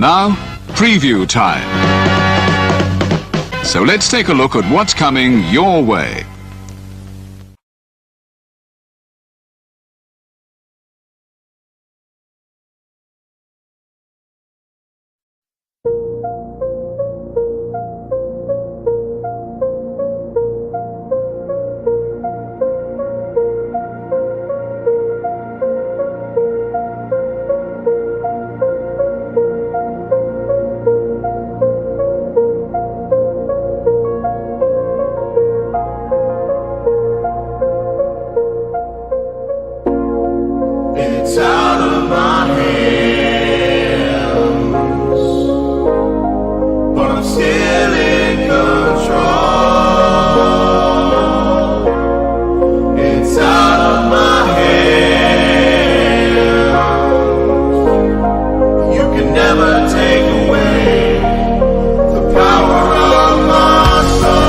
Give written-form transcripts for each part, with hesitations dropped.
now, preview time. So let's take a look at what's coming your way. It's out of my hands, but I'm still in control. It's out of my hands. You can never take away the power of my soul.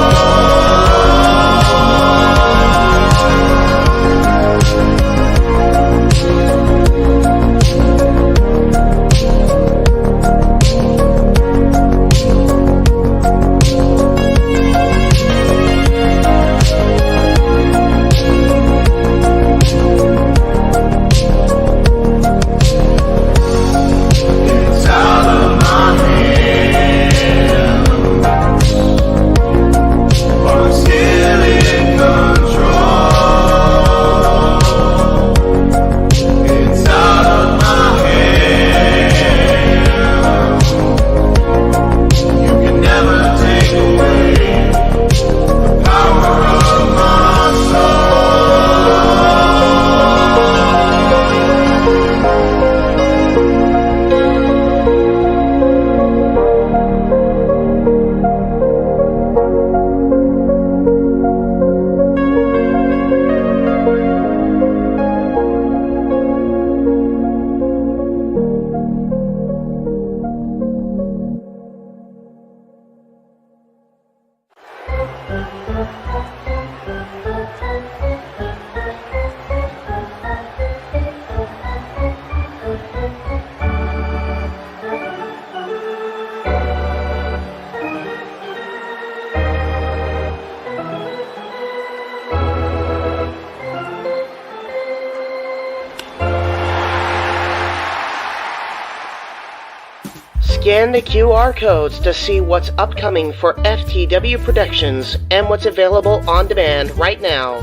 Scan the QR codes to see what's upcoming for FTW Productions and what's available on demand right now.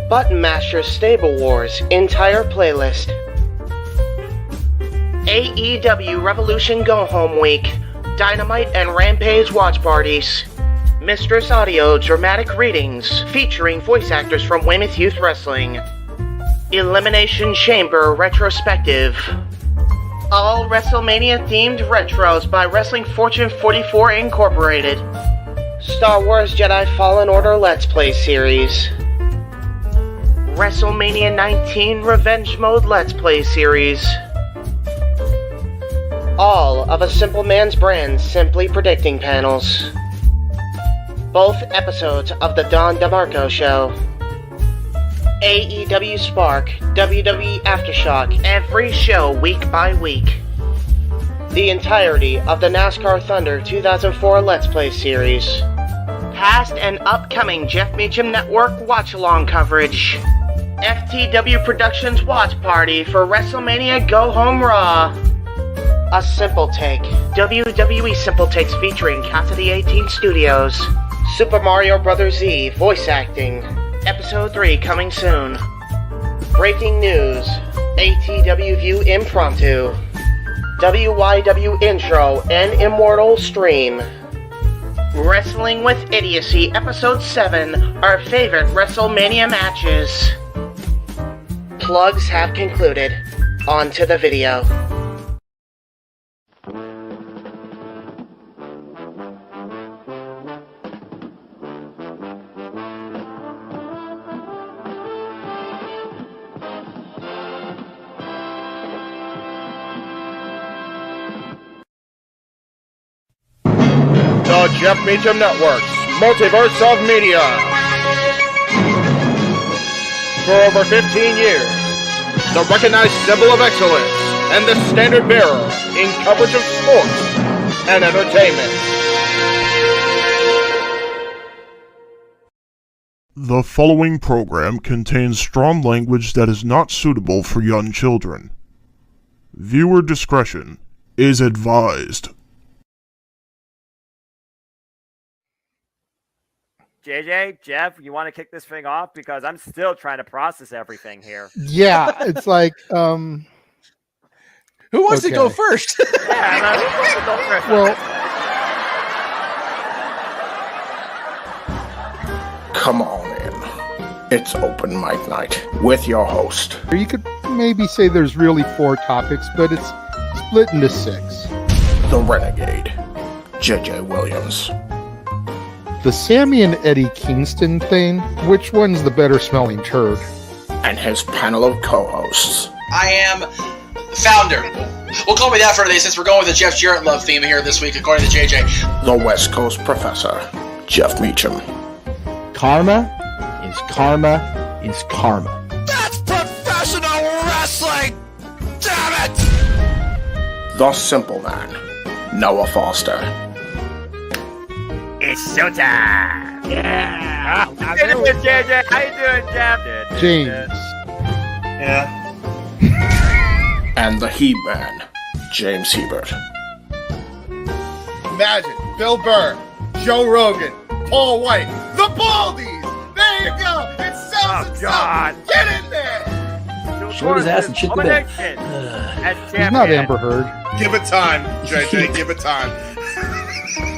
Button Master Stable Wars entire playlist. AEW Revolution Go Home Week, Dynamite and Rampage watch parties. Mistress Audio dramatic readings featuring voice actors from Weymouth Youth Wrestling. Elimination Chamber retrospective. All WrestleMania-themed retros by Wrestling Fortune 44 Incorporated. Star Wars Jedi Fallen Order Let's Play series. WrestleMania 19 Revenge Mode Let's Play series. All of A Simple Man's Brand Simply Predicting panels. Both episodes of The Don DeMarco Show. AEW Spark, WWE Aftershock, every show week by week. The entirety of the NASCAR Thunder 2004 Let's Play series. Past and upcoming Jeff Meacham Network watch-along coverage. FTW Productions watch party for WrestleMania Go Home Raw. A Simple Take, WWE Simple Takes featuring Cassidy 18 Studios. Super Mario Bros. Z voice acting. Episode 3 coming soon. Breaking news. ATW View Impromptu. WYW Intro and Immortal Stream. Wrestling with Idiocy Episode 7. Our favorite WrestleMania matches. Plugs have concluded. On to the video. The Jeff Meacham Network's Multiverse of Media. For over 15 years, the recognized symbol of excellence, and the standard bearer in coverage of sports and entertainment. The following program contains strong language that is not suitable for young children. Viewer discretion is advised. JJ, Jeff, you want to kick this thing off? Because I'm still trying to process everything here. Yeah, it's like, who wants to go first? Yeah, who wants to go first? well, Come on in. It's open mic night with your host. you could maybe say there's really 4 topics, but it's split into 6. The Renegade, JJ Williams. The Sammy and Eddie Kingston thing, which one's the better smelling turd? And his panel of co-hosts. I am the founder. We'll call me that for today since we're going with the Jeff Jarrett love theme here this week, according to JJ. The West Coast Professor, Jeff Meacham. Karma is karma is karma. That's professional wrestling! Damn it! The Simple Man, Noah Foster. It's showtime! Yeah! How you doing, JJ? How you doing, Jeff? James. Yeah. And the He-Man, James Hebert. Imagine Bill Burr, Joe Rogan, Paul White, the Baldies! There you go! It sells itself! God. Get in there! Short his ass and shit the bed. He's not Amber Heard. Give it time, JJ, give it time.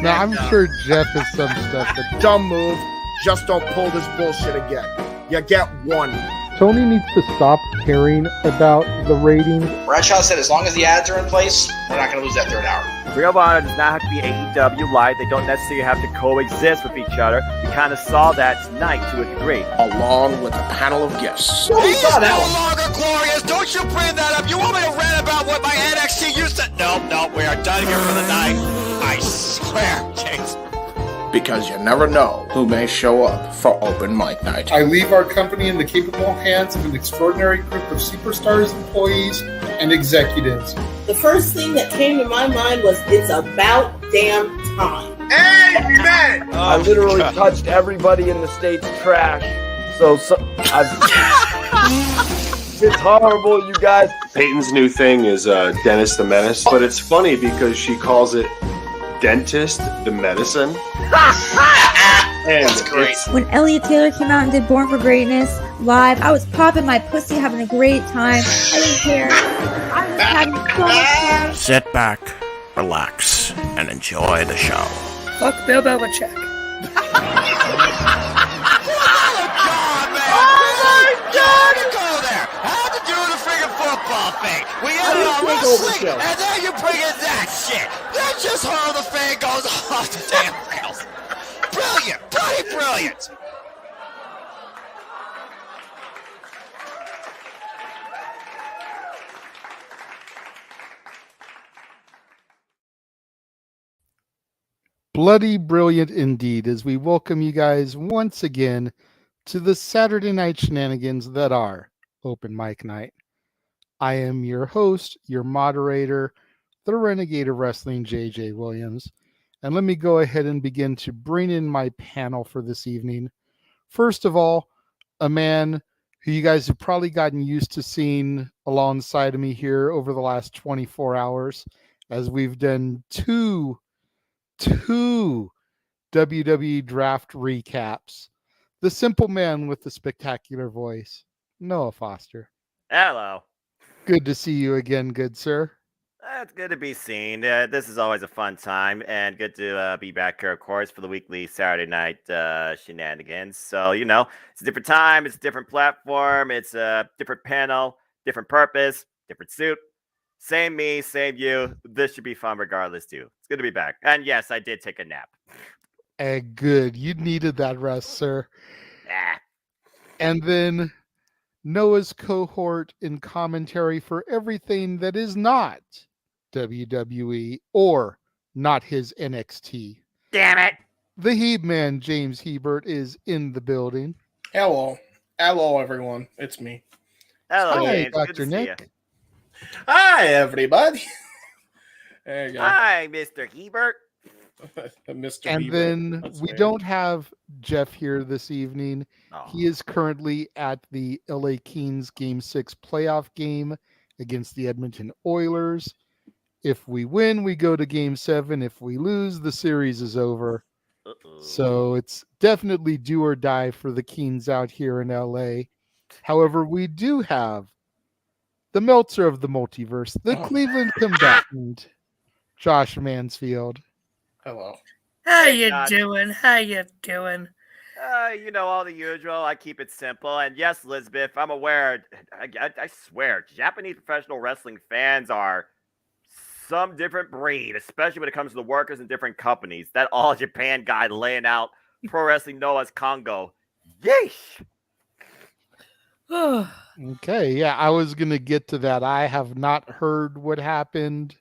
No, I'm sure Jeff has some stuff that Dumb move. Just don't pull this bullshit again. You get one. Tony needs to stop caring about the ratings. Bradshaw said as long as the ads are in place, we're not going to lose that third hour. Ring of Honor does not have to be AEW Live. They don't necessarily have to coexist with each other. We kind of saw that tonight to a degree. Along with a panel of guests. He's no longer glorious. Don't you bring that up. You want me to rant about what my NXT used to... No, we are done here for the night. I swear, James. Because you never know who may show up for open mic night. I leave our company in the capable hands of an extraordinary group of superstars, employees, and executives. The first thing that came to my mind was, it's about damn time. Amen! I literally touched everybody in the state's trash. So it's horrible, you guys. Peyton's new thing is Dennis the Menace, but it's funny because she calls it Dentist the Medicine. That's great. When Elliot Taylor came out and did Born for Greatness live, I was popping my pussy, having a great time. I didn't care. I was having so much fun. Sit back, relax, and enjoy the show. Fuck Bill Belichick. Football thing. We ended on wrestling, and then you bring in that shit. That's just how the thing goes off the damn rails. Brilliant, bloody brilliant. Bloody brilliant indeed, as we welcome you guys once again to the Saturday night shenanigans that are open mic night. I am your host, your moderator, the Renegade of Wrestling, JJ Williams. And let me go ahead and begin to bring in my panel for this evening. First of all, a man who you guys have probably gotten used to seeing alongside of me here over the last 24 hours, as we've done two WWE draft recaps. The simple man with the spectacular voice, Noah Foster. Hello. Good to see you again, good sir. It's good to be seen. This is always a fun time, and good to be back here, of course, for the weekly Saturday night shenanigans. So, it's a different time, it's a different platform, it's a different panel, different purpose, different suit. Same me, same you. This should be fun regardless, too. It's good to be back. And yes, I did take a nap. Good. You needed that rest, sir. Ah. And then Noah's cohort in commentary for everything that is not WWE or not his NXT. Damn it. The He-Man, James Hebert, is in the building. Hello. Hello, everyone. It's me. Hello, Hi, James. Good Dr. to see Nick. you. Hi, everybody. There you go. Hi, Mr. Hebert. Mr. And Bieber. then That's we weird. don't have Jeff here this evening. He is currently at the LA Kings Game 6 playoff game against the Edmonton Oilers. If we win, we go to Game 7. If we lose, the series is over. So it's definitely do or die for the Kings out here in LA. However, we do have the Meltzer of the multiverse, the Cleveland combatant, Josh Mansfield. Hello. How Hey, you Josh. doing? How you doing? You know, all the usual. I keep it simple. And yes, Elizabeth, I'm aware. I swear, Japanese professional wrestling fans are some different breed, especially when it comes to the workers in different companies. That All Japan guy laying out Pro Wrestling Noah's Congo. Yeesh. Okay, yeah, I was going to get to that. I have not heard what happened,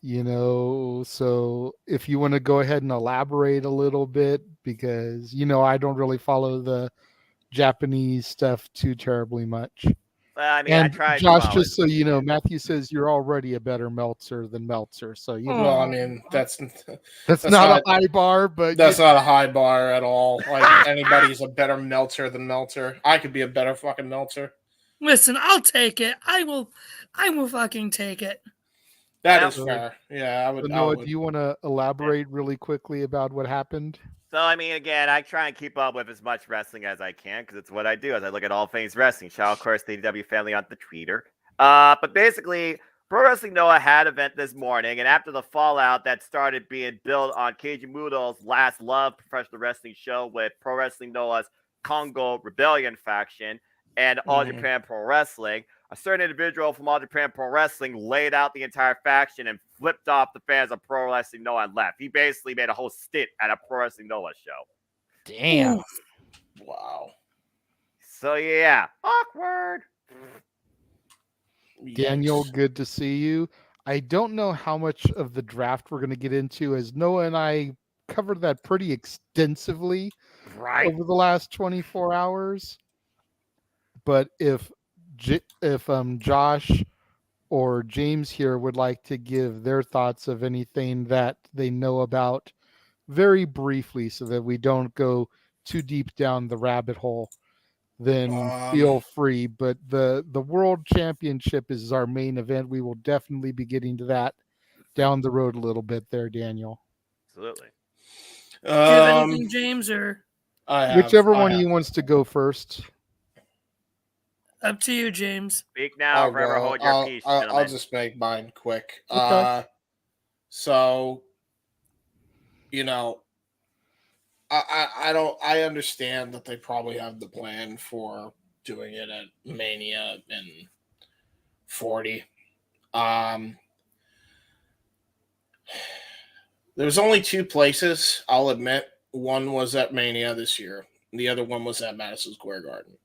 so if you want to go ahead and elaborate a little bit, because, I don't really follow the Japanese stuff too terribly much. I mean, And I tried to Josh, follow just so you know, Matthew says you're already a better Meltzer than Meltzer. So, Well, I mean, that's not a high bar, but that's not a high bar at all. Like anybody's a better Meltzer than Meltzer. I could be a better fucking Meltzer. Listen, I'll take it. I will fucking take it. That is fair. Yeah, I would. So Noah, do you want to elaborate really quickly about what happened? So, I mean, again, I try and keep up with as much wrestling as I can because it's what I do as I look at all things wrestling. Shout out, of course, the AEW family on the Twitter. But basically, Pro Wrestling Noah had an event this morning, and after the fallout that started being built on Keiji Muto's Last Love professional wrestling show with Pro Wrestling Noah's Congo Rebellion faction and All Japan Pro Wrestling, a certain individual from All Japan Pro Wrestling laid out the entire faction and flipped off the fans of Pro Wrestling Noah and left. He basically made a whole stint at a Pro Wrestling Noah show. Damn. Wow. So, yeah. Awkward. Daniel, good to see you. I don't know how much of the draft we're going to get into, as Noah and I covered that pretty extensively over the last 24 hours. But if Josh or James here would like to give their thoughts of anything that they know about very briefly so that we don't go too deep down the rabbit hole, then feel free. But the World Championship is our main event. We will definitely be getting to that down the road a little bit there, Daniel. Absolutely. Do you have anything, James, or Whichever one of you wants to go first. up to you, James? Speak now, I'll forever go. hold your peace, I'll gentlemen. just make mine quick. Okay. So, I understand that they probably have the plan for doing it at Mania in 40. There's only two places, I'll admit. One was at Mania this year. The other one was at Madison Square Garden.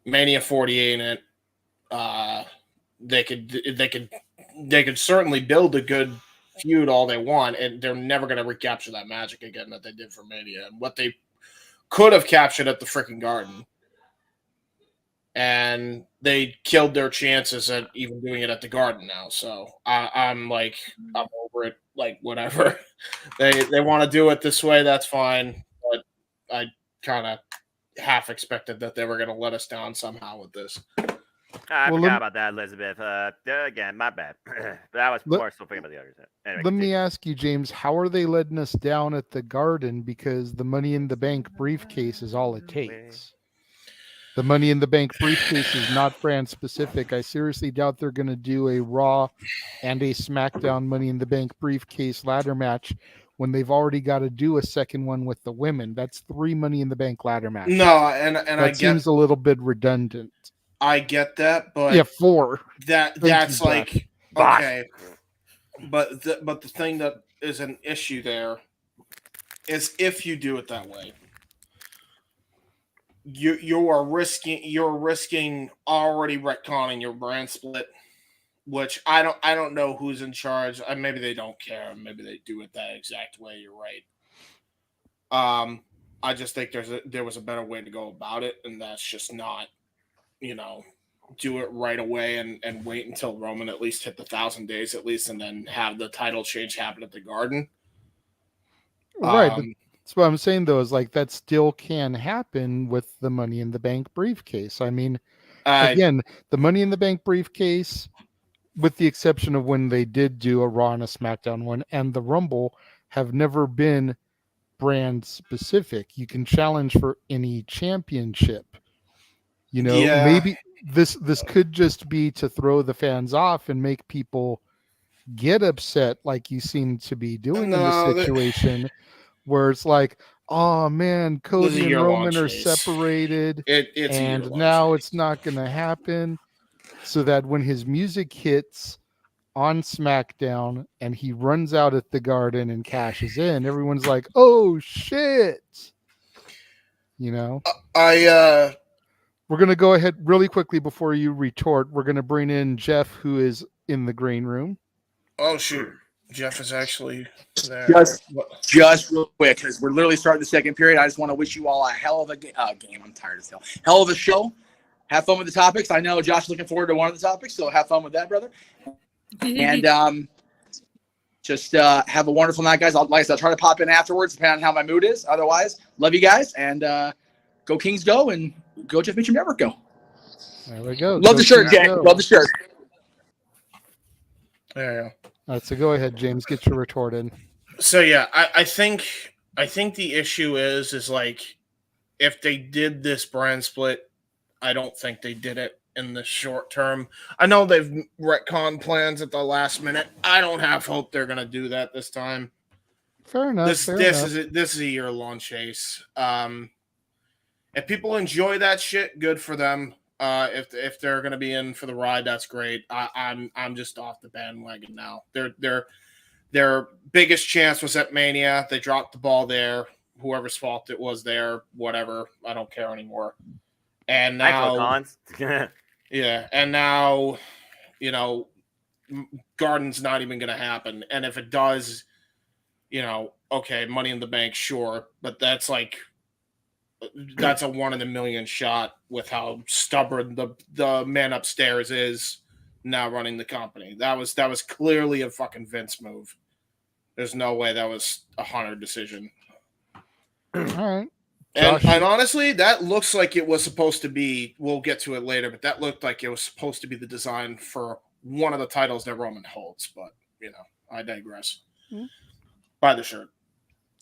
Mania 40 ain't it. They could certainly build a good feud all they want, and they're never going to recapture that magic again that they did for Mania and what they could have captured at the freaking Garden. And they killed their chances at even doing it at the Garden now. So I'm over it. Like, whatever. They want to do it this way, that's fine. But I kind of half expected that they were going to let us down somehow with this. I forgot about that, Elizabeth. Again, my bad. But I was more so thinking about the others. Anyway, Let me ask you, James, how are they letting us down at the Garden? Because the Money in the Bank briefcase is all it takes. The Money in the Bank briefcase is not brand specific. I seriously doubt they're going to do a Raw and a SmackDown Money in the Bank briefcase ladder match when they've already got to do a second one with the women. That's 3 Money in the Bank ladder matches. No, and that seems a little bit redundant. I get that, but 4. That's like okay. But the thing that is an issue there is if you do it that way, you're risking already retconning your brand split, which I don't know who's in charge. Maybe they don't care. Maybe they do it that exact way. You're right. I just think there was a better way to go about it, and that's just not, do it right away and wait until Roman at least hit the 1,000 days at least, and then have the title change happen at the Garden. Right. That's what I'm saying, though, is like that still can happen with the Money in the Bank briefcase. I mean, again, the Money in the Bank briefcase, with the exception of when they did do a Raw and a SmackDown one, and the Rumble, have never been brand specific. You can challenge for any championship. You know, maybe this could just be to throw the fans off and make people get upset, like you seem to be doing in this situation, where it's like, oh man, Cody and Roman are separated, and now it's not going to happen. So that when his music hits on SmackDown and he runs out at the Garden and cashes in, everyone's like, oh shit. You know? We're going to go ahead really quickly before you retort. We're going to bring in Jeff, who is in the green room. Oh, shoot. Jeff is actually there. Just real quick, because we're literally starting the second period. I just want to wish you all a hell of a game. I'm tired as hell. Hell of a show. Have fun with the topics. I know Josh is looking forward to one of the topics, so have fun with that, brother. And just have a wonderful night, guys. Like I said, I'll try to pop in afterwards, depending on how my mood is. Otherwise, love you guys, and go Kings go, and go Jeff Mitchell Network go. There we go. Love the shirt, Jack. Love the shirt. There you go. All right, so go ahead, James. Get your retort in. So yeah, I think the issue is like, if they did this brand split, I don't think they did it in the short term. I know they've retconned plans at the last minute. I don't have hope they're gonna do that this time. Fair enough. This is a year-long chase. If people enjoy that shit, good for them. If they're gonna be in for the ride, that's great. I'm just off the bandwagon now. Their biggest chance was at Mania. They dropped the ball there. Whoever's fault it was there, whatever. I don't care anymore. And now, yeah, and now, you know, Garden's not even gonna happen. And if it does, you know, okay, Money in the Bank, sure, but that's a 1 in a million shot with how stubborn the man upstairs is now running the company. That was clearly a fucking Vince move. There's no way that was a Hunter decision. All right. And honestly, that looks like it was supposed to be, we'll get to it later, but that looked like it was supposed to be the design for one of the titles that Roman holds. But, you know, I digress. Buy the shirt.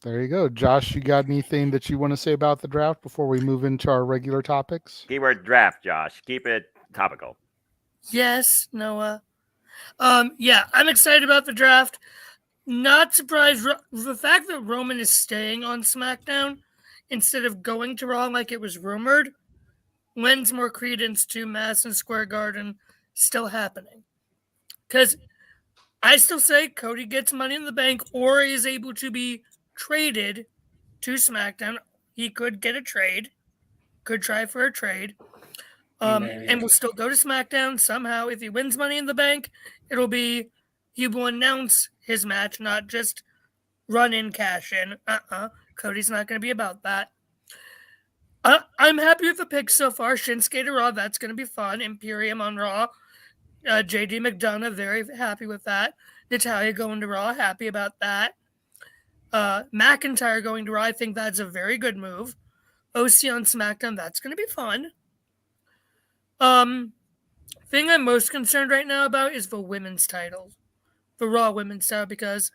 There you go. Josh, you got anything that you want to say about the draft before we move into our regular topics? Keyword draft, Josh. Keep it topical. Yes, Noah. Yeah, I'm excited about the draft. Not surprised. The fact that Roman is staying on SmackDown instead of going to Raw like it was rumored lends more credence to Madison Square Garden still happening. Because I still say Cody gets Money in the Bank or is able to be traded to SmackDown. He could get a trade, could try for a trade, and will still go to SmackDown somehow. If he wins Money in the Bank, it'll be, he will announce his match, not just run in, cash in. Cody's not going to be about that. I'm happy with the picks so far. Shinsuke to Raw, that's going to be fun. Imperium on Raw. JD McDonough, very happy with that. Natalya going to Raw, happy about that. McIntyre going to Raw, I think that's a very good move. OC on SmackDown, that's going to be fun. Thing I'm most concerned right now about is the women's title. The Raw women's title, because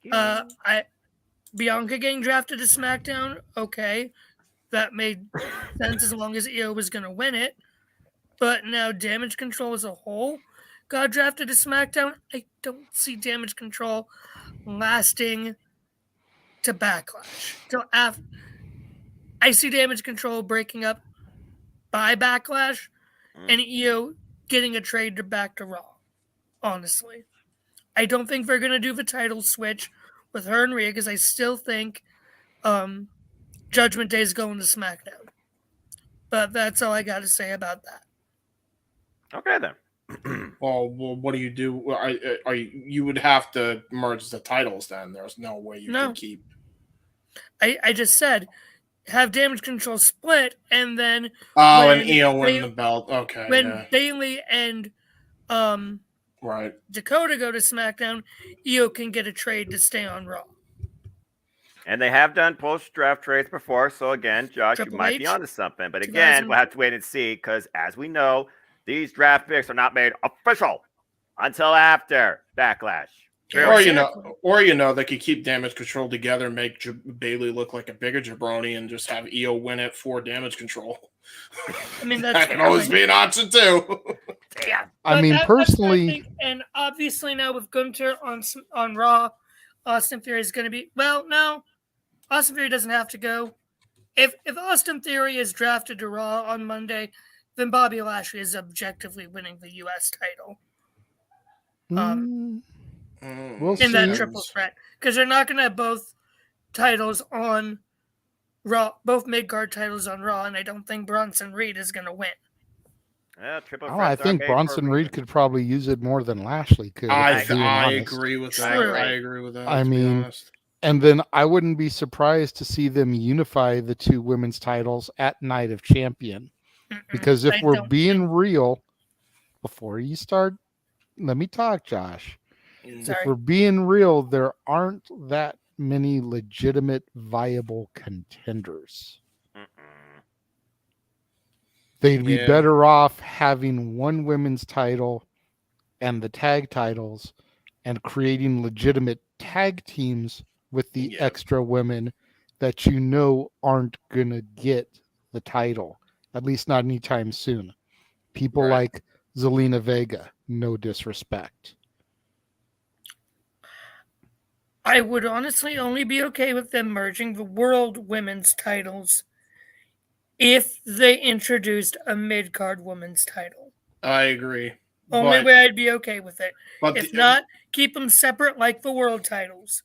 Bianca getting drafted to SmackDown, okay. That made sense as long as Io was going to win it. But now Damage Control as a whole got drafted to SmackDown. I don't see Damage Control lasting to Backlash. I see Damage Control breaking up by Backlash and Io getting a trade back to Raw, honestly. I don't think they're going to do the title switch with her and Rhea because I still think Judgment Day is going to SmackDown. But that's all I got to say about that. Okay, then. Well, what do? You would have to merge the titles then. There's no way you can keep. I just said, have Damage Control split, and then and Io win the belt. Okay, when Bailey and right Dakota go to SmackDown, Io can get a trade to stay on Raw. And they have done post-draft trades before, so again, Josh, Triple you might H, be onto something. But again, 2000. we'll have to wait and see because, as we know, these draft picks are not made official until after Backlash. Or you know, they could keep Damage Control together, make Bailey look like a bigger jabroni, and just have Io win it for Damage Control. I mean, that can always be an option too. Yeah, I mean, personally, and obviously now with Gunther on Raw, Austin Theory is going to be no. Austin Theory doesn't have to go. If Austin Theory is drafted to Raw on Monday, then Bobby Lashley is objectively winning the U.S. title. We'll in that see. triple threat, because they're not going to have both titles on Raw, both mid-card titles on Raw, and I don't think Bronson Reed is going to win. I think Bronson Reed could probably use it more than Lashley could. I agree with that. I agree with that. I mean, and then I wouldn't be surprised to see them unify the two women's titles at Night of Champion. Because if we're being real, before you start, let me talk, Josh. If we're being real, there aren't that many legitimate, viable contenders. They'd be better off having one women's title and the tag titles and creating legitimate tag teams with the extra women that you know aren't going to get the title, at least not anytime soon. People like Zelina Vega, no disrespect. I would honestly only be okay with them merging the world women's titles if they introduced a mid-card women's title. I agree. Only way I'd be okay with it. But if not, keep them separate like the world titles.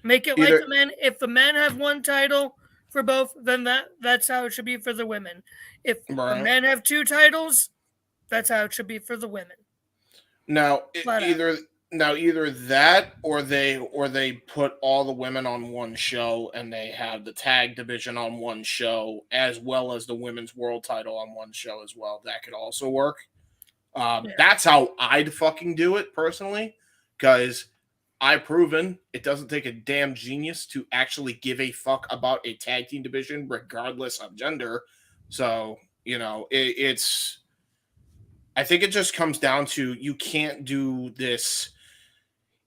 Make it like the men. If the men have one title for both, then that's how it should be for the women. If the men have two titles, that's how it should be for the women. Now, either that or they put all the women on one show and they have the tag division on one show as well as the women's world title on one show as well. That could also work. That's how I'd fucking do it personally, because I've proven it doesn't take a damn genius to actually give a fuck about a tag team division regardless of gender. So, it's I think it just comes down to you can't do this.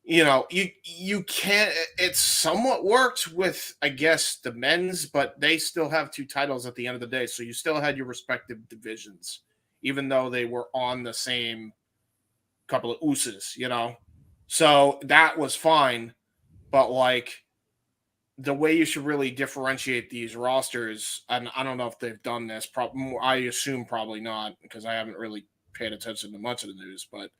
You can't. It somewhat worked with, I guess, the men's, but they still have two titles at the end of the day. So you still had your respective divisions, even though they were on the same couple of ooses, So that was fine. But the way you should really differentiate these rosters, and I don't know if they've done this. I assume probably not, because I haven't really paid attention to much of the news, but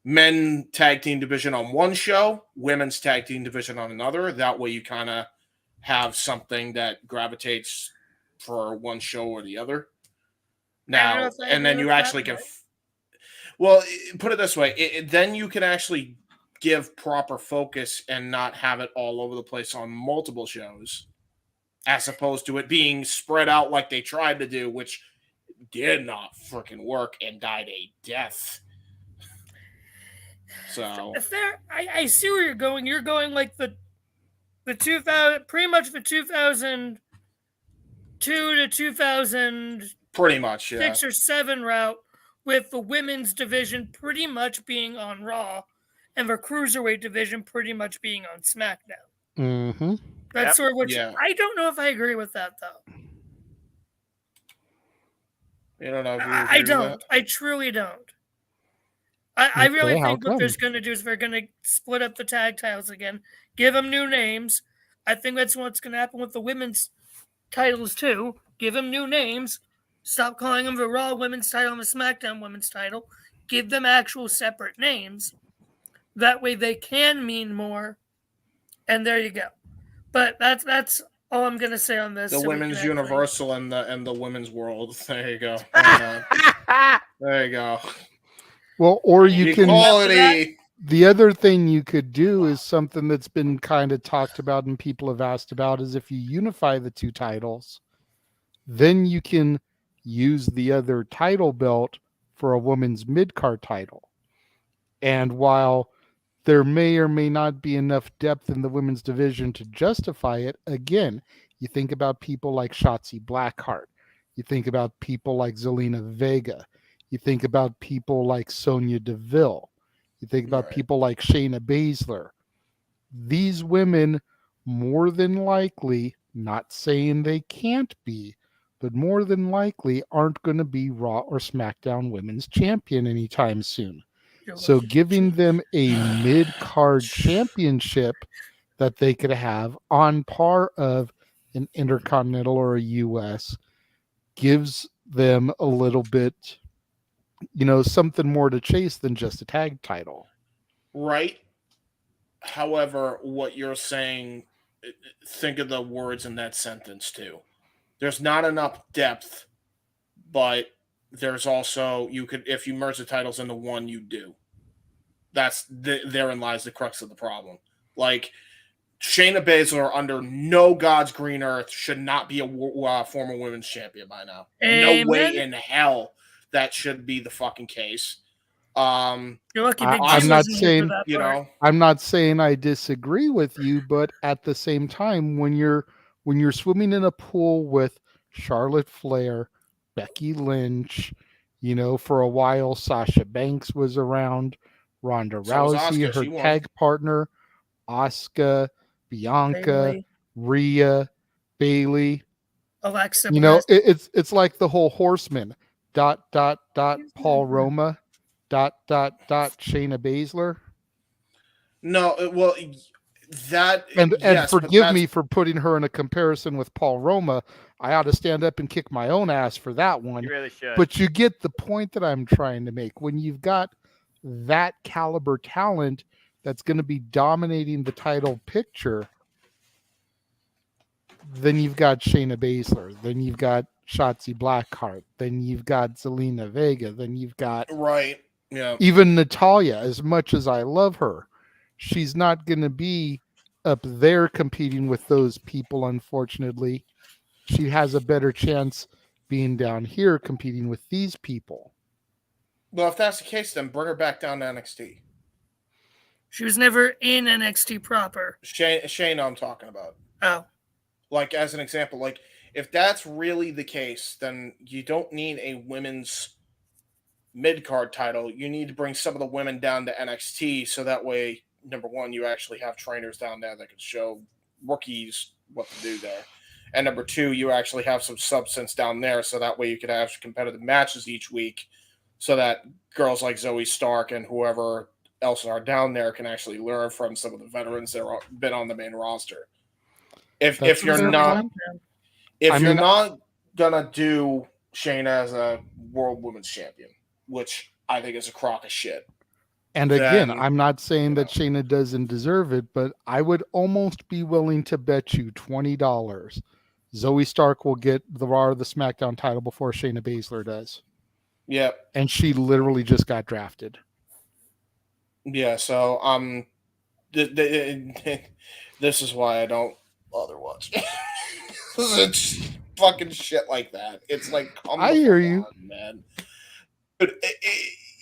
men tag team division on one show, women's tag team division on another. That way you kind of have something that gravitates for one show or the other. Now, and then you actually can, put it this way, then you can actually give proper focus and not have it all over the place on multiple shows, as opposed to it being spread out like they tried to do, which did not freaking work and died a death. So I see where you're going. You're going like the 2000, pretty much the 2002 to 2000, pretty much 6 or 7 route, with the women's division pretty much being on Raw and the cruiserweight division pretty much being on SmackDown. Mm-hmm. That's sort of what I don't know if I agree with that though. You don't know if you I don't. I truly don't. I really think what they're going to do is they're going to split up the tag titles again, give them new names. I think that's what's going to happen with the women's titles too. Give them new names. Stop calling them the Raw Women's title and the SmackDown Women's title. Give them actual separate names. That way they can mean more. And there you go. But that's all I'm going to say on this. The women's universal and the women's world. There you go. There you go. Well, or you can equality. The other thing you could do is something that's been kind of talked about and people have asked about is if you unify the two titles, then you can use the other title belt for a women's mid-card title. And while there may or may not be enough depth in the women's division to justify it, again, you think about people like Shotzi Blackheart. You think about people like Zelina Vega. You think about people like Sonya Deville. You think about people like Shayna Baszler. These women, more than likely, not saying they can't be, but more than likely aren't going to be Raw or SmackDown Women's Champion anytime soon. So giving them a mid-card championship that they could have on par of an Intercontinental or a US gives them a little bit, something more to chase than just a tag title. Right. However, what you're saying, think of the words in that sentence too. There's not enough depth, but there's also, if you merge the titles into one, you do. Therein lies the crux of the problem. Like, Shayna Baszler, under no God's green earth, should not be a former women's champion by now. Amen. No way in hell that should be the fucking case. You're lucky Big I'm G not wasn't here for saying, that part. I'm not saying I disagree with you, but at the same time, when you're swimming in a pool with Charlotte Flair, Becky Lynch, for a while Sasha Banks was around, Ronda So was Rousey, Asuka, she her won. tag partner, Asuka, Bianca, Bayley. Rhea, Bailey. Alexa It's Bliss. it's like the whole Horseman. ... Paul Roma. ... Shayna Baszler. No, well, that And yes, but forgive that's- me for putting her in a comparison with Paul Roma. I ought to stand up and kick my own ass for that one. You really should. But you get the point that I'm trying to make. When you've got that caliber talent that's going to be dominating the title picture, then you've got Shayna Baszler, then you've got Shotzi Blackheart, then you've got Zelina Vega, then you've got right. Yeah. even Natalya. As much as I love her, she's not going to be up there competing with those people, unfortunately. She has a better chance being down here competing with these people. Well, if that's the case, then bring her back down to NXT. She was never in NXT proper. Shayna, I'm talking about. Oh. Like, as an example, like, if that's really the case, then you don't need a women's mid-card title. You need to bring some of the women down to NXT so that way, number one, you actually have trainers down there that can show rookies what to do there. And number two, you actually have some substance down there so that way you could have competitive matches each week so that girls like Zoe Stark and whoever else are down there can actually learn from some of the veterans that have been on the main roster. If you're not gonna do Shayna as a world women's champion, which I think is a crock of shit. And again, I'm not saying that Shayna doesn't deserve it, but I would almost be willing to bet you $20 Zoe Stark will get the Raw or the SmackDown title before Shayna Baszler does. Yeah. And she literally just got drafted. Yeah, so this is why I don't bother watching. It's fucking shit like that. It's like, I hear you, man. But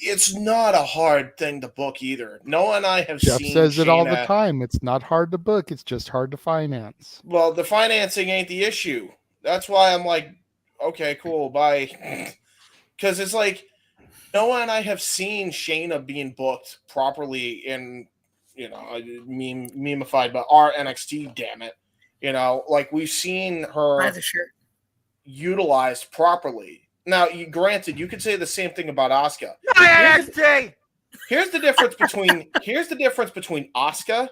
it's not a hard thing to book either. Noah and I have Jeff seen says it all the Shayna- time. It's not hard to book. It's just hard to finance. Well, the financing ain't the issue. That's why I'm like, okay, cool, bye. Because it's like, Noah and I have seen Shayna being booked properly in, memeified by our NXT, damn it. Like we've seen her utilized properly. Now, granted, you could say the same thing about Asuka. Here's the difference between Asuka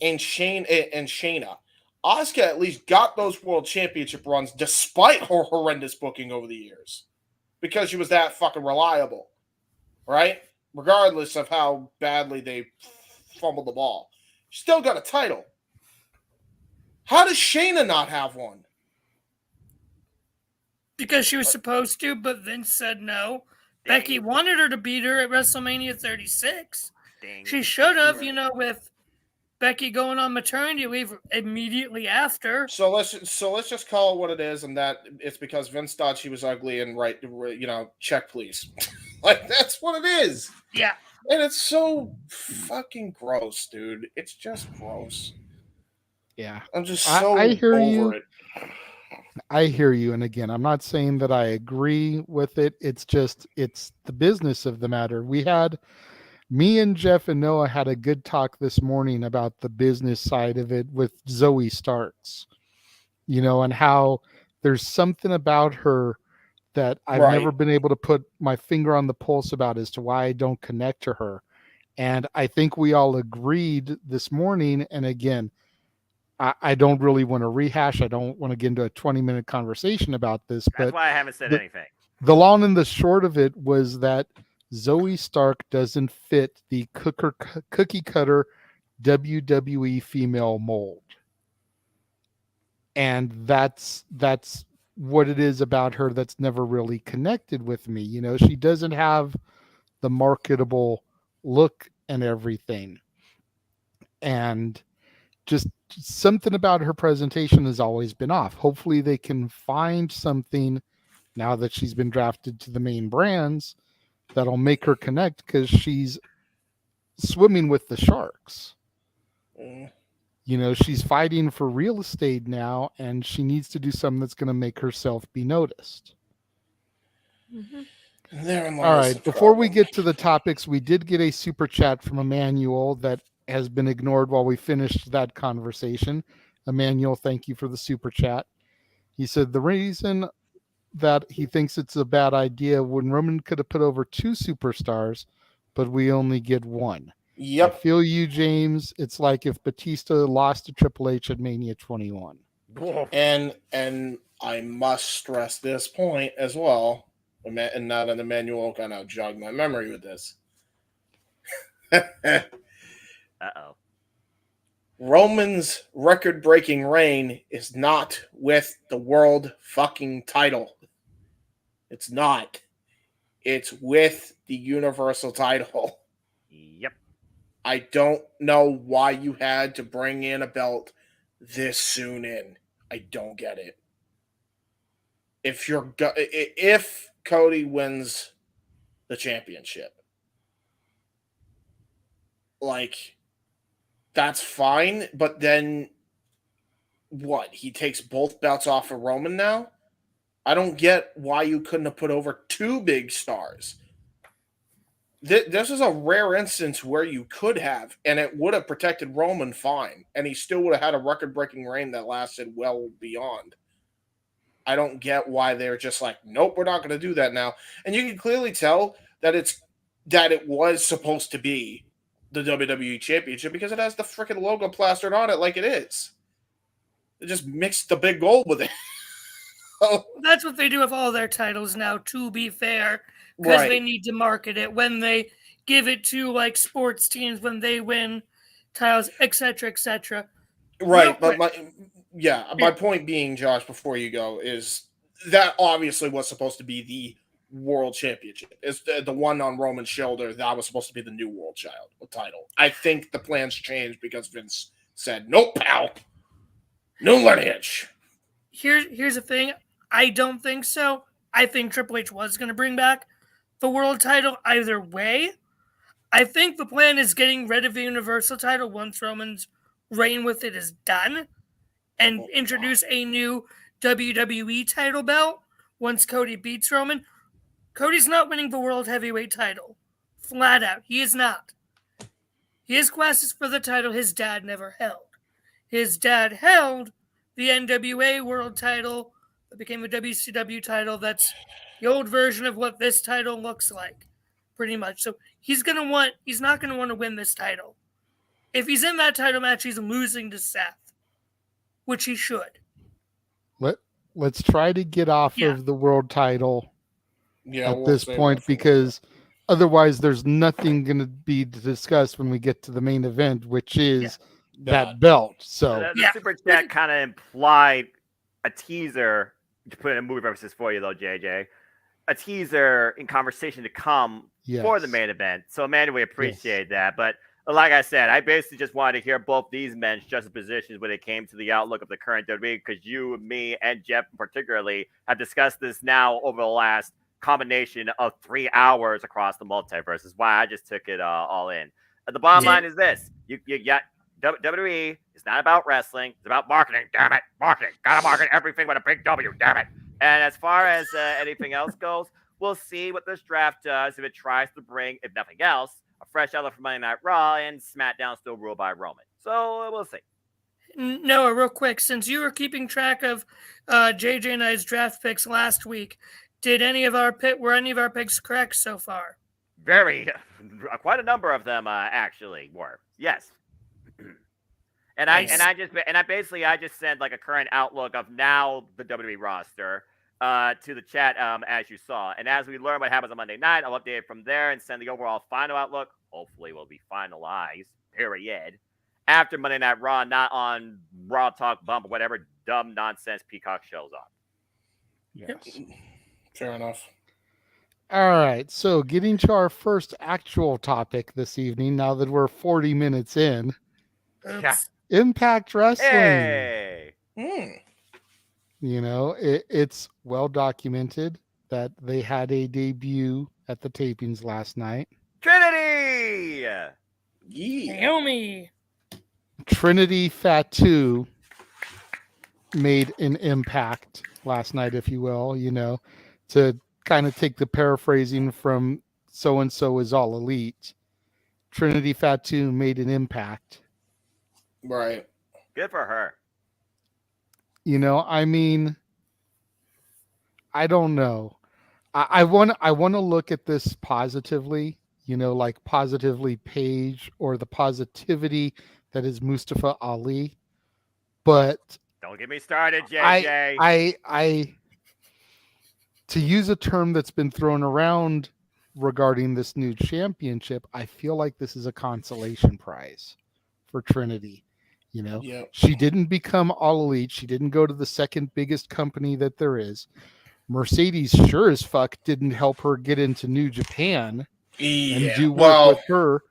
and Shayna. Asuka at least got those world championship runs despite her horrendous booking over the years. Because she was that fucking reliable. Right? Regardless of how badly they fumbled the ball. She still got a title. How does Shayna not have one? Because she was supposed to, but Vince said no. Becky wanted her to beat her at WrestleMania 36. She should have, with Becky going on maternity leave immediately after. So let's just call it what it is, and that it's because Vince thought she was ugly and check please. Like that's what it is. Yeah. And it's so fucking gross, dude. It's just gross. Yeah. I'm just so I hear over you. it. I hear you. And again, I'm not saying that I agree with it. It's the business of the matter. Me and Jeff and Noah had a good talk this morning about the business side of it with Zoe Starks, and how there's something about her that I've never been able to put my finger on the pulse about as to why I don't connect to her. And I think we all agreed this morning. And again, I don't really want to rehash. I don't want to get into a 20-minute conversation about this. That's why I haven't said anything. The long and the short of it was that Zoe Stark doesn't fit the cookie cutter WWE female mold. And that's what it is about her that's never really connected with me. She doesn't have the marketable look and everything. And just something about her presentation has always been off. Hopefully they can find something now that she's been drafted to the main brands that'll make her connect, because she's swimming with the sharks. She's fighting for real estate now, and she needs to do something that's going to make herself be noticed. Mm-hmm. All right, before we get to the topics, we did get a super chat from Emmanuel that has been ignored while we finished that conversation. Emmanuel, thank you for the super chat. He said the reason that he thinks it's a bad idea when Roman could have put over 2 superstars, but we only get 1. Yep. I feel you, James. It's like if Batista lost to Triple H at Mania 21. And I must stress this point as well, and now that Emmanuel kind of jogged my memory with this. Uh-oh. Roman's record-breaking reign is not with the world fucking title. It's not. It's with the Universal title. Yep. I don't know why you had to bring in a belt this soon in. I don't get it. If Cody wins the championship, that's fine, but then what? He takes both belts off of Roman now? I don't get why you couldn't have put over 2 big stars. This is a rare instance where you could have, and it would have protected Roman fine, and he still would have had a record-breaking reign that lasted well beyond. I don't get why they're just like, nope, we're not going to do that now. And you can clearly tell that it was supposed to be the WWE Championship because it has the freaking logo plastered on it like it is. They just mixed the big gold with it. That's what they do with all their titles now, to be fair, because they need to market it when they give it to sports teams when they win titles, etc., etc. Right, but my point being, Josh, before you go, is that obviously was supposed to be the World Championship. It's the one on Roman's shoulder. That was supposed to be the new world title. I think the plans changed because Vince said, "Nope, pal, no lineage." Here's the thing. I don't think so. I think Triple H was going to bring back the world title either way. I think the plan is getting rid of the Universal title once Roman's reign with it is done and introduce a new WWE title belt once Cody beats Roman. Cody's not winning the World Heavyweight title. Flat out. He is not. His quest is for the title his dad never held. His dad held the NWA World title that became a WCW title. That's the old version of what this title looks like, pretty much. So he's not going to want to win this title. If he's in that title match, he's losing to Seth, which he should. Let's try to get off of the world title at this point, because otherwise there's nothing going to be discussed when we get to the main event, which is that belt. So the super chat kind of implied a teaser to put in movie references for you, though, JJ. a teaser in conversation to come for the Yes. main event. So, Amanda, we appreciate that. But like I said, I basically just wanted to hear both these men's juxtapositions when it came to the outlook of the current WWE, because you, me, and Jeff particularly have discussed this now over the last combination of 3 hours across the multiverse. Is why I just took it all in. The bottom line is this: you got WWE. It's not about wrestling. It's about marketing. Damn it, marketing. Gotta market everything with a big W. Damn it. And as far as anything else goes, we'll see what this draft does if it tries to bring, if nothing else, a fresh outlook for Monday Night Raw, and SmackDown still ruled by Roman. So we'll see. Noah, real quick, since you were keeping track of JJ and I's draft picks last week, were any of our picks correct so far? Quite a number of them actually were. Yes. And I just sent like a current outlook of now the WWE roster to the chat as you saw. And as we learn what happens on Monday night, I'll update it from there and send the overall final outlook. Hopefully will be finalized, period, after Monday Night Raw, not on Raw Talk Bump or whatever dumb nonsense Peacock shows on. Yes. Fair enough. All right. So getting to our first actual topic this evening, now that we're 40 minutes in. Impact Wrestling. Hey. You know, it's well documented that they had a debut at the tapings last night. Trinity! Naomi! Trinity Fatu made an impact last night, if you will, you know, to kind of take the paraphrasing from so-and-so is all elite. Trinity Fatu made an impact. Right. Good for her. You know, I mean, I don't know. I want to look at this positively, you know, like positively Paige or the positivity that is Mustafa Ali. But don't get me started, JJ. I to use a term that's been thrown around regarding this new championship, I feel like this is a consolation prize for Trinity. You know, she didn't become all elite. She didn't go to the second biggest company that there is. Mercedes sure as fuck didn't help her get into New Japan and do work with her.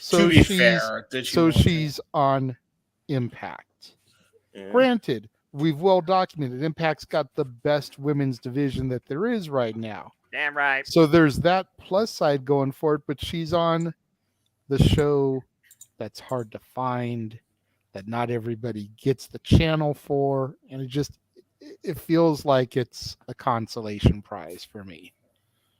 So she's on Impact. Granted, we've well documented Impact's got the best women's division that there is right now. Damn right. So there's that plus side going for it, but she's on the show that's hard to find, that not everybody gets the channel for, and it feels like it's a consolation prize for me.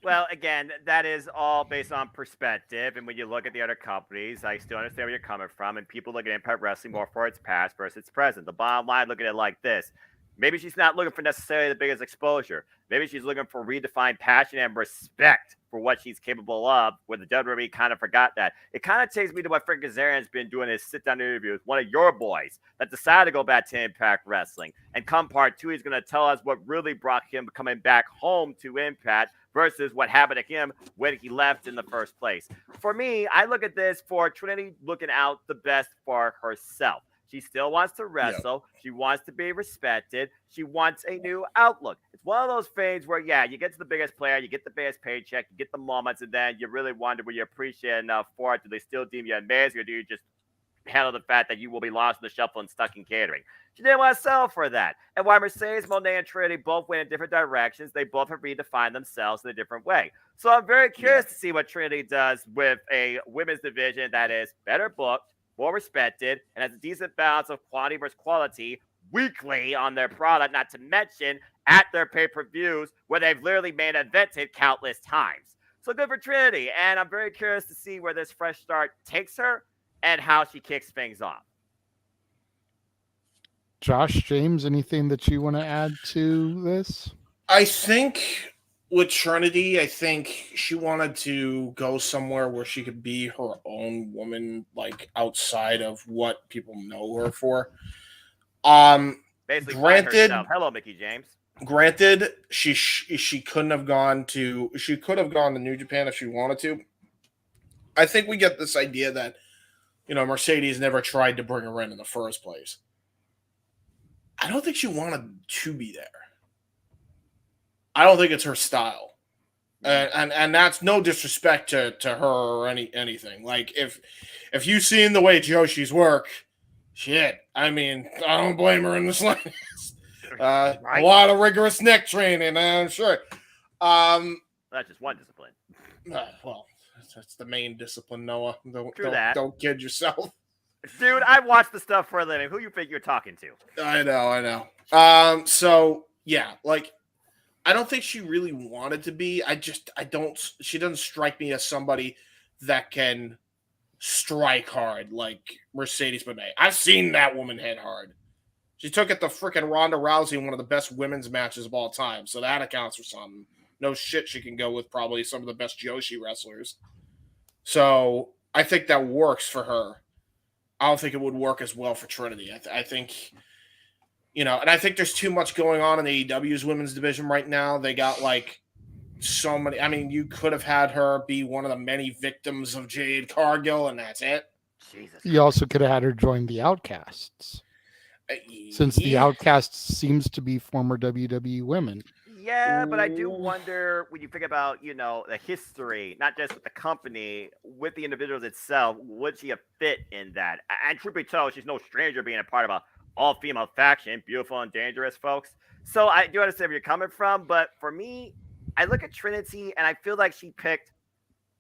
Well, again, that is all based on perspective, and when you look at the other companies, I still understand where you're coming from, and people look at Impact Wrestling more for its past versus its present. The bottom line, look at it like this. Maybe she's not looking for necessarily the biggest exposure. Maybe she's looking for redefined passion and respect for what she's capable of, where the WWE kind of forgot that. It kind of takes me to what Frank Kazarian's been doing his sit-down interview with one of your boys that decided to go back to Impact Wrestling. And come part 2, he's going to tell us what really brought him coming back home to Impact versus what happened to him when he left in the first place. For me, I look at this for Trinity looking out the best for herself. She still wants to wrestle. Yep. She wants to be respected. She wants a new outlook. It's one of those things where, you get to the biggest player, you get the biggest paycheck, you get the moments, and then you really wonder will you appreciate enough for it? Do they still deem you amazing, or do you just handle the fact that you will be lost in the shuffle and stuck in catering? She didn't want to settle for that. And while Mercedes, Monet, and Trinity both went in different directions, they both have redefined themselves in a different way. So I'm very curious to see what Trinity does with a women's division that is better booked, more respected, and has a decent balance of quantity versus quality weekly on their product, not to mention at their pay-per-views where they've literally main evented countless times. So good for Trinity, and I'm very curious to see where this fresh start takes her and how she kicks things off. Josh, James, anything that you want to add to this? I think with Trinity, I think she wanted to go somewhere where she could be her own woman, like outside of what people know her for. Basically, granted, hello, Mickey James. Granted, she couldn't have gone to. She could have gone to New Japan if she wanted to. I think we get this idea that, Mercedes never tried to bring her in the first place. I don't think she wanted to be there. I don't think it's her style. And that's no disrespect to her or anything. Like if you've seen the way Joshi's work, shit. I mean, I don't blame her in the slightest. A lot of rigorous neck training, I'm sure. That's just one discipline. Well, that's the main discipline, Noah. Don't kid yourself. Dude, I watch the stuff for a living. Who you think you're talking to? I know. So yeah, like I don't think she really wanted to be. She doesn't strike me as somebody that can strike hard like Mercedes Moné. I've seen that woman hit hard. She took it to freaking Ronda Rousey in one of the best women's matches of all time. So that accounts for something. No shit, she can go with probably some of the best Joshi wrestlers. So I think that works for her. I don't think it would work as well for Trinity. I think, and I think there's too much going on in the AEW's women's division right now. They got like so many. I mean, you could have had her be one of the many victims of Jade Cargill, and that's it. Jesus. You also could have had her join the Outcasts. Since the Outcasts seems to be former WWE women. Yeah, but I do wonder when you think about, the history, not just with the company, with the individuals itself, would she have fit in that? And truth be told, she's no stranger being a part of a all-female faction, beautiful and dangerous, folks. So I do understand where you're coming from, but for me, I look at Trinity and I feel like she picked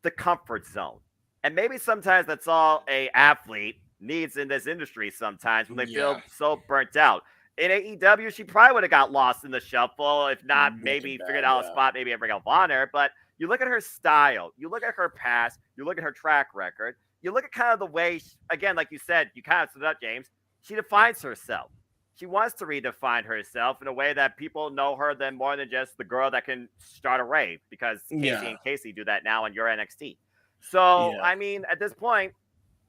the comfort zone. And maybe sometimes that's all a athlete needs in this industry sometimes when they feel so burnt out. In AEW, she probably would have got lost in the shuffle, if not maybe figured out a spot, maybe at Ring of Honor. But you look at her style, you look at her past, you look at her track record, you look at kind of the way, again, like you said, you kind of stood up, James, she defines herself. She wants to redefine herself in a way that people know her more than just the girl that can start a rave, because Casey and Casey do that now on your NXT. So, I mean, at this point,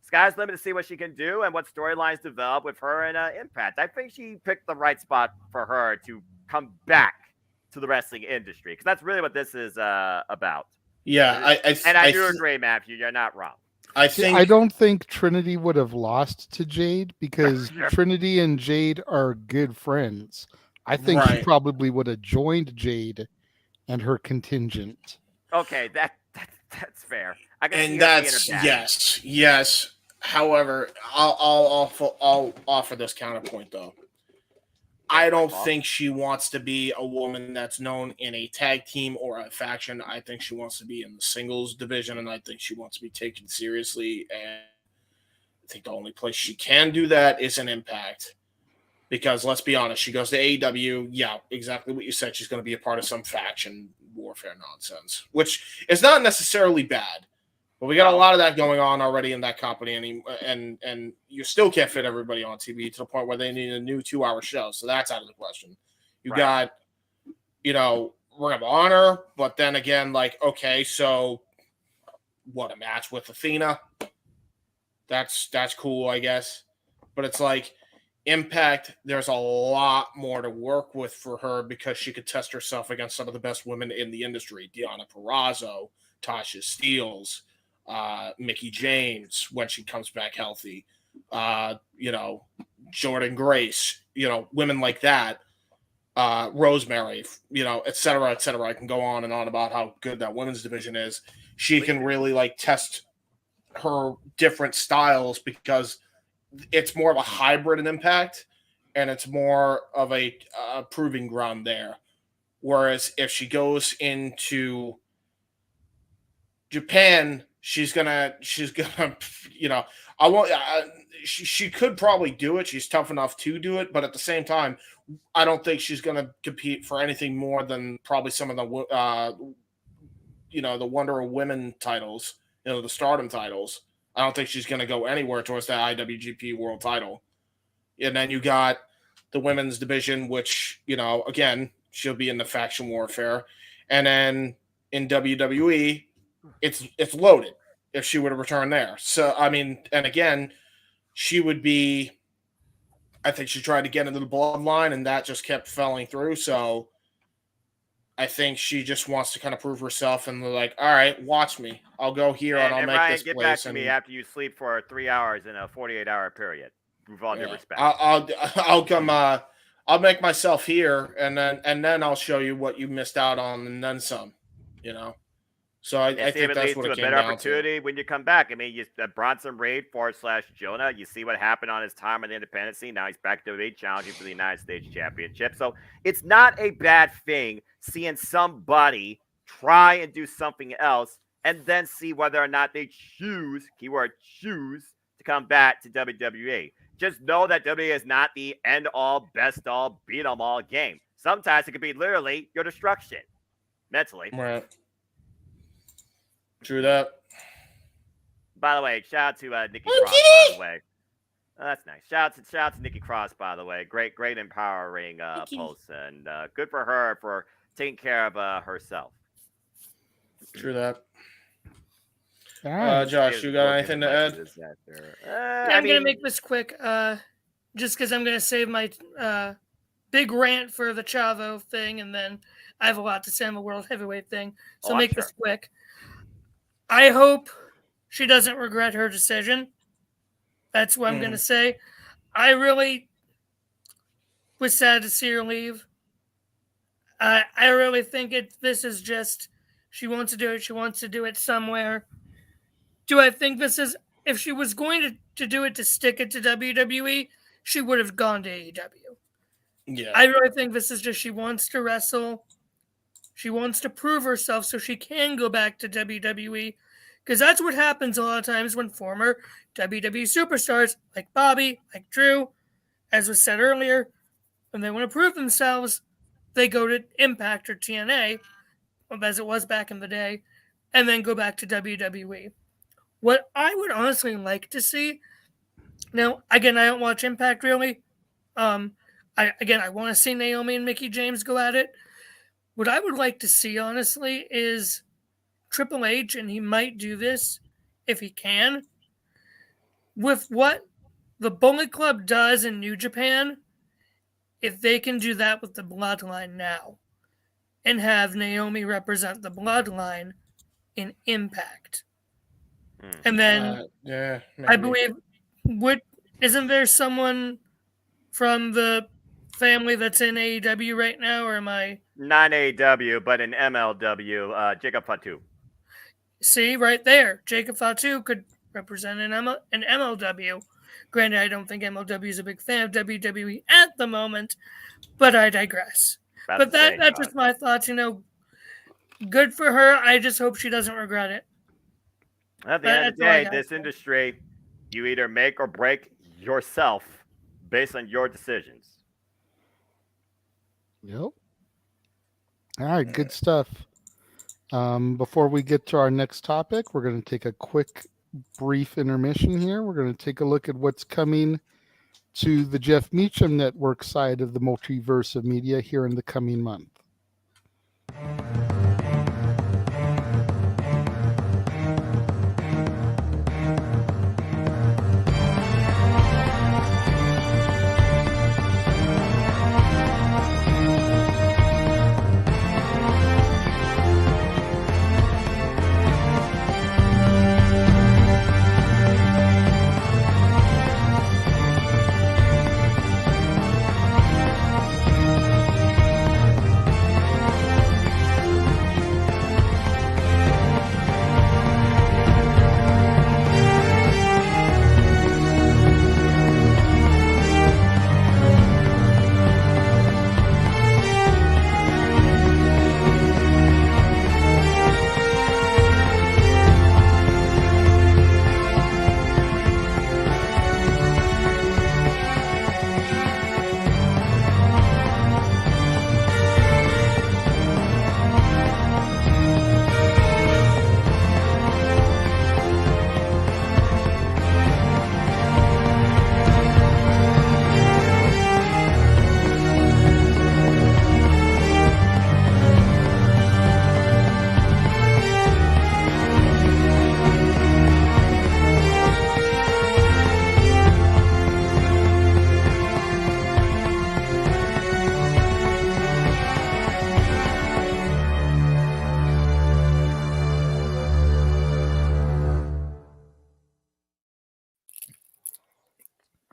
sky's the limit to see what she can do and what storylines develop with her and Impact. I think she picked the right spot for her to come back to the wrestling industry, because that's really what this is about. Yeah, I do agree, Matthew. You're not wrong. I don't think Trinity would have lost to Jade, because Trinity and Jade are good friends. I think she probably would have joined Jade and her contingent. Okay, that's fair. And that's yes. However, I'll offer this counterpoint though. I don't think she wants to be a woman that's known in a tag team or a faction. I think she wants to be in the singles division, and I think she wants to be taken seriously. And I think the only place she can do that is an Impact. Because let's be honest, she goes to AEW. Yeah, exactly what you said. She's going to be a part of some faction warfare nonsense, which is not necessarily bad. But we got a lot of that going on already in that company, and you still can't fit everybody on TV to the point where they need a new 2-hour show. So that's out of the question. You got, Ring of Honor, but then again, like, okay, so what, a match with Athena? That's cool, I guess. But it's like Impact, there's a lot more to work with for her, because she could test herself against some of the best women in the industry. Deonna Purrazzo, Tasha Steelz, Mickie James when she comes back healthy, Jordan Grace, women like that, Rosemary, et cetera, et cetera. I can go on and on about how good that women's division is. She can really like test her different styles, because it's more of a hybrid in Impact, and it's more of a proving ground there. Whereas if she goes into Japan, she's gonna, she could probably do it. She's tough enough to do it, but at the same time, I don't think she's gonna compete for anything more than probably some of the, the Wonder Women titles, the Stardom titles. I don't think she's gonna go anywhere towards that IWGP World Title. And then you got the women's division, which again, she'll be in the faction warfare, and then in WWE, it's loaded if she were to return there. So, I mean, and again, she would be, I think she tried to get into the bloodline, and that just kept falling through. So I think she just wants to kind of prove herself, and they're like, all right, watch me. I'll go here and I'll make Ryan, this get place. Back to me after you sleep for 3 hours in a 48-hour period. With all due respect. I'll come, I'll make myself here, and then I'll show you what you missed out on, and then some. you know. So I See think if it that's leads what to it a came better down to. opportunity when you come back. I mean, Bronson Reed / Jonah. You see what happened on his time in the independent scene. Now he's back to WWE challenging for the United States Championship. So it's not a bad thing seeing somebody try and do something else and then see whether or not they choose, keyword choose, to come back to WWE. Just know that WWE is not the end-all, best-all, beat-em-all game. Sometimes it could be literally your destruction, mentally. Right. True that. By the way, shout out to Nikki Cross, by the way. Oh, that's nice. Shout out to Nikki Cross, by the way. Great empowering post. And good for her for taking care of herself. True that. All right. Josh, you got anything to add? I'm going to make this quick just because I'm going to save my big rant for the Chavo thing, and then I have a lot to say on the World Heavyweight thing. So make this quick. I hope she doesn't regret her decision. That's what I'm going to say. I really was sad to see her leave. I really think this is just, she wants to do it. She wants to do it somewhere. Do I think this is, if she was going to do it to stick it to WWE, she would have gone to AEW. Yeah. I really think this is just, she wants to wrestle. She wants to prove herself so she can go back to WWE. Because that's what happens a lot of times when former WWE superstars like Bobby, like Drew, as was said earlier, when they want to prove themselves, they go to Impact or TNA, as it was back in the day, and then go back to WWE. What I would honestly like to see, now, again, I don't watch Impact really. I want to see Naomi and Mickie James go at it. What I would like to see, honestly, is Triple H, and he might do this if he can, with what the Bullet Club does in New Japan, if they can do that with the Bloodline now and have Naomi represent the Bloodline in Impact. And then I believe, isn't there someone from the family that's in AEW right now, or am I? Not AEW, but in MLW, Jacob Fatu. See, right there. Jacob Fatu could represent an MLW. Granted, I don't think MLW is a big fan of WWE at the moment, but I digress. But that's just my thoughts, Good for her. I just hope she doesn't regret it. At the end of the day, this industry, you either make or break yourself based on your decisions. Yep. All right, good stuff. Before we get to our next topic, we're going to take a quick, brief intermission here. We're going to take a look at what's coming to the Jeff Meacham Network side of the Multiverse of Media here in the coming month.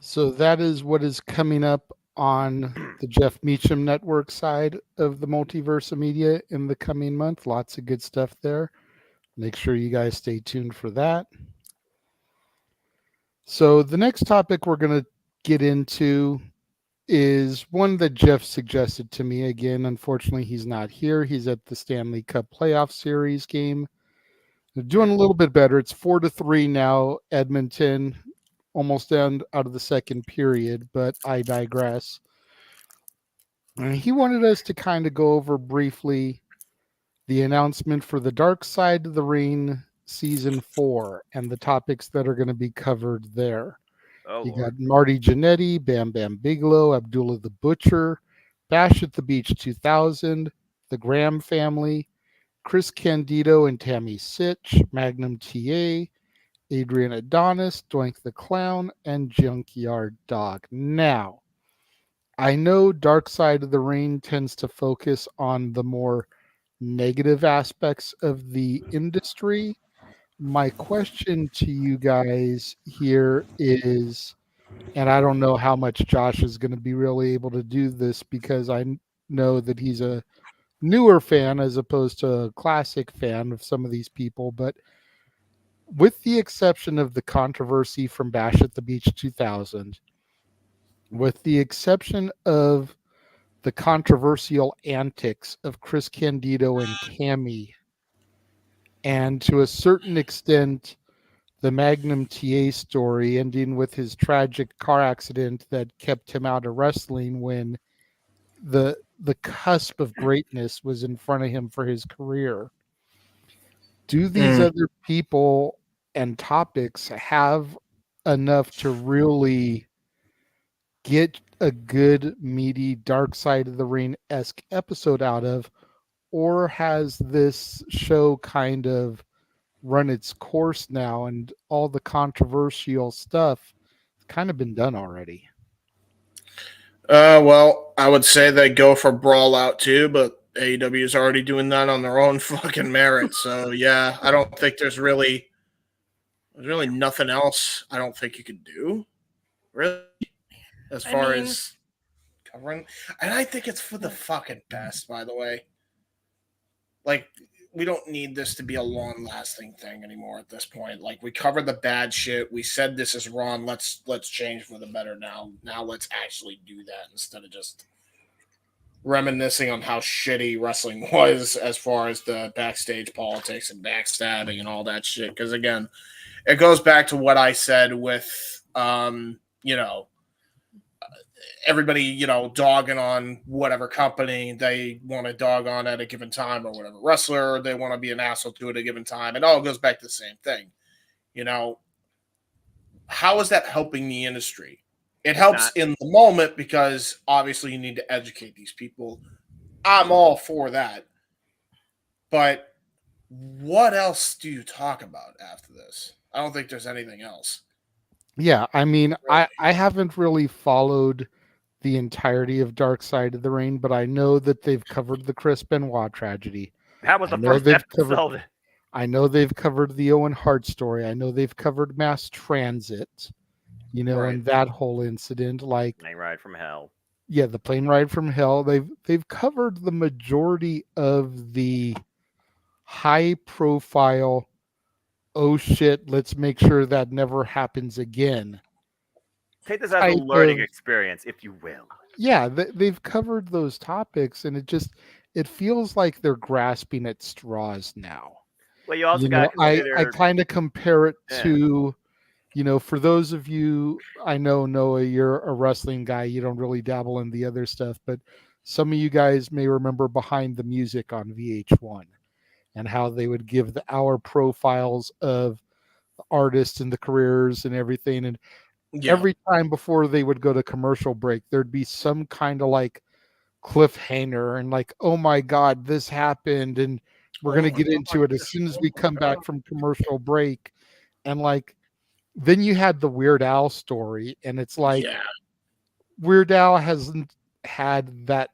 So that is what is coming up on the Jeff Meacham Network side of the Multiverse of Media in the coming month. Lots of good stuff there. Make sure you guys stay tuned for that. So the next topic we're going to get into is one that Jeff suggested to me. Again, unfortunately, he's not here. He's at the Stanley Cup Playoff Series game. They're doing a little bit better. It's 4-3 now, Edmonton, almost out of the second period, but I digress. And he wanted us to kind of go over briefly the announcement for the Dark Side of the Ring Season 4 and the topics that are going to be covered there. You got Marty Jannetty, Bam Bam Bigelow, Abdullah the Butcher, Bash at the Beach 2000, the Graham family, Chris Candido and Tammy Sitch, Magnum TA, Adrian Adonis, Doink the Clown, and Junkyard Dog. Now, I know Dark Side of the Ring tends to focus on the more negative aspects of the industry. My question to you guys here is, and I don't know how much Josh is going to be really able to do this because I know that he's a newer fan as opposed to a classic fan of some of these people, but with the exception of the controversy from Bash at the Beach 2000, with the exception of the controversial antics of Chris Candido and Tammy, and to a certain extent, the Magnum TA story ending with his tragic car accident that kept him out of wrestling when the cusp of greatness was in front of him for his career. Do these other people and topics have enough to really get a good, meaty, Dark Side of the Ring-esque episode out of, or has this show kind of run its course now and all the controversial stuff has kind of been done already? Well, I would say they go for Brawl Out too, but AEW is already doing that on their own fucking merit. So yeah, I don't think there's really nothing else I don't think you could do, really, as far as covering. And I think it's for the fucking best, by the way. Like, we don't need this to be a long-lasting thing anymore at this point. Like, we covered the bad shit. We said this is wrong. Let's change for the better now. Now let's actually do that instead of just reminiscing on how shitty wrestling was as far as the backstage politics and backstabbing and all that shit. Because, again, it goes back to what I said with, everybody, dogging on whatever company they want to dog on at a given time or whatever wrestler they want to be an asshole to at a given time. It all goes back to the same thing. How is that helping the industry? It helps in the moment because obviously you need to educate these people. I'm all for that. But what else do you talk about after this? I don't think there's anything else. Yeah, I mean, I haven't really followed the entirety of Dark Side of the Ring, but I know that they've covered the Chris Benoit tragedy. That was the first episode. I know they've covered the Owen Hart story. I know they've covered mass transit, and that whole incident. Like Plane Ride from Hell. Yeah, the Plane Ride from Hell. They've covered the majority of the high profile, oh shit, let's make sure that never happens again. Take this as a learning experience, if you will. Yeah, they've covered those topics, and it feels like they're grasping at straws now. Well, you also got to consider... I kind of compare it to, for those of you, I know, Noah, you're a wrestling guy. You don't really dabble in the other stuff, but some of you guys may remember Behind the Music on VH1 and how they would give the hour profiles of the artists and the careers and everything. And every time before they would go to commercial break, there'd be some kind of like cliffhanger and like, oh my God, this happened. And we're going to get into it as soon as we come back from commercial break. And like, then you had the Weird Al story, and it's like, Weird Al hasn't had that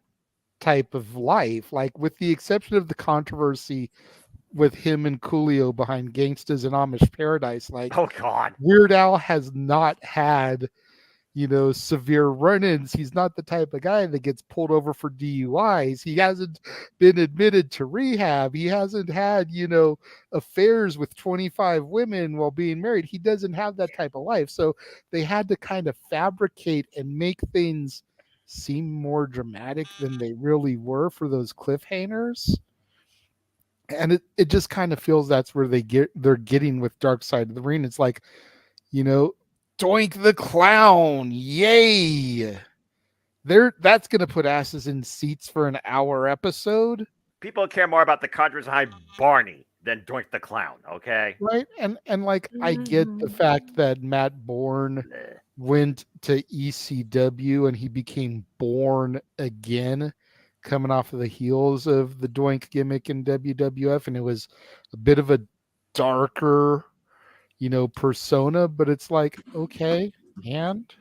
type of life, like with the exception of the controversy with him and Coolio behind Gangstas and Amish Paradise. Like, oh God, Weird Al has not had severe run-ins. He's not the type of guy that gets pulled over for DUIs. He hasn't been admitted to rehab. He hasn't had, affairs with 25 women while being married. He doesn't have that type of life. So they had to kind of fabricate and make things seem more dramatic than they really were for those cliffhangers. And it just kind of feels that's where they're getting with Dark Side of the Ring. It's like, Doink the Clown, yay! That's gonna put asses in seats for an hour episode. People care more about the controversy behind Barney than Doink the Clown, okay? Right, and I get the fact that Matt Bourne went to ECW and he became Bourne again, coming off of the heels of the Doink gimmick in WWF, and it was a bit of a darker persona, but it's like, okay, and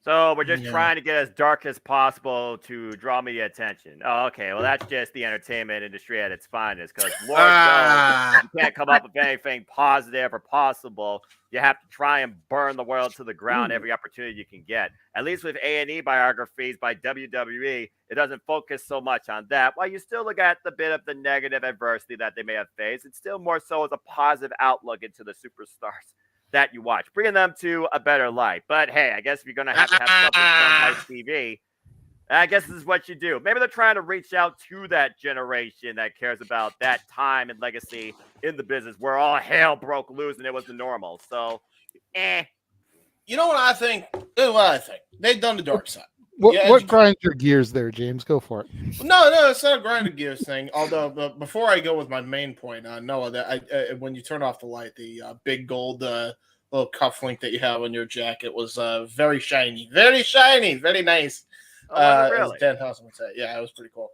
so we're just trying to get as dark as possible to draw media attention. Oh, okay, well that's just the entertainment industry at its finest, because Lord knows you can't come up with anything positive or possible. You have to try and burn the world to the ground every opportunity you can get. At least with A&E biographies by WWE, it doesn't focus so much on that. While you still look at the bit of the negative adversity that they may have faced, it's still more so as a positive outlook into the superstars that you watch, bringing them to a better life. But hey, I guess if you're going to have something on TV, I guess this is what you do. Maybe they're trying to reach out to that generation that cares about that time and legacy in the business where all hell broke loose and it was the normal. So, You know what I think? They've done the dark side. What grinds your gears there, James? Go for it. No, it's not a grinding gears thing. Although, before I go with my main point, Noah, that when you turn off the light, the big gold little cufflink that you have on your jacket was very shiny, very nice. Really? As Dan Housen would say. Yeah, it was pretty cool.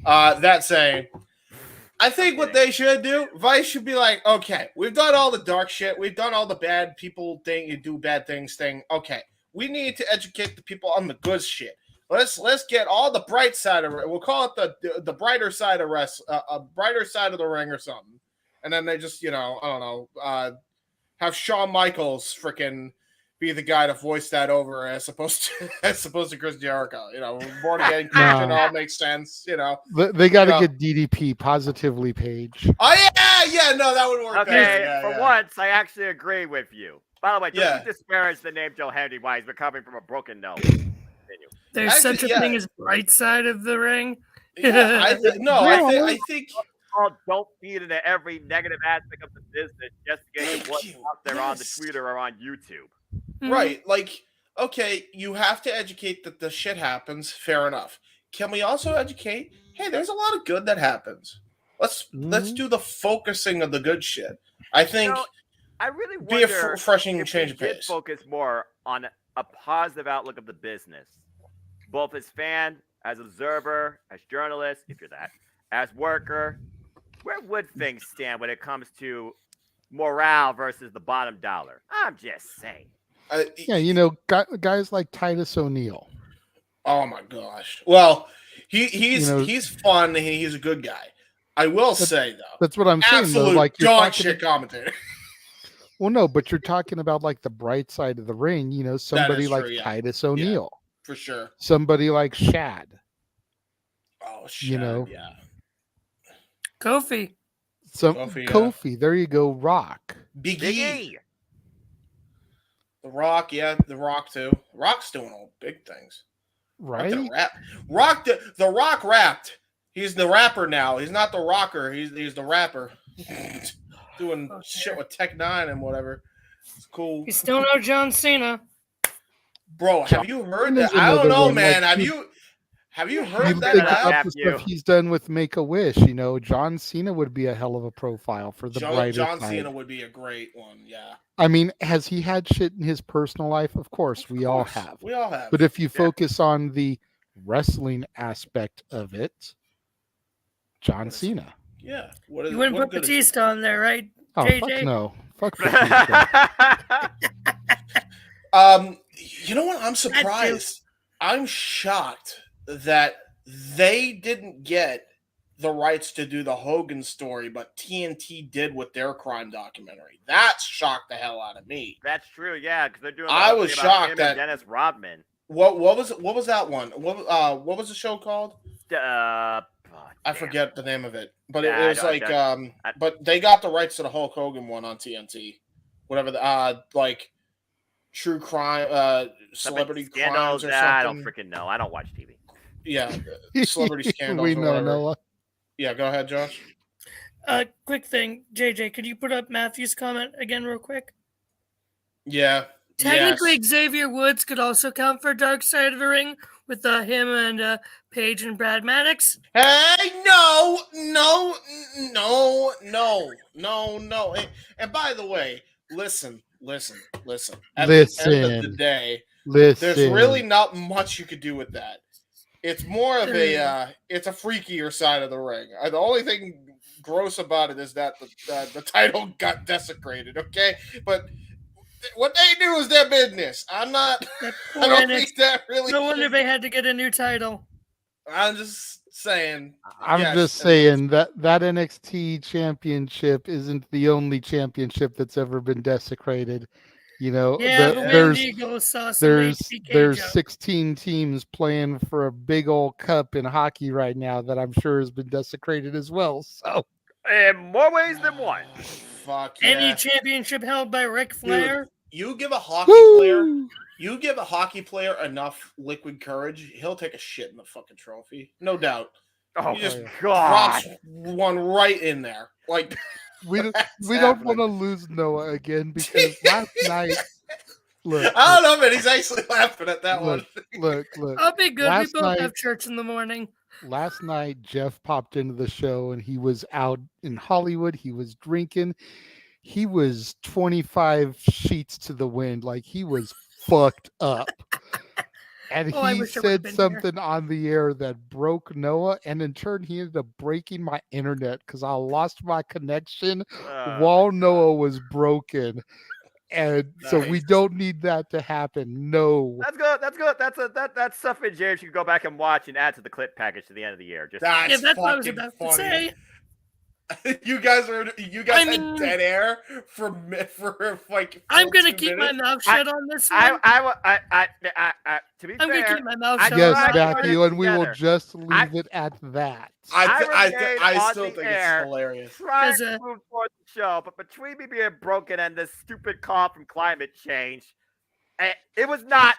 That saying, I think what they should do, Vice should be like, okay, we've done all the dark shit, we've done all the bad people thing, you do bad things thing. Okay, we need to educate the people on the good shit. Let's get all the bright side of it. We'll call it the brighter side of a brighter side of the ring or something. And then they just, I don't know, have Shawn Michaels freaking be the guy to voice that over as opposed to Chris Jericho. Born Again Christian all makes sense. They got to get DDP positively Page. Oh yeah, no, that would work. Okay, once I actually agree with you. By the way, don't you disparage the name Joe Henry while he's recovering from a broken nose. There's such a thing as bright side of the ring. I think don't feed into every negative aspect of the business just to get what's out there on the Twitter or on YouTube. Right. Like, okay, you have to educate that the shit happens. Fair enough. Can we also educate? Hey, there's a lot of good that happens. Let's do the focusing of the good shit. I think I really be wonder a refreshing change of pace. Focus more on a positive outlook of the business, both as fan, as observer, as journalist, if you're that, as worker. Where would things stand when it comes to morale versus the bottom dollar? I'm just saying. Guys like Titus O'Neil. Oh my gosh! Well, he's fun. He's a good guy. I will say though, that's what I'm saying. Absolute though, like dog shit commentator. Well, no, but you're talking about like the bright side of the ring. Somebody like Titus O'Neil, for sure. Somebody like Shad. Oh, Shad, yeah. Kofi. Kofi. There you go. Rock. Big E. The Rock, the Rock too. Rock's doing all big things. Right. The Rock rapped. He's the rapper now. He's not the rocker. He's the rapper. Doing shit with Tech 9 and whatever. It's cool. You still know John Cena. Bro, have you heard that? I don't know, man. Have you heard that? Up the stuff he's done with Make-A-Wish. John Cena would be a hell of a profile for the brighter John side. Cena would be a great one, yeah. I mean, has he had shit in his personal life? Of course, we all have. We all have. But if you focus on the wrestling aspect of it, John Cena. Yeah. You wouldn't put Batista on there, right? Oh, JJ? fuck no. Fuck Batista. You know what? I'm surprised. I'm shocked that they didn't get the rights to do the Hogan story, but TNT did with their crime documentary. That shocked the hell out of me. That's true, yeah, because they're doing. I was shocked that Dennis Rodman. What was that one? What was the show called? I forget the name of it, but it was like but they got the rights to the Hulk Hogan one on TNT, whatever the like true crime celebrity crimes or something. I don't freaking know. I don't watch TV. Yeah, celebrity scandals. We know Noah. Yeah, go ahead, Josh. Quick thing, JJ, could you put up Matthew's comment again real quick? Yeah. Technically, Xavier Woods could also count for Dark Side of the Ring with him and Paige and Brad Maddox. Hey, no. And by the way, listen. At the end of the day, there's really not much you could do with that. It's more of it's a freakier side of the ring. The only thing gross about it is that the title got desecrated. Okay, but what they do is their business. I don't think that really. No wonder they had to get a new title. I'm just saying. I'm just saying that NXT championship isn't the only championship that's ever been desecrated. You know, there's 16 teams playing for a big old cup in hockey right now that I'm sure has been desecrated as well. So, in more ways than one. Fuck Any championship held by Ric Flair. Dude, you give a hockey player enough liquid courage, he'll take a shit in the fucking trophy, no doubt. Oh, he just God. drops one right in there, like. We don't want to lose Noah again because last night. Look, I don't know, man. He's actually laughing at that one. Look. I'll be good. We both have church in the morning. Last night, Jeff popped into the show and he was out in Hollywood. He was drinking. He was 25 sheets to the wind. Like he was fucked up. And he said something on the air that broke Noah, and in turn, he ended up breaking my internet because I lost my connection while Noah was broken. And so we don't need that to happen. No. That's good. That's stuff in James you can go back and watch and add to the clip package to the end of the year. That's what I was about to say. You guys had dead air for like. I'm gonna keep my mouth shut on this one. To be I'm fair, gonna keep my mouth shut. Yes, Matthew, and we will just leave it at that. I still think it's hilarious. Trying to move towards the show, but between me being broken and this stupid call from climate change, it was not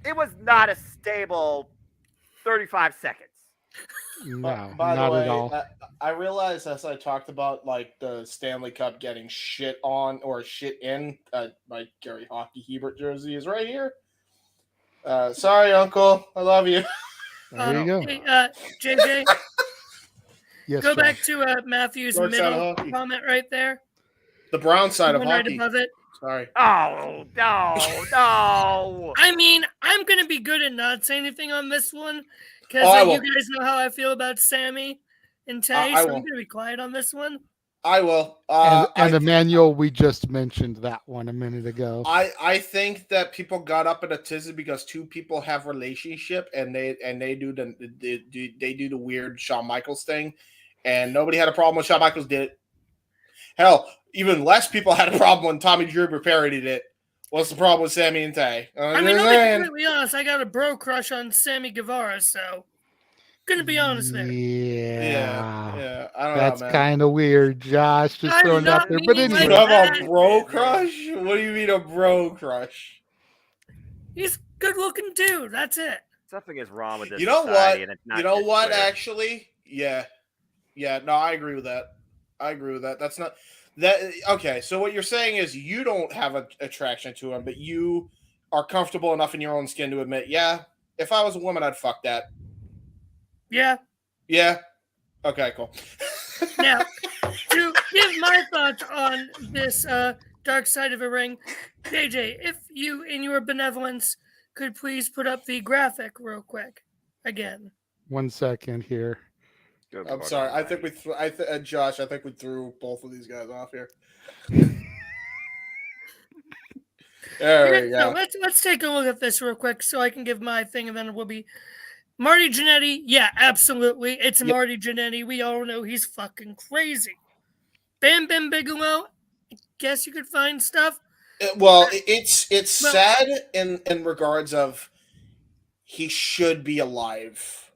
a stable 35 seconds. No, by not the way, at all. I realized as I talked about like the Stanley Cup getting shit on or shit in, my Gary Hockey Hebert jersey is right here. Sorry, Uncle, I love you. There you go. Hey, JJ, yes, go Josh. back to Matthew's North side of middle hockey. comment right there. The brown side of One right hockey. above it. Sorry. Oh no! I mean, I'm gonna be good and not say anything on this one because you guys know how I feel about Sammy and Tay, so I'm gonna be quiet on this one. I will. And Emmanuel, we just mentioned that one a minute ago. I think that people got up in a tizzy because two people have relationship and they do the weird Shawn Michaels thing, and nobody had a problem when Shawn Michaels did it. Hell, even less people had a problem when Tommy Dreamer parodied it. What's the problem with Sammy and Tay? I mean, I'll be completely honest. I got a bro crush on Sammy Guevara, so gonna be honest there. Yeah. I don't That's know, man. kind of weird, Josh. Just I'm throwing it out not there. But meaning anyway, You have a bro crush? What do you mean a bro crush? He's a good-looking dude. That's it. Something is wrong with this. You know society, what? And it's not You know just what? Twitter. Actually, yeah. No, I agree with that. That's not that. Okay, so what you're saying is you don't have an attraction to him, but you are comfortable enough in your own skin to admit, yeah, if I was a woman, I'd fuck that. Yeah. Yeah. Okay, cool. Now, to give my thoughts on this Dark Side of the Ring, JJ, if you, in your benevolence, could please put up the graphic real quick again. 1 second here. I'm sorry. I think Josh, I think we threw both of these guys off here. There we go. Let's take a look at this real quick so I can give my thing, and then it will be Marty Jannetty, yeah, absolutely. It's Marty Jannetty. We all know he's fucking crazy. Bam Bam Bigelow, I guess you could find stuff. Well, it's sad in regards of he should be alive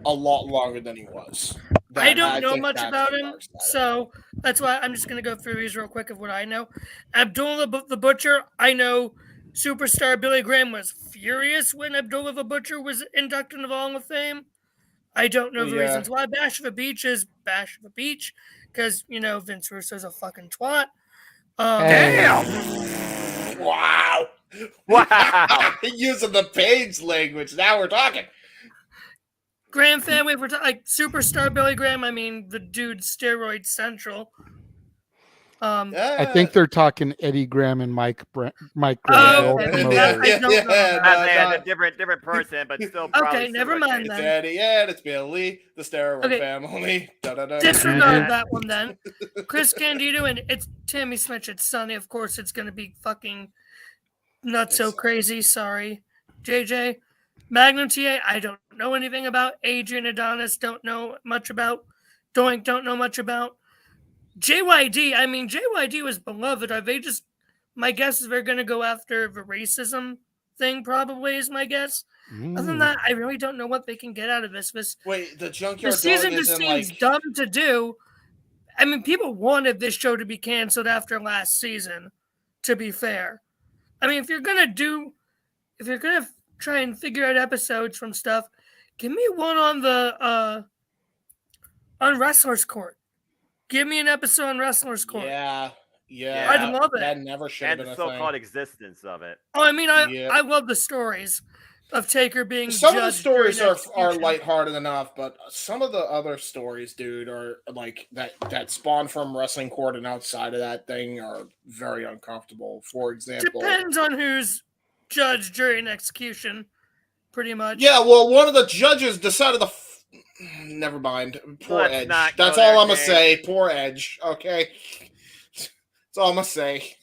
a lot longer than he was. I don't know much about him, so that's why I'm just going to go through these real quick of what I know. Abdullah the Butcher, I know superstar Billy Graham was furious when Abdullah the Butcher was inducted into the Hall of Fame. I don't know the reasons why. Bash of a Beach is Bash of a Beach because, Vince Russo's a fucking twat. Damn! Wow! Using the page language. Now we're talking. Graham family, for like superstar Billy Graham. I mean, the dude's steroid central. I think they're talking Eddie Graham and Mike Graham. A different person, but still. Okay, never mind then. It's Eddie and it's Billy, the steroid family. Disregard that one then. Chris Candido and it's Tammy Smith. It's Sonny. Of course, it's going to be fucking not so crazy. Sorry, JJ. Magnum TA, I don't know anything about. Adrian Adonis, don't know much about. Doink, don't know much about. JYD, I mean, JYD was beloved. Are they just, my guess is they're going to go after the racism thing, probably, is my guess. Other than that, I really don't know what they can get out of this. Wait, the Junkyard The season Dog just isn't seems like... dumb to do. I mean, people wanted this show to be canceled after last season, to be fair. I mean, if you're going to try and figure out episodes from stuff, give me one on the on Wrestler's Court. Give me an episode on Wrestler's Court. Yeah. I'd love it. That never should have been the a thing. so-called existence of it. Oh, I mean, I love the stories of Taker being some of the judged stories during are lighthearted enough, but some of the other stories, dude, are like that spawn from Wrestling Court and outside of that thing are very uncomfortable. For example, depends on who's judged during execution, pretty much. Yeah, well, one of the judges decided to. Never mind. Poor Edge. That's all I'm gonna say. Poor Edge. Okay. That's all I'm gonna say.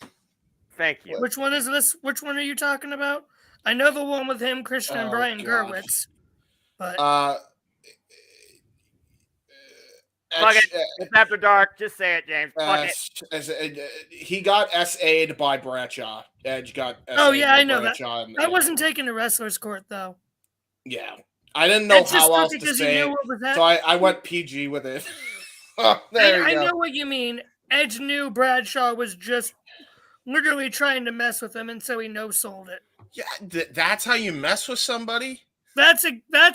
Thank you. Which one is this? Which one are you talking about? I know the one with him, Christian, and Brian Gerwitz. But fuck it. It's after dark. Just say it, James. Fuck it. He got SA'd by Bradshaw. Edge got SA'd I know that. Bradshaw I wasn't taking the Wrestler's Court though. Yeah. I didn't know how else to say it, so I went PG with it. I know what you mean. Edge knew Bradshaw was just literally trying to mess with him, and so he no-sold it. Yeah, that's how you mess with somebody? That's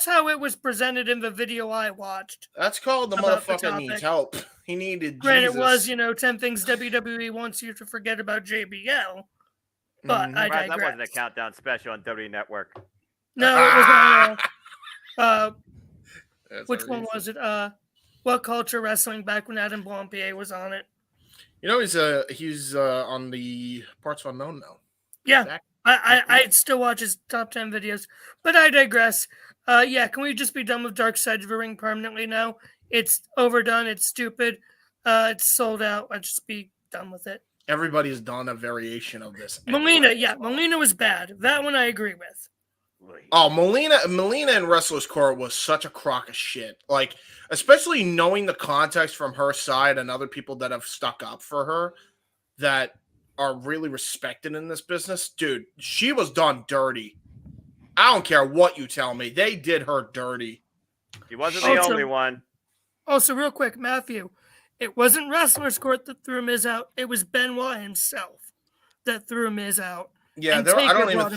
how it was presented in the video I watched. That's called the motherfucker needs help. He needed Granted, Jesus. it was, 10 things WWE wants you to forget about JBL. But I digress. That wasn't a countdown special on WWE Network. No, it was on which one was it? What Culture Wrestling back when Adam Blampier was on it. He's on the Parts Unknown now. Yeah. I still watch his top 10 videos, but I digress. Can we just be done with Dark Side of the Ring permanently now? It's overdone. It's stupid. It's sold out. Let's just be done with it. Everybody's done a variation of this. Melina, Melina was bad. That one I agree with. Oh, Melina and Wrestler's Court was such a crock of shit. Like, especially knowing the context from her side and other people that have stuck up for her that are really respected in this business. Dude, she was done dirty. I don't care what you tell me. They did her dirty. She wasn't the only one. Also, real quick, Matthew, it wasn't Wrestler's Court that threw Miz out. It was Benoit himself that threw Miz out. Yeah, I don't even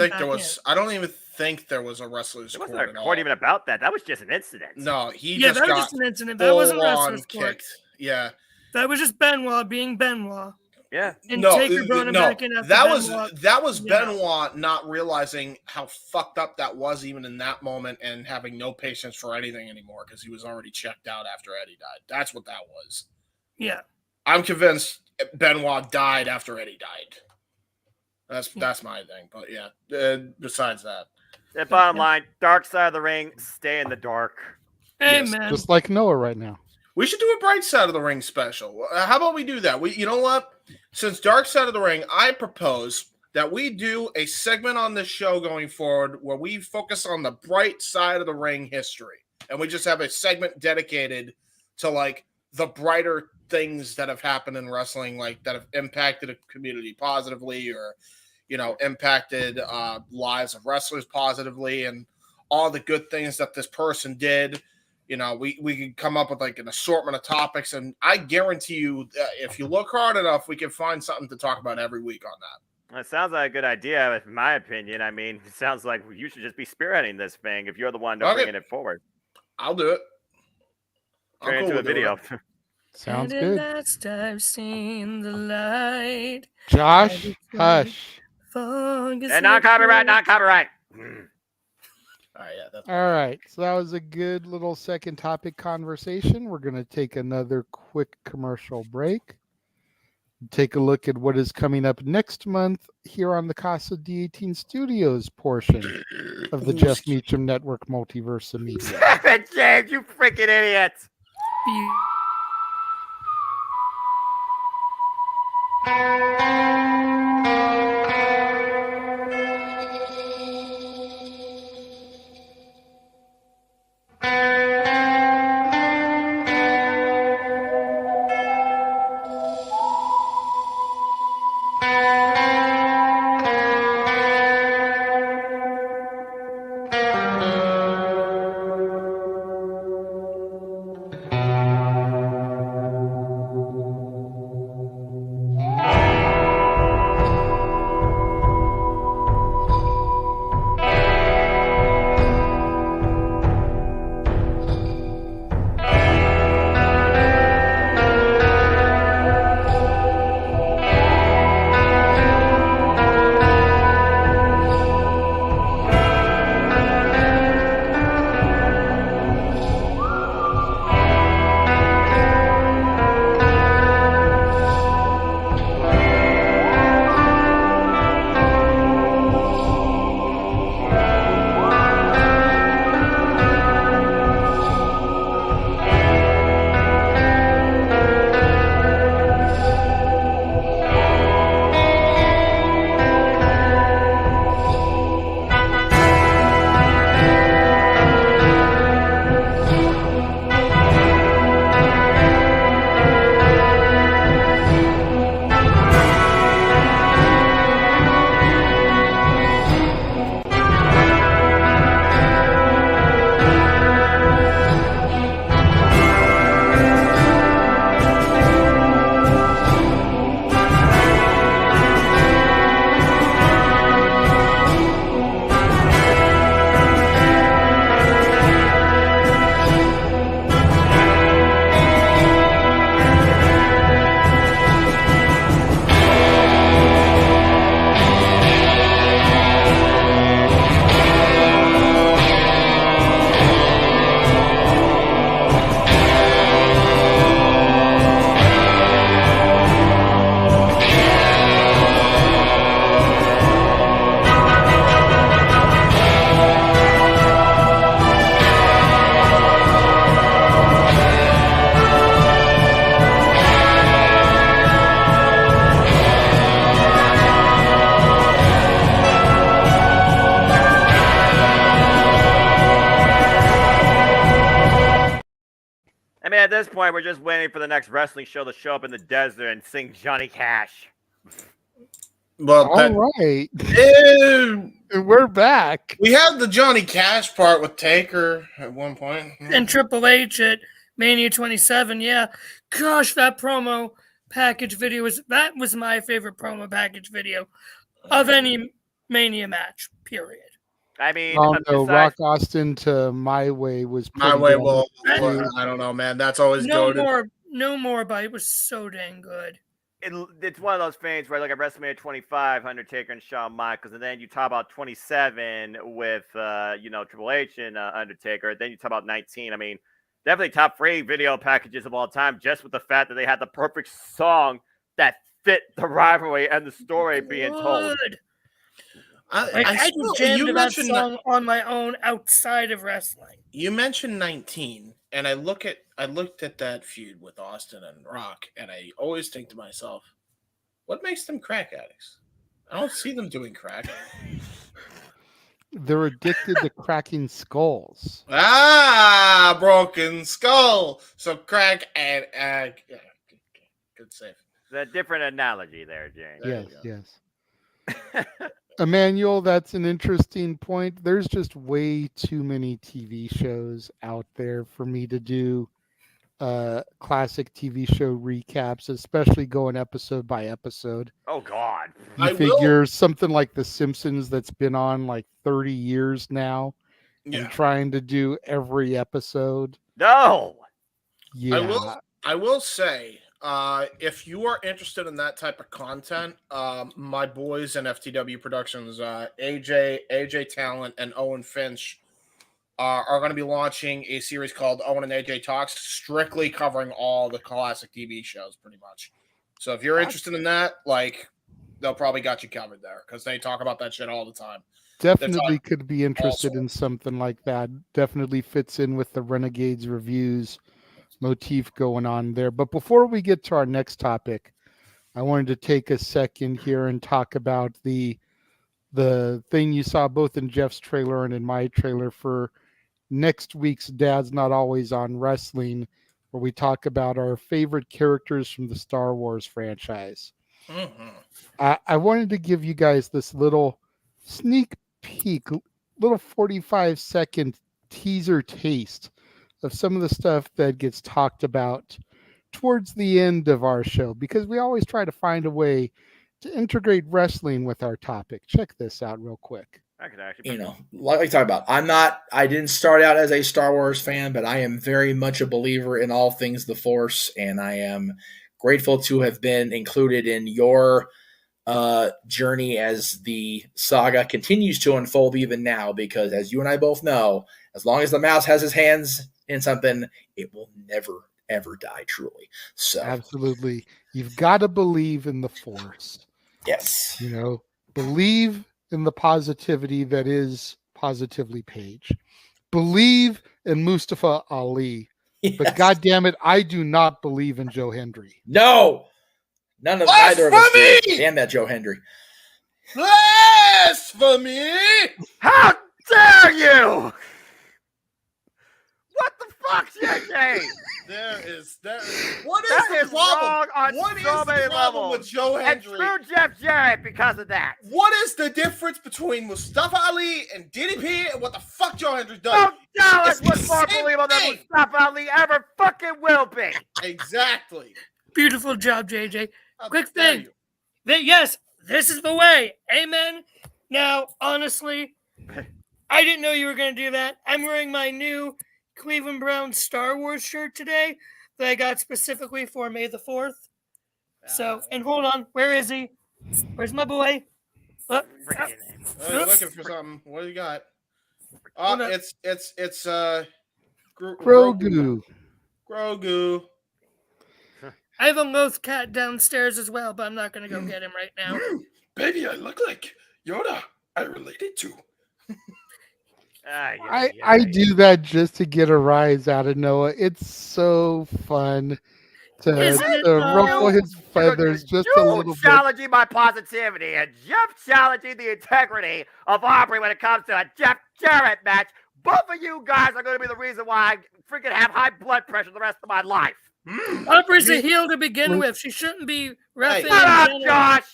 think there was a Wrestler's Court. There wasn't a court even about that. That was just an incident. No, that was just an incident. That wasn't Wrestler's Court. Yeah. That was just Benoit being Benoit. Yeah. And Taker brought him back in after that was Benoit not realizing how fucked up that was even in that moment and having no patience for anything anymore because he was already checked out after Eddie died. That's what that was. Yeah. I'm convinced Benoit died after Eddie died. That's my thing. But yeah, besides that. The bottom line, Dark Side of the Ring, stay in the dark. Amen. Just like Noah right now. We should do a Bright Side of the Ring special. How about we do that? You know what? Since Dark Side of the Ring, I propose that we do a segment on this show going forward where we focus on the bright side of the ring history. And we just have a segment dedicated to like the brighter things that have happened in wrestling, like that have impacted a community positively or, impacted lives of wrestlers positively and all the good things that this person did. We can come up with like an assortment of topics. And I guarantee you, if you look hard enough, we can find something to talk about every week on that. It sounds like a good idea, in my opinion. I mean, it sounds like you should just be spearheading this thing if you're the one bringing it forward. I'll do it. Turn it into a video. Sounds and good. Last I've seen the light. Josh, hush. And non-copyright. All right, yeah. All right. So that was a good little second topic conversation. We're going to take another quick commercial break. Take a look at what is coming up next month here on the Casa D18 Studios portion of the Jeff Meacham Network Multiverse of Media. Damn it, James, you freaking idiot! I mean, at this point, we're just waiting for the next wrestling show to show up in the desert and sing Johnny Cash. Well, all right. We're back. We had the Johnny Cash part with Taker at one point. And Triple H at Mania 27. Yeah. Gosh, that promo package video was my favorite promo package video of any Mania match, period. I mean, no, Rock Austin to My Way was My Way. Well, I don't know, man. That's always no more, but it was so dang good. It's one of those things where, like, at WrestleMania 25, Undertaker and Shawn Michaels, and then you talk about 27 with, Triple H and Undertaker. Then you talk about 19. I mean, definitely top 3 video packages of all time, just with the fact that they had the perfect song that fit the rivalry and the story being told. I just jammed that song on my own outside of wrestling. You mentioned 19, and I looked at that feud with Austin and Rock, and I always think to myself, what makes them crack addicts? I don't see them doing crack. They're addicted to cracking skulls. Ah, broken skull. So crack and yeah, good save. It's a different analogy there, James. Yes. Emmanuel, that's an interesting point. There's just way too many TV shows out there for me to do classic TV show recaps, especially going episode by episode. Oh God! You figure something like The Simpsons that's been on like 30 years now, and trying to do every episode. No. Yeah. I will say, if you are interested in that type of content, my boys in FTW Productions, AJ Talent, and Owen Finch are going to be launching a series called Owen and AJ Talks, strictly covering all the classic TV shows, pretty much. So if you're interested in that, like, they'll probably got you covered there because they talk about that shit all the time. Definitely could be interested in something like that. Definitely fits in with the Renegades reviews motif going on there. But before we get to our next topic, I wanted to take a second here and talk about the thing you saw both in Jeff's trailer and in my trailer for next week's Dad's Not Always on Wrestling, where we talk about our favorite characters from the Star Wars franchise. I wanted to give you guys this little sneak peek, little 45-second teaser taste of some of the stuff that gets talked about towards the end of our show, because we always try to find a way to integrate wrestling with our topic. Check this out real quick. I could actually, you know, like we talk about, I didn't start out as a Star Wars fan, but I am very much a believer in all things the Force, and I am grateful to have been included in your journey as the saga continues to unfold even now, because as you and I both know, as long as the mouse has his hands in something, it will never, ever die, truly. So absolutely. You've got to believe in the Force. Yes. You know, believe in the positivity that is Positively Page. Believe in Mustafa Ali. Yes. But God damn it, I do not believe in Joe Hendry. No. Neither of us do. Damn that Joe Hendry. Blasphemy! How dare you! What the fuck, JJ? What is That the is problem? wrong on What is so the many problem levels. with Joe Hendry? And screw Jeff Jarrett because of that. What is the difference between Mustafa Ali and DDP and what the fuck Joe Hendry's done? No Dallas It's was the more same believable than thing. Mustafa Ali ever fucking will be. Exactly. Beautiful job, JJ. Quick thing. Yes, this is the way. Amen. Now, honestly, I didn't know you were going to do that. I'm wearing my new Cleveland Browns Star Wars shirt today that I got specifically for May the 4th. So, and hold on. Where is he? Where's my boy? Looking for something. What do you got? It's Grogu. Grogu. I have a Loth cat downstairs as well, but I'm not going to go get him right now. Baby, I look like Yoda. I related to. I do that just to get a rise out of Noah. It's so fun to ruffle his feathers just a little bit. Challenging my positivity and Jeff challenging the integrity of Aubrey when it comes to a Jeff Jarrett match. Both of you guys are going to be the reason why I freaking have high blood pressure the rest of my life. Aubrey's a heel to begin with. She shouldn't be reffing. Shut up, Josh!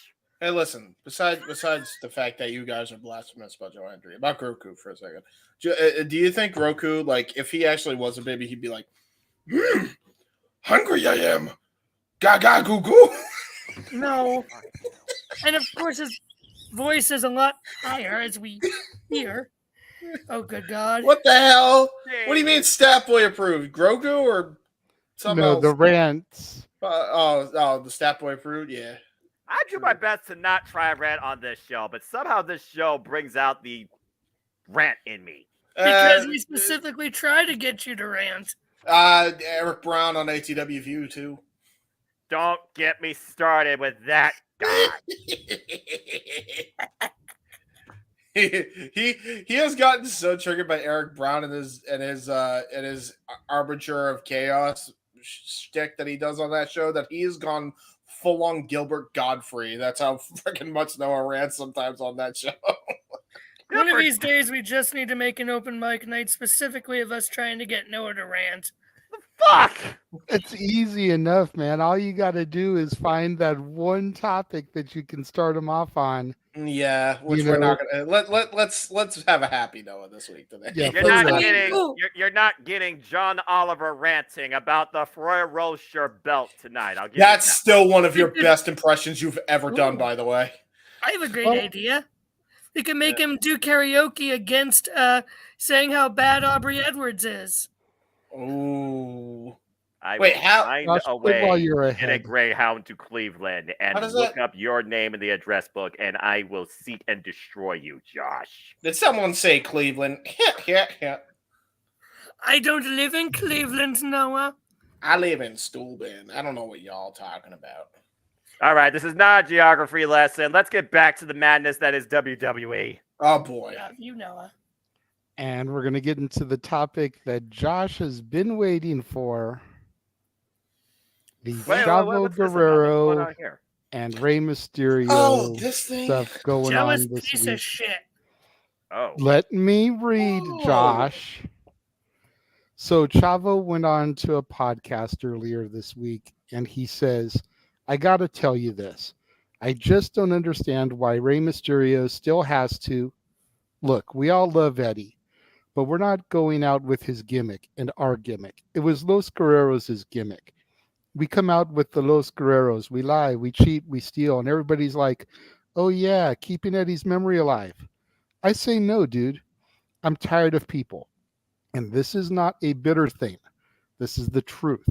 Hey, listen. Besides the fact that you guys are blasphemous about Joe Hendry, about Grogu for a second, do you think Grogu, like, if he actually was a baby, he'd be like, hungry I am. Gaga goo goo. No. And of course, his voice is a lot higher as we hear. Oh, good God. What the hell? What do you mean Stat Boy approved? Grogu or something else? The rants. The Stat Boy approved? Yeah. I do my best to not try a rant on this show, but somehow this show brings out the rant in me. Because we specifically try to get you to rant. Eric Brown on ATW View, too. Don't get me started with that guy. he has gotten so triggered by Eric Brown and his Arbiter of Chaos shtick that he does on that show that he has gone full on Gilbert Godfrey. That's how freaking much Noah rants sometimes on that show. One of these days, we just need to make an open mic night specifically of us trying to get Noah to rant. Fuck! It's easy enough, man. All you got to do is find that one topic that you can start them off on. Yeah, which we're not gonna. Let's have a happy Noah this week today. Yeah, you're not getting John Oliver ranting about the Ferrero Rocher belt tonight. I'll give That's you that. still one of your best impressions you've ever done, by the way. I have a great idea. We can make him do karaoke against saying how bad Aubrey Edwards is. Ooh. I Wait, will how? find Josh, a quit while way you're to get a ahead. Greyhound to Cleveland and How does look that- up your name in the address book, and I will seek and destroy you, Josh. Did someone say Cleveland? Yeah. I don't live in Cleveland, Noah. I live in Steuben. I don't know what y'all talking about. All right, this is not a geography lesson. Let's get back to the madness that is WWE. Oh boy. Love you, Noah. And we're going to get into the topic that Josh has been waiting for. The Chavo what's this about? What's going Guerrero on here? and Rey Mysterio Oh, this thing? stuff going Jealous on this piece week. of shit. Oh. Let me read, Josh. So Chavo went on to a podcast earlier this week, and he says, I got to tell you this. I just don't understand why Rey Mysterio still has to. Look, we all love Eddie, but we're not going out with his gimmick and our gimmick. It was Los Guerreros' gimmick. We come out with the Los Guerreros. We lie, we cheat, we steal, and everybody's like, oh yeah, keeping Eddie's memory alive. I say no, dude. I'm tired of people. And this is not a bitter thing. This is the truth.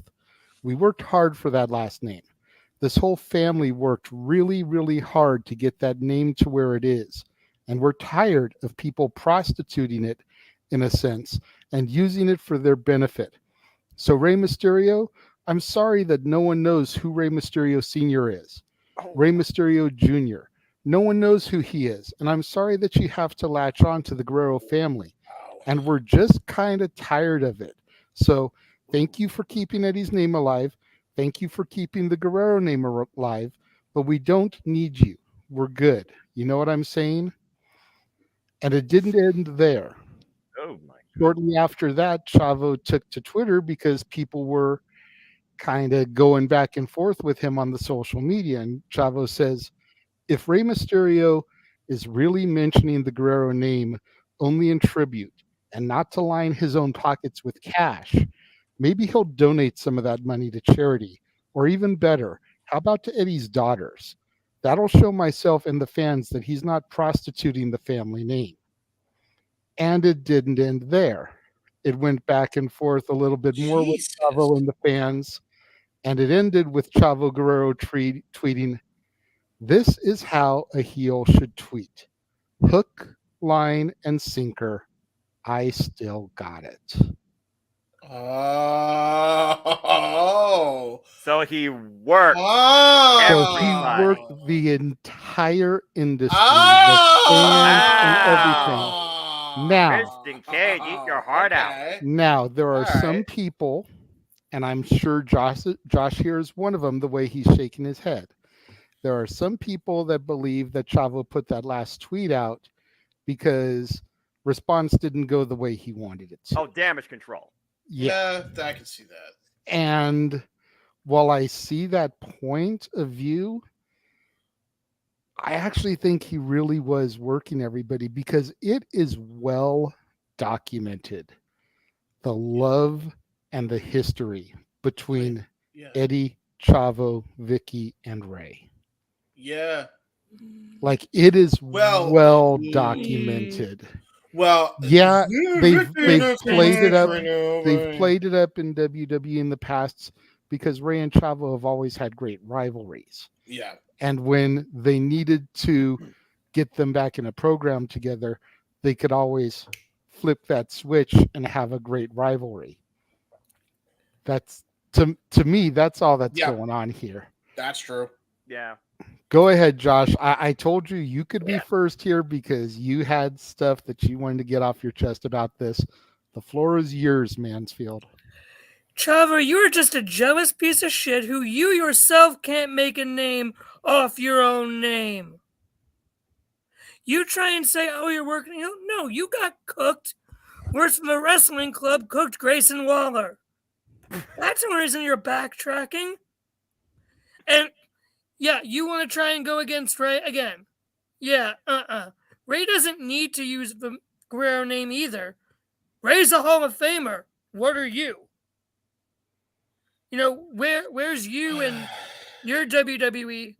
We worked hard for that last name. This whole family worked really, really hard to get that name to where it is. And we're tired of people prostituting it, in a sense, and using it for their benefit. So Rey Mysterio, I'm sorry that no one knows who Rey Mysterio Sr. is. Rey Mysterio Jr. No one knows who he is. And I'm sorry that you have to latch on to the Guerrero family. And we're just kind of tired of it. So thank you for keeping Eddie's name alive. Thank you for keeping the Guerrero name alive. But we don't need you. We're good. You know what I'm saying? And it didn't end there. Oh my. Shortly after that, Chavo took to Twitter because people were kind of going back and forth with him on the social media. And Chavo says, if Rey Mysterio is really mentioning the Guerrero name only in tribute and not to line his own pockets with cash, maybe he'll donate some of that money to charity. Or even better, how about to Eddie's daughters? That'll show myself and the fans that he's not prostituting the family name. And it didn't end there. It went back and forth a little bit more with Chavo and the fans. And it ended with Chavo Guerrero tweeting, this is how a heel should tweet. Hook, line, and sinker. I still got it. Oh. So he worked. So he worked the entire industry, the fans and everything. Now, Kristen Cage, eat your heart out. Now, there are some people, and I'm sure Josh here is one of them, the way he's shaking his head. There are some people that believe that Chavo put that last tweet out because response didn't go the way he wanted it to. Oh, damage control. Yeah, I can see that. And while I see that point of view, I actually think he really was working everybody because it is well documented. The love and the history between Eddie, Chavo, Vicky, and Rey. Yeah. Like it is well documented. Well, yeah, they've played it up. They've played it up in WWE in the past because Rey and Chavo have always had great rivalries. Yeah. And when they needed to get them back in a program together, they could always flip that switch and have a great rivalry. That's to me, that's all that's going on here. That's true. Yeah. Go ahead, Josh. I told you could be first here because you had stuff that you wanted to get off your chest about this. The floor is yours, Mansfield. Chavo, you are just a jealous piece of shit who you yourself can't make a name off your own name. You try and say, oh, you're working. No, you got cooked worse than the wrestling club cooked Grayson Waller. That's the reason you're backtracking. And yeah, you want to try and go against Ray again. Yeah, Ray doesn't need to use the Guerrero name either. Ray's a Hall of Famer. What are you? Where's you and your WWE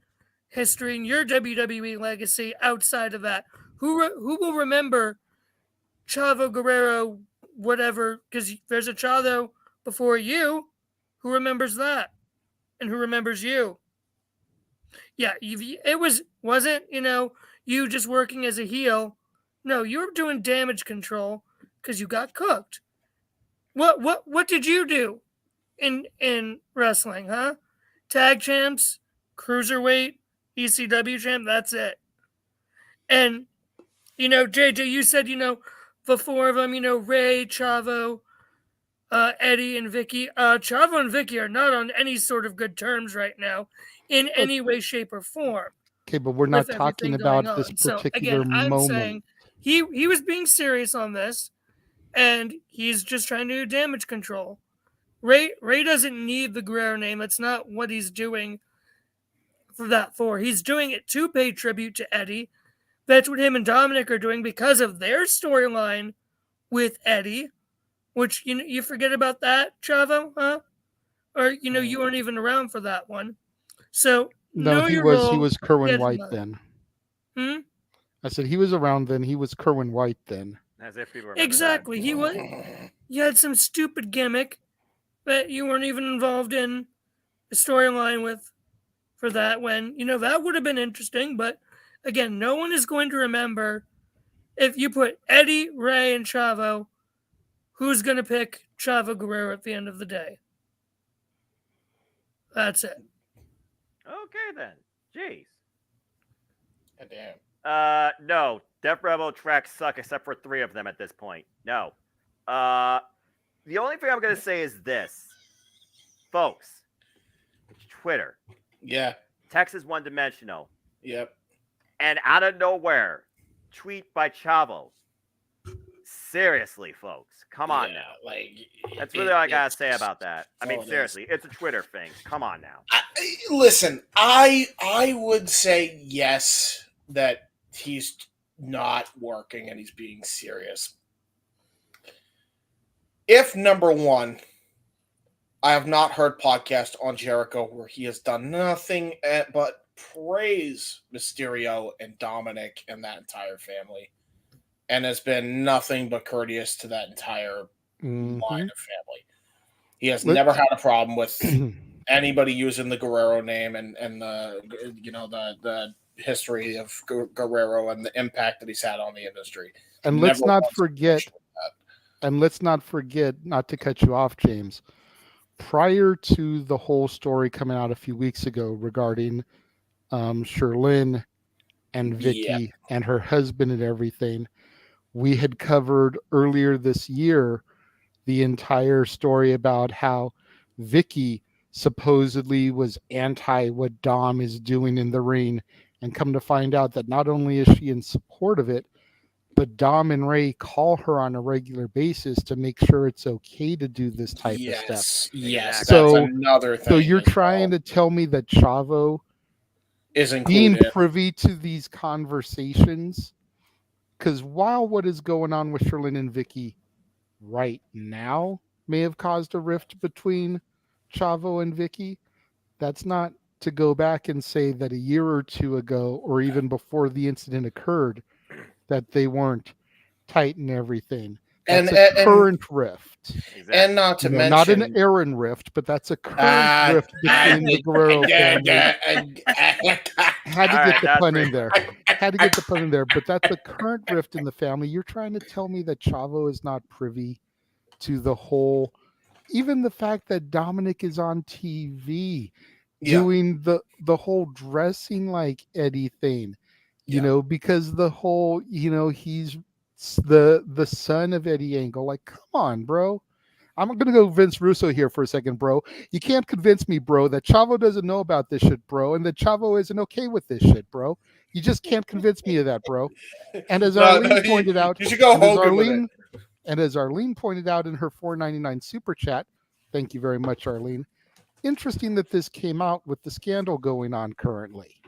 history and your WWE legacy outside of that? Who will remember Chavo Guerrero, whatever? Because there's a Chavo before you. Who remembers that? And who remembers you? Yeah, it wasn't you just working as a heel. No, you were doing damage control because you got cooked. What did you do in wrestling, huh? Tag champs, cruiserweight, ECW champ, that's it. And JJ, you said the four of them, Ray, Chavo, Eddie, and Vicky. Chavo and Vicky are not on any sort of good terms right now in any way, shape, or form. Okay, but we're not talking about this particular I'm moment. saying he was being serious on this, and he's just trying to do damage control. Ray doesn't need the Guerrero name. That's not what he's doing for. He's doing it to pay tribute to Eddie. That's what him and Dominic are doing because of their storyline with Eddie, which you forget about that, Chavo, huh? Or you weren't even around for that one. So no, he was Kerwin White then. Hmm? I said he was around then. He was Kerwin White then. As if people Exactly. He was. You had some stupid gimmick that you weren't even involved in the storyline with for that. When that would have been interesting, but again, no one is going to remember if you put Eddie, Ray, and Chavo. Who's going to pick Chavo Guerrero at the end of the day? That's it. Okay then. Jeez. Damn. No. Def Rebel tracks suck except for 3 of them at this point. No. The only thing I'm going to say is this. Folks, it's Twitter. Yeah. Text is one-dimensional. Yep. And out of nowhere, tweet by Chavo. Seriously, folks. Come on now. That's really all I got to say about that. I mean, seriously, it's a Twitter thing. Come on now. Listen, I would say yes, that he's not working and he's being serious. If number one, I have not heard podcast on Jericho where he has done nothing but praise Mysterio and Dominic and that entire family, and has been nothing but courteous to that entire line of family. He has never had a problem with anybody using the Guerrero name and the history of Guerrero and the impact that he's had on the industry. And let's not forget, not to cut you off, James, prior to the whole story coming out a few weeks ago regarding Sherlyn and Vicky and her husband and everything, we had covered earlier this year the entire story about how Vicky supposedly was anti what Dom is doing in the ring, and come to find out that not only is she in support of it, but Dom and Ray call her on a regular basis to make sure it's okay to do this type of stuff. Yes, so, that's another thing. So you're trying to tell me that Chavo isn't being privy to these conversations? Because while what is going on with Sherlyn and Vicky right now may have caused a rift between Chavo and Vicky, that's not to go back and say that a year or two ago, or even before the incident occurred, that they weren't tight and everything. That's a current rift. And not to mention... Not an Aaron rift, but that's a current rift between the Guerrero family. Had to get the pun in there. Had to get the pun in there, but that's a current rift in the family. You're trying to tell me that Chavo is not privy to the whole... Even the fact that Dominic is on TV doing the whole dressing like Eddie thing. You know, because the whole, he's the son of Eddie Angle. Like, come on, bro. I'm going to go Vince Russo here for a second, bro. You can't convince me, bro, that Chavo doesn't know about this shit, bro, and that Chavo isn't okay with this shit, bro. You just can't convince me of that, bro. And as Arlene pointed out, you should go and as Hogan with Arlene, and as Arlene pointed out in her $4.99 super chat, thank you very much, Arlene. Interesting that this came out with the scandal going on currently.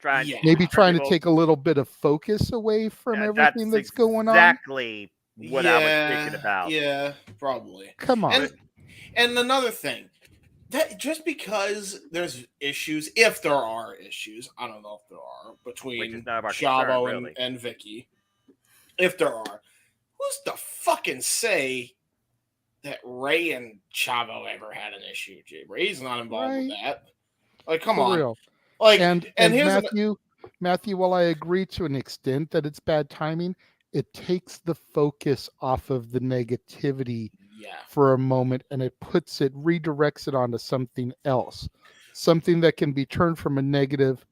Maybe trying to take a little bit of focus away from everything that's going on. Exactly what I was thinking about. Yeah, probably. Come on. And another thing, that just because there's issues, if there are issues, I don't know if there are, between Chavo and Vicky, if there are, who's to fucking say that Ray and Chavo ever had an issue? Ray's not involved with that. Like, come on. Real. Like, and Matthew, while I agree to an extent that it's bad timing, it takes the focus off of the negativity for a moment, and it redirects it onto something else, something that can be turned from a negative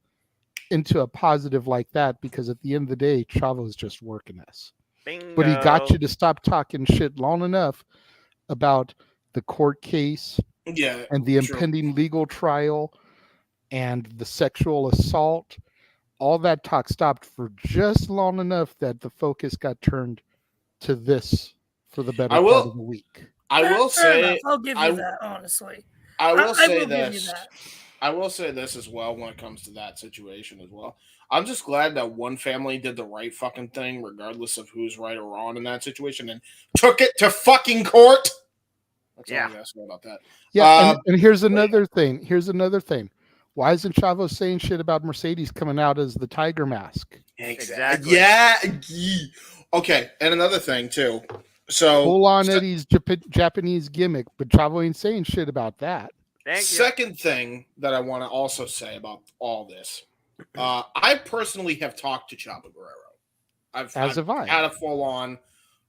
into a positive like that, because at the end of the day, Chavo's just working us. Bingo. But he got you to stop talking shit long enough about the court case and the impending legal trial and the sexual assault. All that talk stopped for just long enough that the focus got turned to this for the better part of the week. I will say, I'll give you that, honestly. I will say give you this. that. I will say this as well when it comes to that situation as well. I'm just glad that one family did the right fucking thing, regardless of who's right or wrong in that situation, and took it to fucking court. That's all I gotta say about that. Yeah, and here's another thing. Why isn't Chavo saying shit about Mercedes coming out as the tiger mask? Exactly. Yeah. Okay, and another thing too. So full on Eddie's Japanese gimmick, but Chavo ain't saying shit about that. Second thing that I want to also say about all this, I personally have talked to Chavo Guerrero. I've had a full on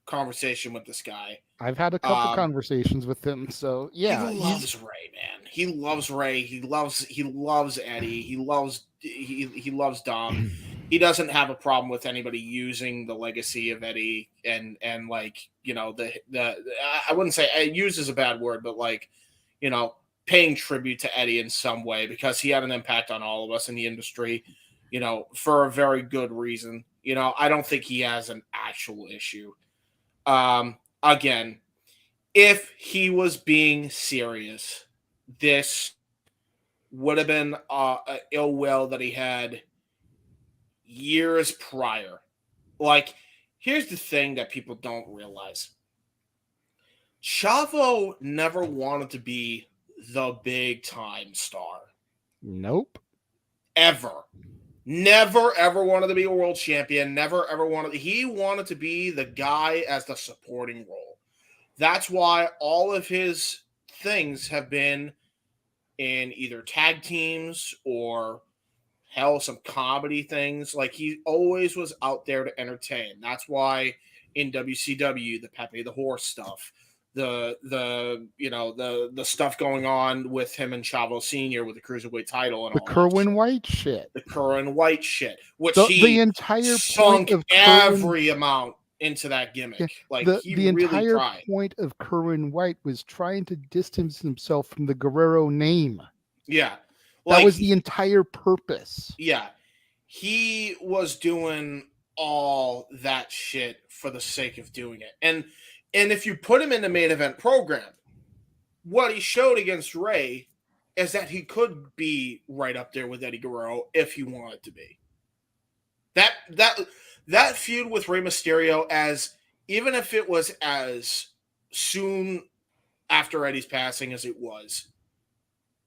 conversation with this guy. I've had a couple conversations with him, so yeah. He loves Ray, man. He loves Ray. He loves Eddie. He loves Dom. He doesn't have a problem with anybody using the legacy of Eddie and like, you know, the I wouldn't say use is a bad word, but like, you know, paying tribute to Eddie in some way, because he had an impact on all of us in the industry, you know, for a very good reason. You know, I don't think he has an actual issue. Again, if he was being serious, this would have been an ill will that he had years prior. Like, here's the thing that people don't realize. Chavo never wanted to be the big time star. Nope. Ever. Never, ever wanted to be a world champion. Never, ever wanted. He wanted to be the guy as the supporting role. That's why all of his things have been in either tag teams or hell, some comedy things. Like, he always was out there to entertain. That's why in WCW, the Pepe the Horse stuff, the you know, the stuff going on with him and Chavo Sr. with the Cruiserweight title and the all Kerwin White shit. The Kerwin White shit, which the entire sunk point of every amount into that gimmick. Yeah, like the really entire tried. point of Kerwin White was trying to distance himself from the Guerrero name. Yeah. That was the entire purpose. Yeah. He was doing all that shit for the sake of doing it. And if you put him in the main event program, what he showed against Ray is that he could be right up there with Eddie Guerrero if he wanted to be. That feud with Rey Mysterio, as even if it was as soon after Eddie's passing as it was,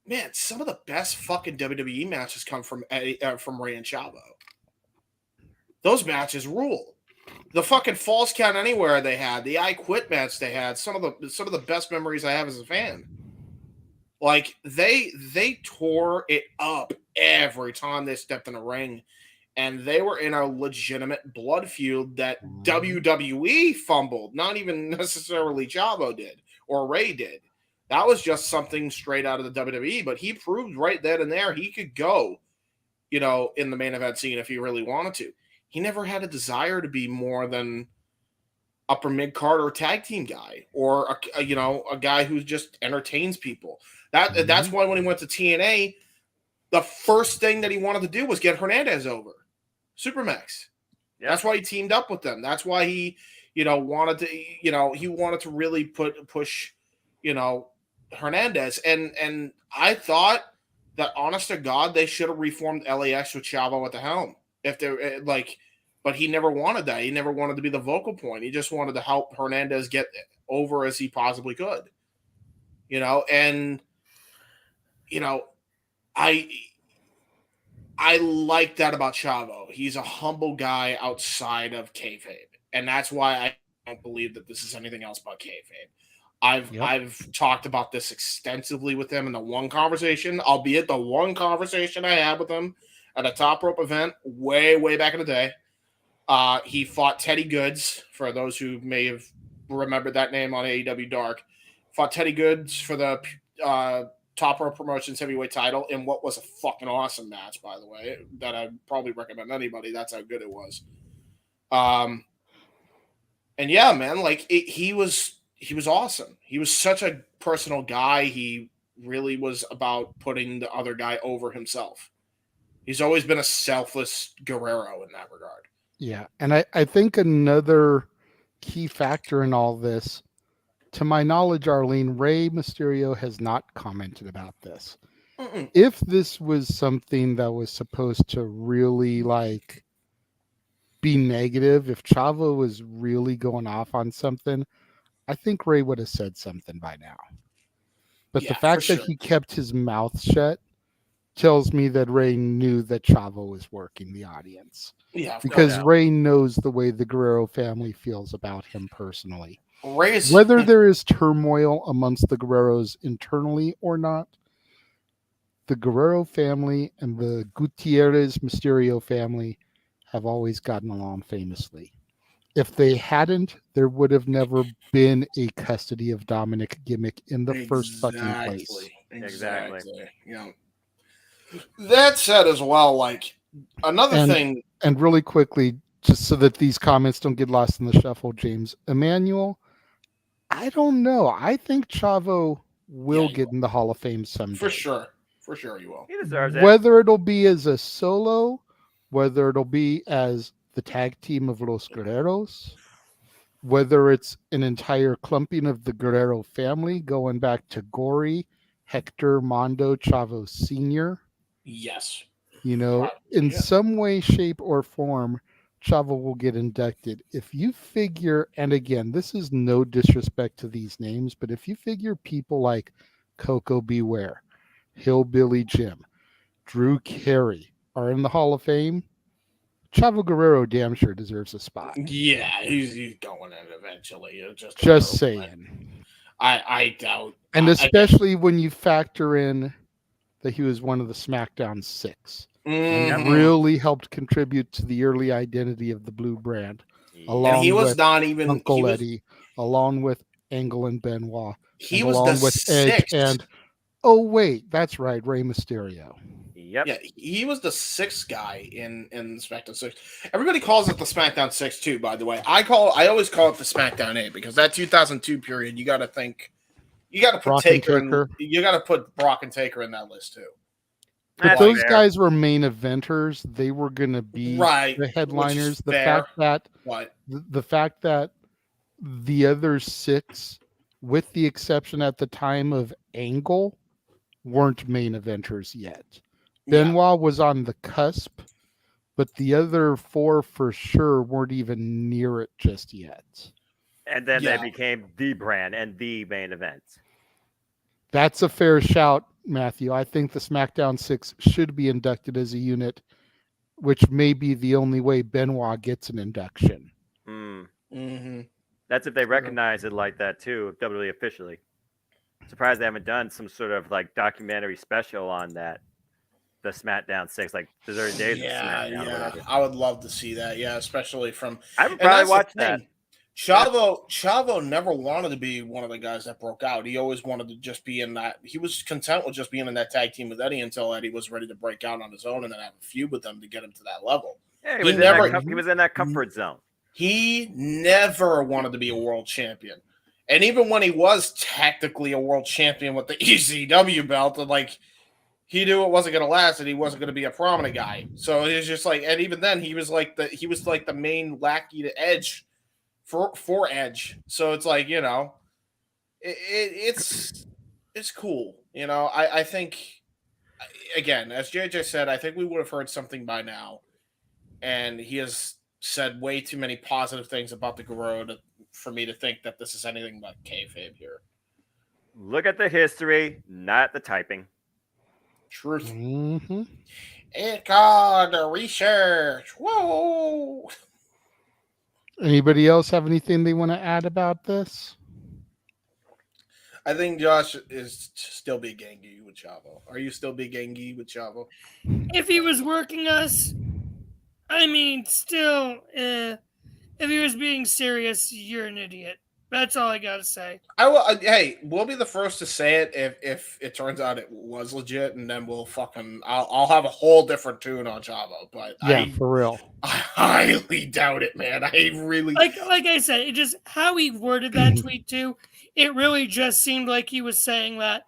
man, some of the best fucking WWE matches come from Ray and Chavo. Those matches rule. The fucking Falls Count Anywhere they had, the I Quit match they had, some of the best memories I have as a fan. Like, they tore it up every time they stepped in a ring, and they were in a legitimate blood feud that WWE fumbled, not even necessarily Chavo did or Ray did. That was just something straight out of the WWE, but he proved right then and there he could go, you know, in the main event scene if he really wanted to. He never had a desire to be more than upper mid card or tag team guy, or a guy who just entertains people. That's why when he went to TNA, the first thing that he wanted to do was get Hernandez over Supermax. Yeah. That's why he teamed up with them. That's why he, wanted to really push, Hernandez. And I thought that, honest to God, they should have reformed LAX with Chavo at the helm. If they're but he never wanted that. He never wanted to be the vocal point. He just wanted to help Hernandez get over as he possibly could. I like that about Chavo. He's a humble guy outside of kayfabe, and that's why I don't believe that this is anything else but kayfabe. I've talked about this extensively with him in the one conversation, albeit the one conversation I had with him at a Top Rope event way, way back in the day. He fought Teddy Goods, for those who may have remembered that name on AEW Dark. Fought Teddy Goods for the Top Rope Promotions heavyweight title in what was a fucking awesome match, by the way, that I'd probably recommend anybody. That's how good it was. And yeah, man, he was awesome. He was such a personal guy. He really was about putting the other guy over himself. He's always been a selfless Guerrero in that regard. Yeah, and I think another key factor in all this, to my knowledge, Arlene, Rey Mysterio has not commented about this. Mm-mm. If this was something that was supposed to really be negative, if Chavo was really going off on something, I think Rey would have said something by now. But the fact that he kept his mouth shut tells me that Rey knew that Chavo was working the audience. Yeah, because Rey knows the way the Guerrero family feels about him personally. Rey's, whether there is turmoil amongst the Guerreros internally or not, the Guerrero family and the Gutierrez Mysterio family have always gotten along famously. If they hadn't, there would have never been a custody of Dominic gimmick in the first fucking place. Exactly. Yeah. That said, as well, another thing, and really quickly, just so that these comments don't get lost in the shuffle, James Emmanuel, I don't know. I think Chavo will get in the Hall of Fame someday. For sure he will. He deserves it. Whether it'll be as a solo, whether it'll be as the tag team of Los Guerreros, whether it's an entire clumping of the Guerrero family going back to Gory, Hector, Mondo, Chavo Sr. Yes. In some way, shape, or form, Chavo will get inducted. If you figure, and again, this is no disrespect to these names, but if you figure people like Coco Beware, Hillbilly Jim, Drew Carey are in the Hall of Fame, Chavo Guerrero damn sure deserves a spot. Yeah, he's going in eventually. Just saying. I doubt. And especially when you factor in that he was one of the SmackDown 6. And really helped contribute to the early identity of the Blue brand. Along with Uncle Eddie, along with Angle and Benoit. He was the sixth. Edge and, oh wait, that's right, Rey Mysterio. Yep. Yeah, he was the sixth guy in SmackDown 6. Everybody calls it the SmackDown 6 too, by the way. I always call it the SmackDown 8 because that 2002 period, you got to put Taker. You got to put Brock and Taker in that list too. But those guys were main eventers. They were going to be the headliners. The fact that the other 6, with the exception at the time of Angle, weren't main eventers yet. Benoit was on the cusp, but the other 4 for sure weren't even near it just yet. And then they became the brand and the main event. That's a fair shout, Matthew. I think the SmackDown 6 should be inducted as a unit, which may be the only way Benoit gets an induction. Mm-hmm. That's if they recognize it like that too, WWE officially. Surprised they haven't done some sort of documentary special on that. The SmackDown 6, like Deserted Days. Yeah. I would love to see that. Yeah, especially from. I would probably watch that. Chavo never wanted to be one of the guys that broke out. He always wanted to just be in that. He was content with just being in that tag team with Eddie until Eddie was ready to break out on his own and then have a feud with them to get him to that level. Yeah, he was in that comfort zone. he never wanted to be a world champion. And even when he was technically a world champion with the ECW belt, and like he knew it wasn't going to last, and he wasn't going to be a prominent guy. So it was just like, and even then, he was like the main lackey to Edge for Edge. So it's like, you know, it's cool. You know, I think, again, as JJ said, I think we would have heard something by now, and he has said way too many positive things about the Guerrero for me to think that this is anything but kayfabe here. Look at the history, not the typing. Truth. Mm-hmm. It called the research. Whoa. Anybody else have anything they want to add about this? I think Josh is still big gangy with Chavo. Are you still big gangy with Chavo? If he was working us, I mean, still, if he was being serious, you're an idiot. That's all I gotta say. I will. Hey, we'll be the first to say it if it turns out it was legit, and then we'll fucking. I'll have a whole different tune on Chavo, but Yeah, for real. I highly doubt it, man. I really like I said, it just how he worded that tweet too. It really just seemed like he was saying that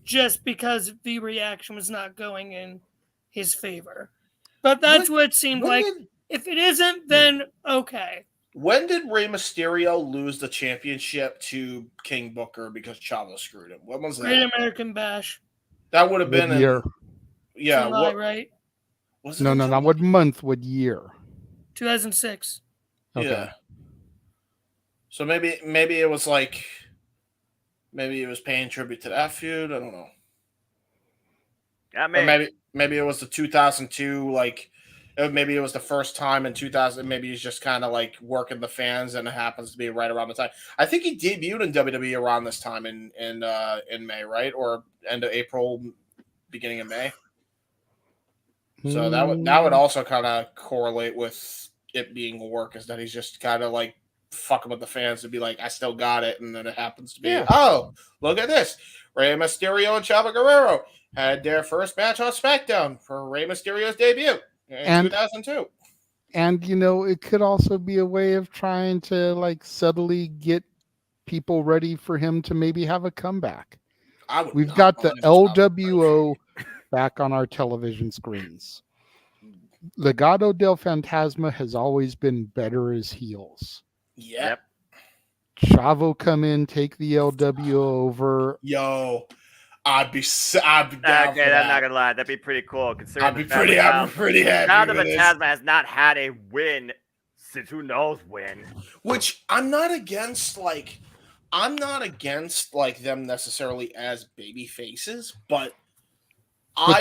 just because the reaction was not going in his favor. But that's what it seemed like. If it isn't, then okay. When did Rey Mysterio lose the championship to King Booker because Chavo screwed him? When was that? Great American Bash. That would have been year. Yeah. July, right? Was it No, not what month, what year? 2006. Okay. Yeah. So maybe it was like maybe it was paying tribute to that feud. I don't know. Or maybe it was the 2002 like. Maybe it was the first time in 2000. Maybe he's just kind of like working the fans, and it happens to be right around the time. I think he debuted in WWE around this time in May, right, or end of April, beginning of May. So that would also kind of correlate with it being work, is that he's just kind of like fucking with the fans to be like, I still got it, and then it happens to be, oh, look at this, Rey Mysterio and Chavo Guerrero had their first match on SmackDown for Rey Mysterio's debut. In 2002. And, you know, it could also be a way of trying to, like, subtly get people ready for him to maybe have a comeback. We've got the LWO back on our television screens. Legado del Fantasma has always been better as heels. Yep. Chavo come in, take the LWO over. Yo. I'd be down Okay, for that. I'm not gonna lie. That'd be pretty cool. Considering I'd be pretty happy. Now the with this. Fantasma has not had a win since who knows when. Which I'm not against. I'm not against them necessarily as baby faces, but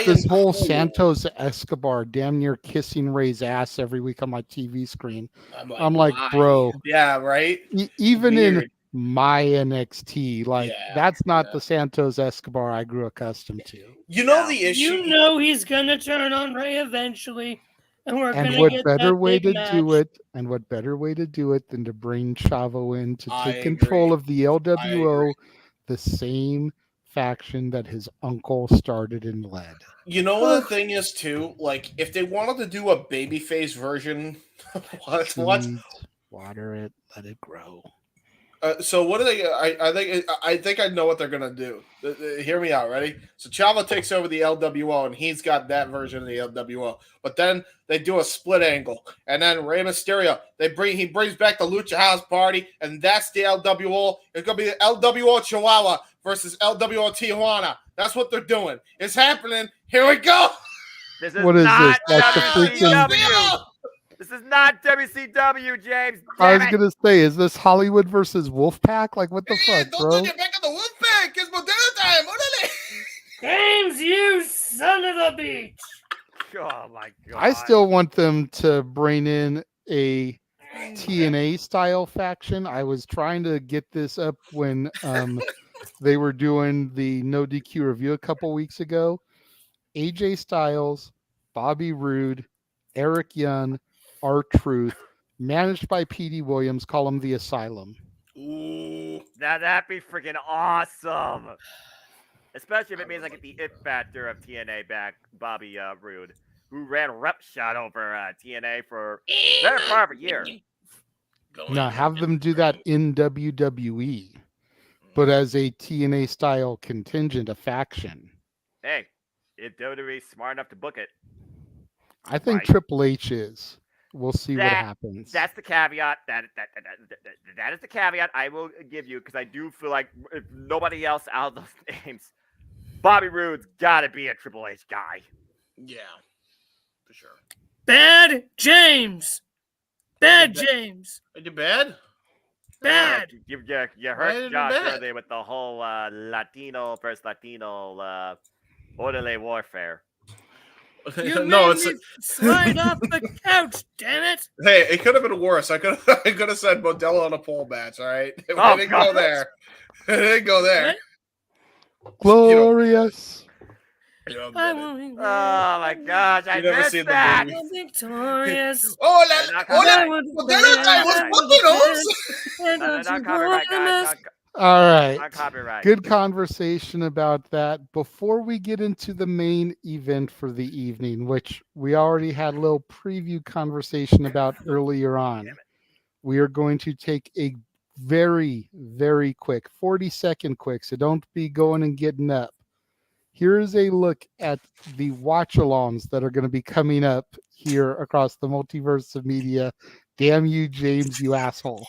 this whole Santos Escobar damn near kissing Ray's ass every week on my TV screen. I'm like, bro. Yeah, right. Even Weird. in my NXT, that's not the Santos Escobar I grew accustomed to. You know the issue. You know he's gonna turn on Ray eventually, and we're And gonna what get better that way big to match. do it? And what better way to do it than to bring Chavo in to I take control agree. of the LWO, the same faction that his uncle started and led. You know what the thing is too? Like, if they wanted to do a babyface version, what? Seeds, water it, let it grow. So what do they? I think I know what they're gonna do. Hear me out. Ready? So Chavo takes over the LWO, and he's got that version of the LWO. But then they do a split angle, and then Rey Mysterio he brings back the Lucha House Party, and that's the LWO. It's gonna be the LWO Chihuahua versus LWO Tijuana. That's what they're doing. It's happening. Here we go. This is What is not this? That's the freaking. WCW. This is not WCW, James. I was Damn it. gonna say, is this Hollywood versus Wolfpack? Like, what the fuck, Don't bro? get back in the Wolfpack. It's Modelo time. Órale. James, you son of a bitch! Oh my god. I still want them to bring in a TNA style faction. I was trying to get this up when they were doing the No DQ review a couple weeks ago. AJ Styles, Bobby Roode, Eric Young, R-Truth, managed by P.D. Williams, call him the Asylum. Ooh. Now that'd be freaking awesome. Especially if it means I get the it factor of TNA back, Bobby Roode, who ran rep shot over TNA for better part of a year. Now have them do that in WWE, but as a TNA style contingent, a faction. Hey, if WWE's smart enough to book it, I think Triple H is. We'll see what happens. That's the caveat. That is the caveat I will give you, because I do feel like if nobody else out of those names, Bobby Roode's got to be a Triple H guy. Yeah, for sure. Bad James. Bad James. Are you bad? Bad. You hurt Josh earlier with the whole Latino versus Latino orderly warfare. You No, made me slide off the couch, damn it. Hey, it could have been worse. I could have said Modelo on a pole match. All right, it didn't go there. It didn't go there. Glorious. Oh my gosh, I never missed seen the that. movie. Victorious. Modelo was fucking All right. Not copyright. Good conversation about that. Before we get into the main event for the evening, which we already had a little preview conversation about earlier on, we are going to take a very, very quick 40-second quick. So don't be going and getting up. Here's a look at the watch-alongs that are going to be coming up here across the multiverse of media. Damn you, James, you asshole.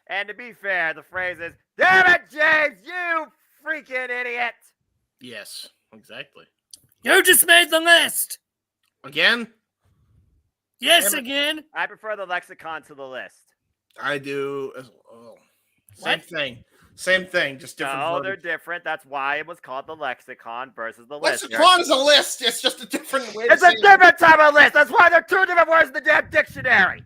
And to be fair, the phrase is, "Damn it, James, you freaking idiot!" Yes, exactly. You just made the list. Again? Yes, again. I prefer the lexicon to the list. I do. Same thing. Just different. No, verbiage. they're different. That's why it was called the lexicon versus the list. Lexicon is a list. It's just a different way. It's a different type of list. That's why there are two different words in the damn dictionary.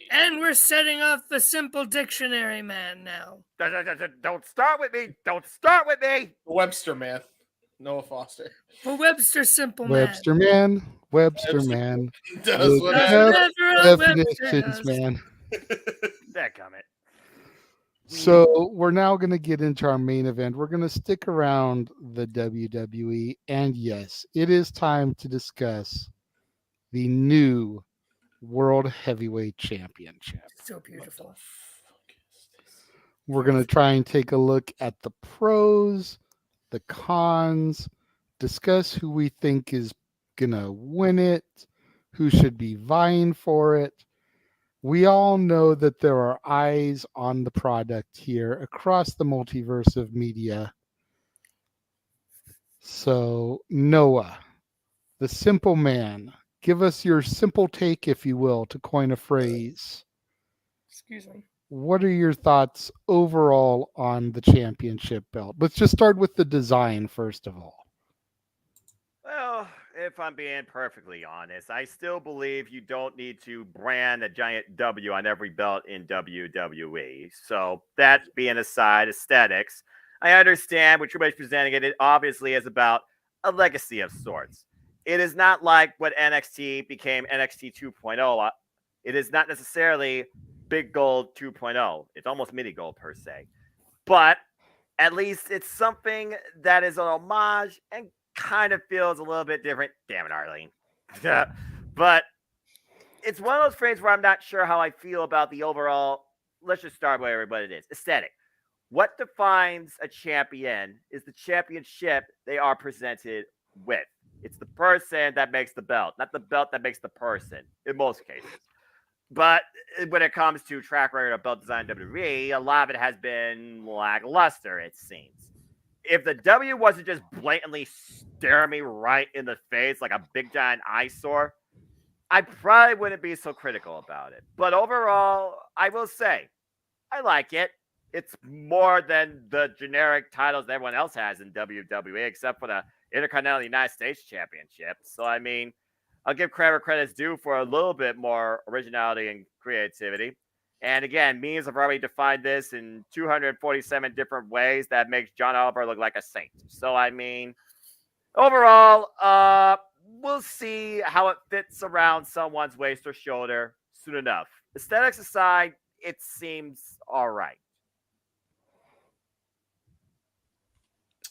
And we're setting off the simple dictionary man now. Don't start with me. Don't start with me. Webster man. Noah Foster. For Webster Simple Man. Webster man. Webster man. Does Look whatever. up Whatever a definitions, Webster does. man. Dadgummit. So we're now going to get into our main event. We're going to stick around the WWE. And yes, it is time to discuss the new World Heavyweight Championship. So beautiful. We're going to try and take a look at the pros, the cons, discuss who we think is going to win it, who should be vying for it. We all know that there are eyes on the product here across the multiverse of media. So, Noah, the simple man, give us your simple take, if you will, to coin a phrase. Excuse me. What are your thoughts overall on the championship belt? Let's just start with the design, first of all. Well, if I'm being perfectly honest, I still believe you don't need to brand a giant W on every belt in WWE. So that being aside, aesthetics, I understand what Triple H presenting it. It obviously is about a legacy of sorts. It is not like what NXT became NXT 2.0. It is not necessarily Big Gold 2.0. It's almost Mini Gold per se. But at least it's something that is an homage and kind of feels a little bit different. Damn it, Arlene. But it's one of those frames where I'm not sure how I feel about the overall. Let's just start with what it is. Aesthetic. What defines a champion is the championship they are presented with. It's the person that makes the belt, not the belt that makes the person in most cases. But when it comes to track record of belt design in WWE, a lot of it has been lackluster, it seems. If the W wasn't just blatantly staring me right in the face like a big giant eyesore, I probably wouldn't be so critical about it. But overall, I will say, I like it. it's more than the generic titles that everyone else has in WWE, except for the Intercontinental United States Championship. So, I mean, I'll give credit's due for a little bit more originality and creativity. And again, memes have already defined this in 247 different ways that makes John Oliver look like a saint. So, I mean, overall, we'll see how it fits around someone's waist or shoulder soon enough. Aesthetics aside, it seems all right.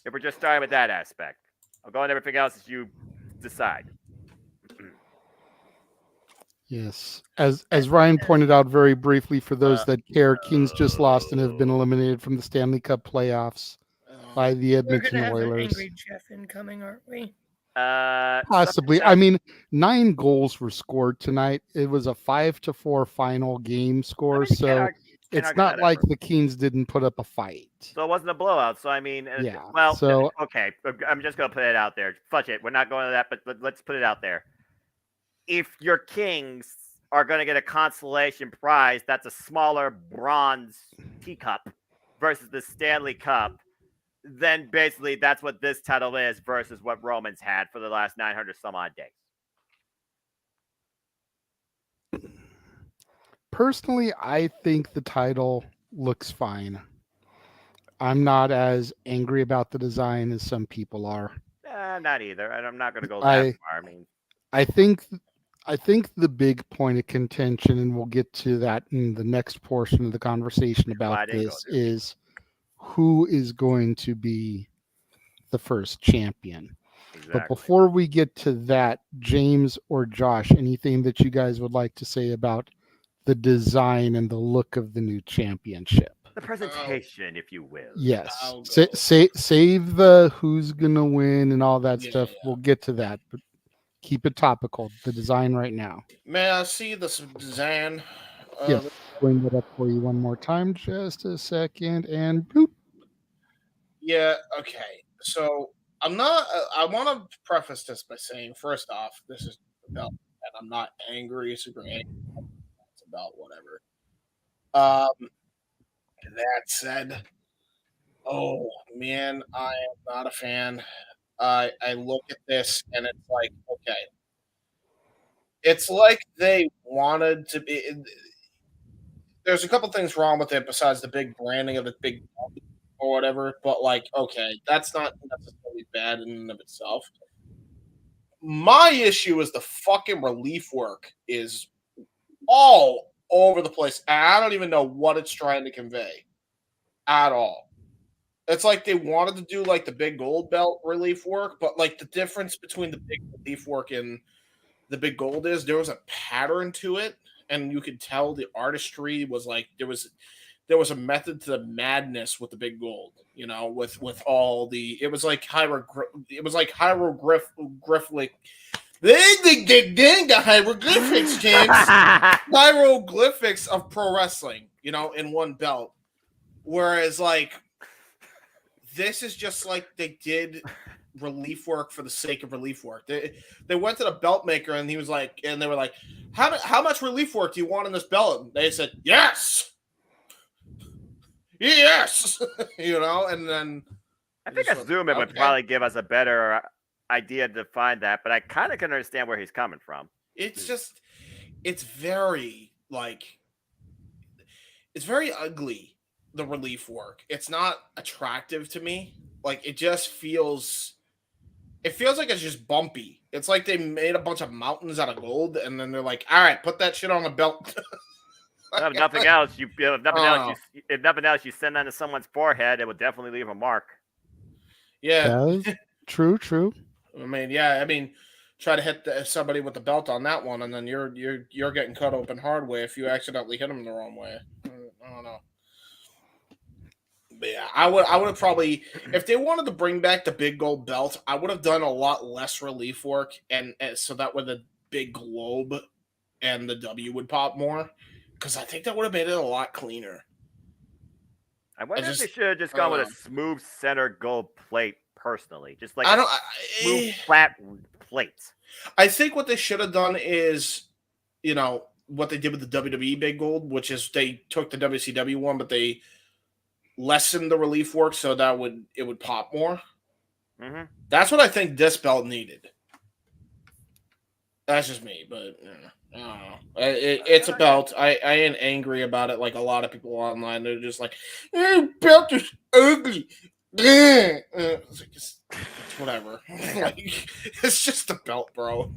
If we're just starting with that aspect, I'll go on everything else as you decide. Yes. As Ryan pointed out very briefly, for those that care, Kings just lost and have been eliminated from the Stanley Cup playoffs by the We're Edmonton gonna have an Oilers. angry Jeff incoming, aren't we? Possibly. I mean, 9 goals were scored tonight. It was a 5-4 final game score, so it's not like the Kings didn't put up a fight. So it wasn't a blowout. So I mean, Yeah, well, so- okay. I'm just gonna put it out there. Fudge it. We're not going to that, but let's put it out there. If your Kings are going to get a consolation prize, that's a smaller bronze teacup versus the Stanley Cup, then basically that's what this title is versus what Roman's had for the last 900 some odd days. Personally, I think the title looks fine. I'm not as angry about the design as some people are. Not either. And I'm not going to go that far. I mean, I think the big point of contention, and we'll get to that in the next portion of the conversation about this, is who is going to be the first champion. But before we get to that, James or Josh, anything that you guys would like to say about the design and the look of the new championship? the presentation, if you will. Yes. Save the who's gonna win and all that stuff. We'll get to that, but keep it topical. The design right now. May I see this design? Yes. Bring it up for you one more time. Just a second, and boop. Yeah. Okay. So I'm not. I want to preface this by saying, first off, this is about, and I'm not angry, super angry. It's about whatever. That said, oh man, I am not a fan. I look at this and it's like, okay, it's like they wanted to be. There's a couple things wrong with it besides the big branding of the big or whatever, but like, okay, that's not necessarily bad in and of itself. My issue is the fucking relief work is all over the place. And I don't even know what it's trying to convey at all. It's like they wanted to do like the big gold belt relief work, but like the difference between the big relief work and the big gold is there was a pattern to it, and you could tell the artistry was like there was a method to the madness with the big gold, you know, with all the it was like hieroglyphic. The hieroglyphics, James. Hieroglyphics of pro wrestling, you know, in one belt. Whereas, like, this is just like they did relief work for the sake of relief work. They went to the belt maker and he was like, and they were like, how much relief work do you want in this belt? And they said, yes, you know, and then I think Azuma would probably give us a better idea to find that, but I kind of can understand where he's coming from. It's just, it's very ugly, the relief work. It's not attractive to me. Like, it feels like it's just bumpy. It's like they made a bunch of mountains out of gold, and then they're like, all right, put that shit on a belt. If nothing else, you send that to someone's forehead, it would definitely leave a mark. Yeah. True. I mean, try to hit somebody with the belt on that one, and then you're getting cut open hard way if you accidentally hit them the wrong way. I don't know. But yeah, I would have probably, if they wanted to bring back the big gold belt, I would have done a lot less relief work, and so that way the big globe and the W would pop more, because I think that would have made it a lot cleaner. I wonder if they should have just gone with a smooth center gold plate. Personally, just like smooth, flat plates. I think what they should have done is, you know, what they did with the WWE Big Gold, which is they took the WCW one, but they lessen the relief work so that it would pop more. Mm-hmm. That's what I think this belt needed. That's just me, but I don't know. It's a belt. I ain't angry about it like a lot of people online. They're just like, belt is ugly. It's like, it's whatever. Like, it's just a belt, bro.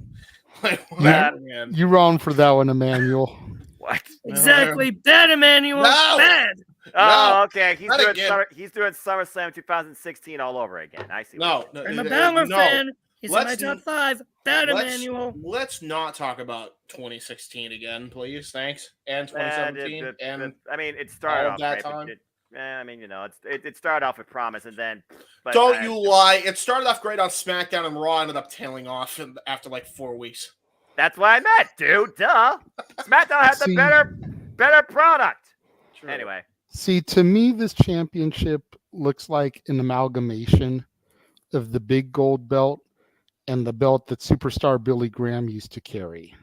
Like, whatever, man. You're wrong for that one, Emmanuel. What? Exactly. Bad, Emmanuel. No. Bad. Oh, okay. He's Not doing, again. He's doing SummerSlam 2016 all over again. I see. No, I'm a Balor fan. He's in my Let's- top 5. Bad, Emmanuel. Let's not talk about 2016 again, please. Thanks. And 2017. And I mean, it started all off that great, but time. I mean, it started off with promise, and then. But Don't you lie. It started off great on SmackDown, and Raw ended up tailing off after like 4 weeks. That's what I meant, dude. Duh. SmackDown had the better product. True. Anyway. See, to me, this championship looks like an amalgamation of the big gold belt and the belt that superstar Billy Graham used to carry.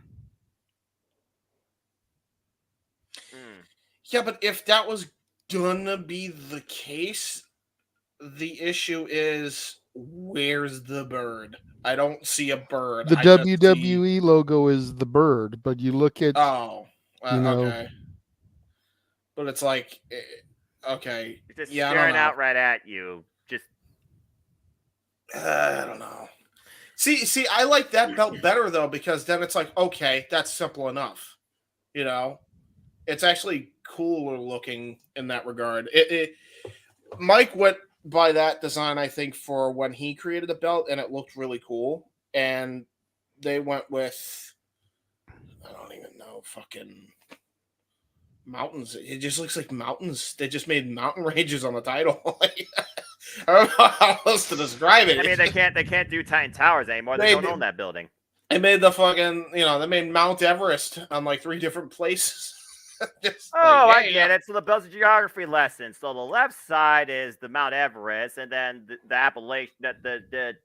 Yeah, but if that was gonna be the case, the issue is where's the bird? I don't see a bird. The I just WWE logo is the bird, but you look at okay. But it's like, okay, It's just yeah, I don't staring know. out right at you. Just I don't know. See, I like that belt better though, because then it's like, okay, that's simple enough. You know, it's actually cooler looking in that regard. Mike went by that design, I think, for when he created the belt, and it looked really cool. And they went with, I don't even know, fucking mountains. It just looks like mountains. They just made mountain ranges on the title. I don't know how else to describe it. I mean, they can't do Titan Towers anymore. They don't own that building. They made the fucking, they made Mount Everest on like 3 different places. I get it. So the belt's a geography lesson. So the left side is the Mount Everest, and then the Appalachian, the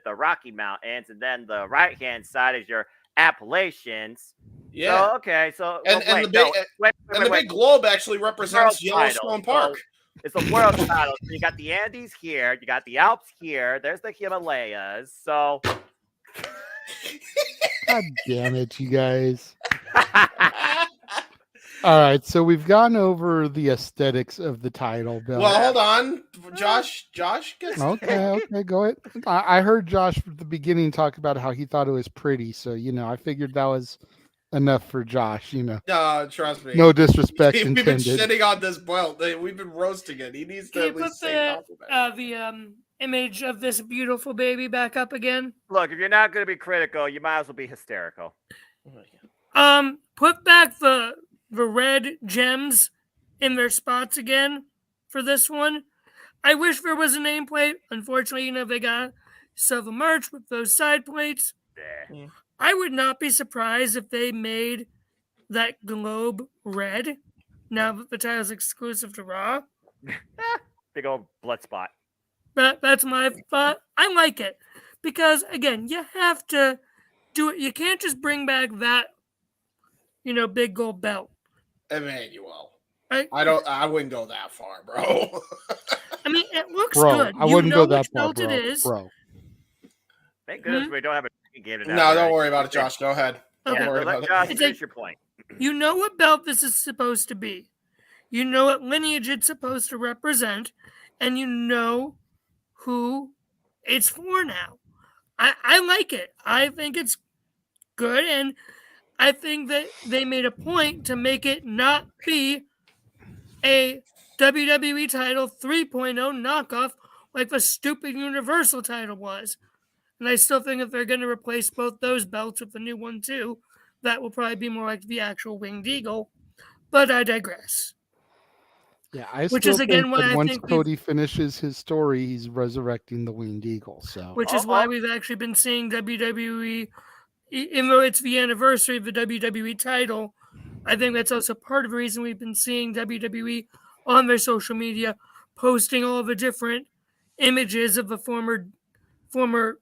Rocky Mountains, and then the right hand side is your Appalachians. Yeah. So, okay. So And the big globe actually represents Yellowstone Park. It's a world title. So you got the Andes here, you got the Alps here. There's the Himalayas. So. God damn it, you guys. All right, so we've gone over the aesthetics of the title belt. Well, hold on. Josh gets Okay, go ahead. I heard Josh at the beginning talk about how he thought it was pretty, so I figured that was enough for Josh. No, trust me. No disrespect We've been intended. shitting on this belt. We've been roasting it. He needs to Can you at put least say the image of this beautiful baby back up again? Look, if you're not going to be critical, you might as well be hysterical. Put back the red gems in their spots again for this one. I wish there was a nameplate. Unfortunately, they got silver merch with those side plates. Yeah. I would not be surprised if they made that globe red now that the title's exclusive to Raw. Big old blood spot. That's my thought. I like it because, again, you have to do it. You can't just bring back that, big gold belt. Emmanuel. I I wouldn't go that far, bro. I mean, it looks Bro, good. I wouldn't go that which far, belt it is. bro. Thank goodness we don't have a game to No, don't worry about it, Josh. Go ahead. Okay. Don't worry let about Josh it. finish your point. You know what belt this is supposed to be. You know what lineage it's supposed to represent, and you know who it's for now. I like it. I think it's good, and I think that they made a point to make it not be a WWE title 3.0 knockoff like the stupid Universal title was. And I still think if they're going to replace both those belts with the new one too, that will probably be more like the actual Winged Eagle. But I digress. Yeah, I Which still is, again, think what that I once think Cody finishes his story, he's resurrecting the Winged Eagle. So, Which is why we've actually been seeing WWE, even though it's the anniversary of the WWE title, I think that's also part of the reason we've been seeing WWE on their social media posting all the different images of the former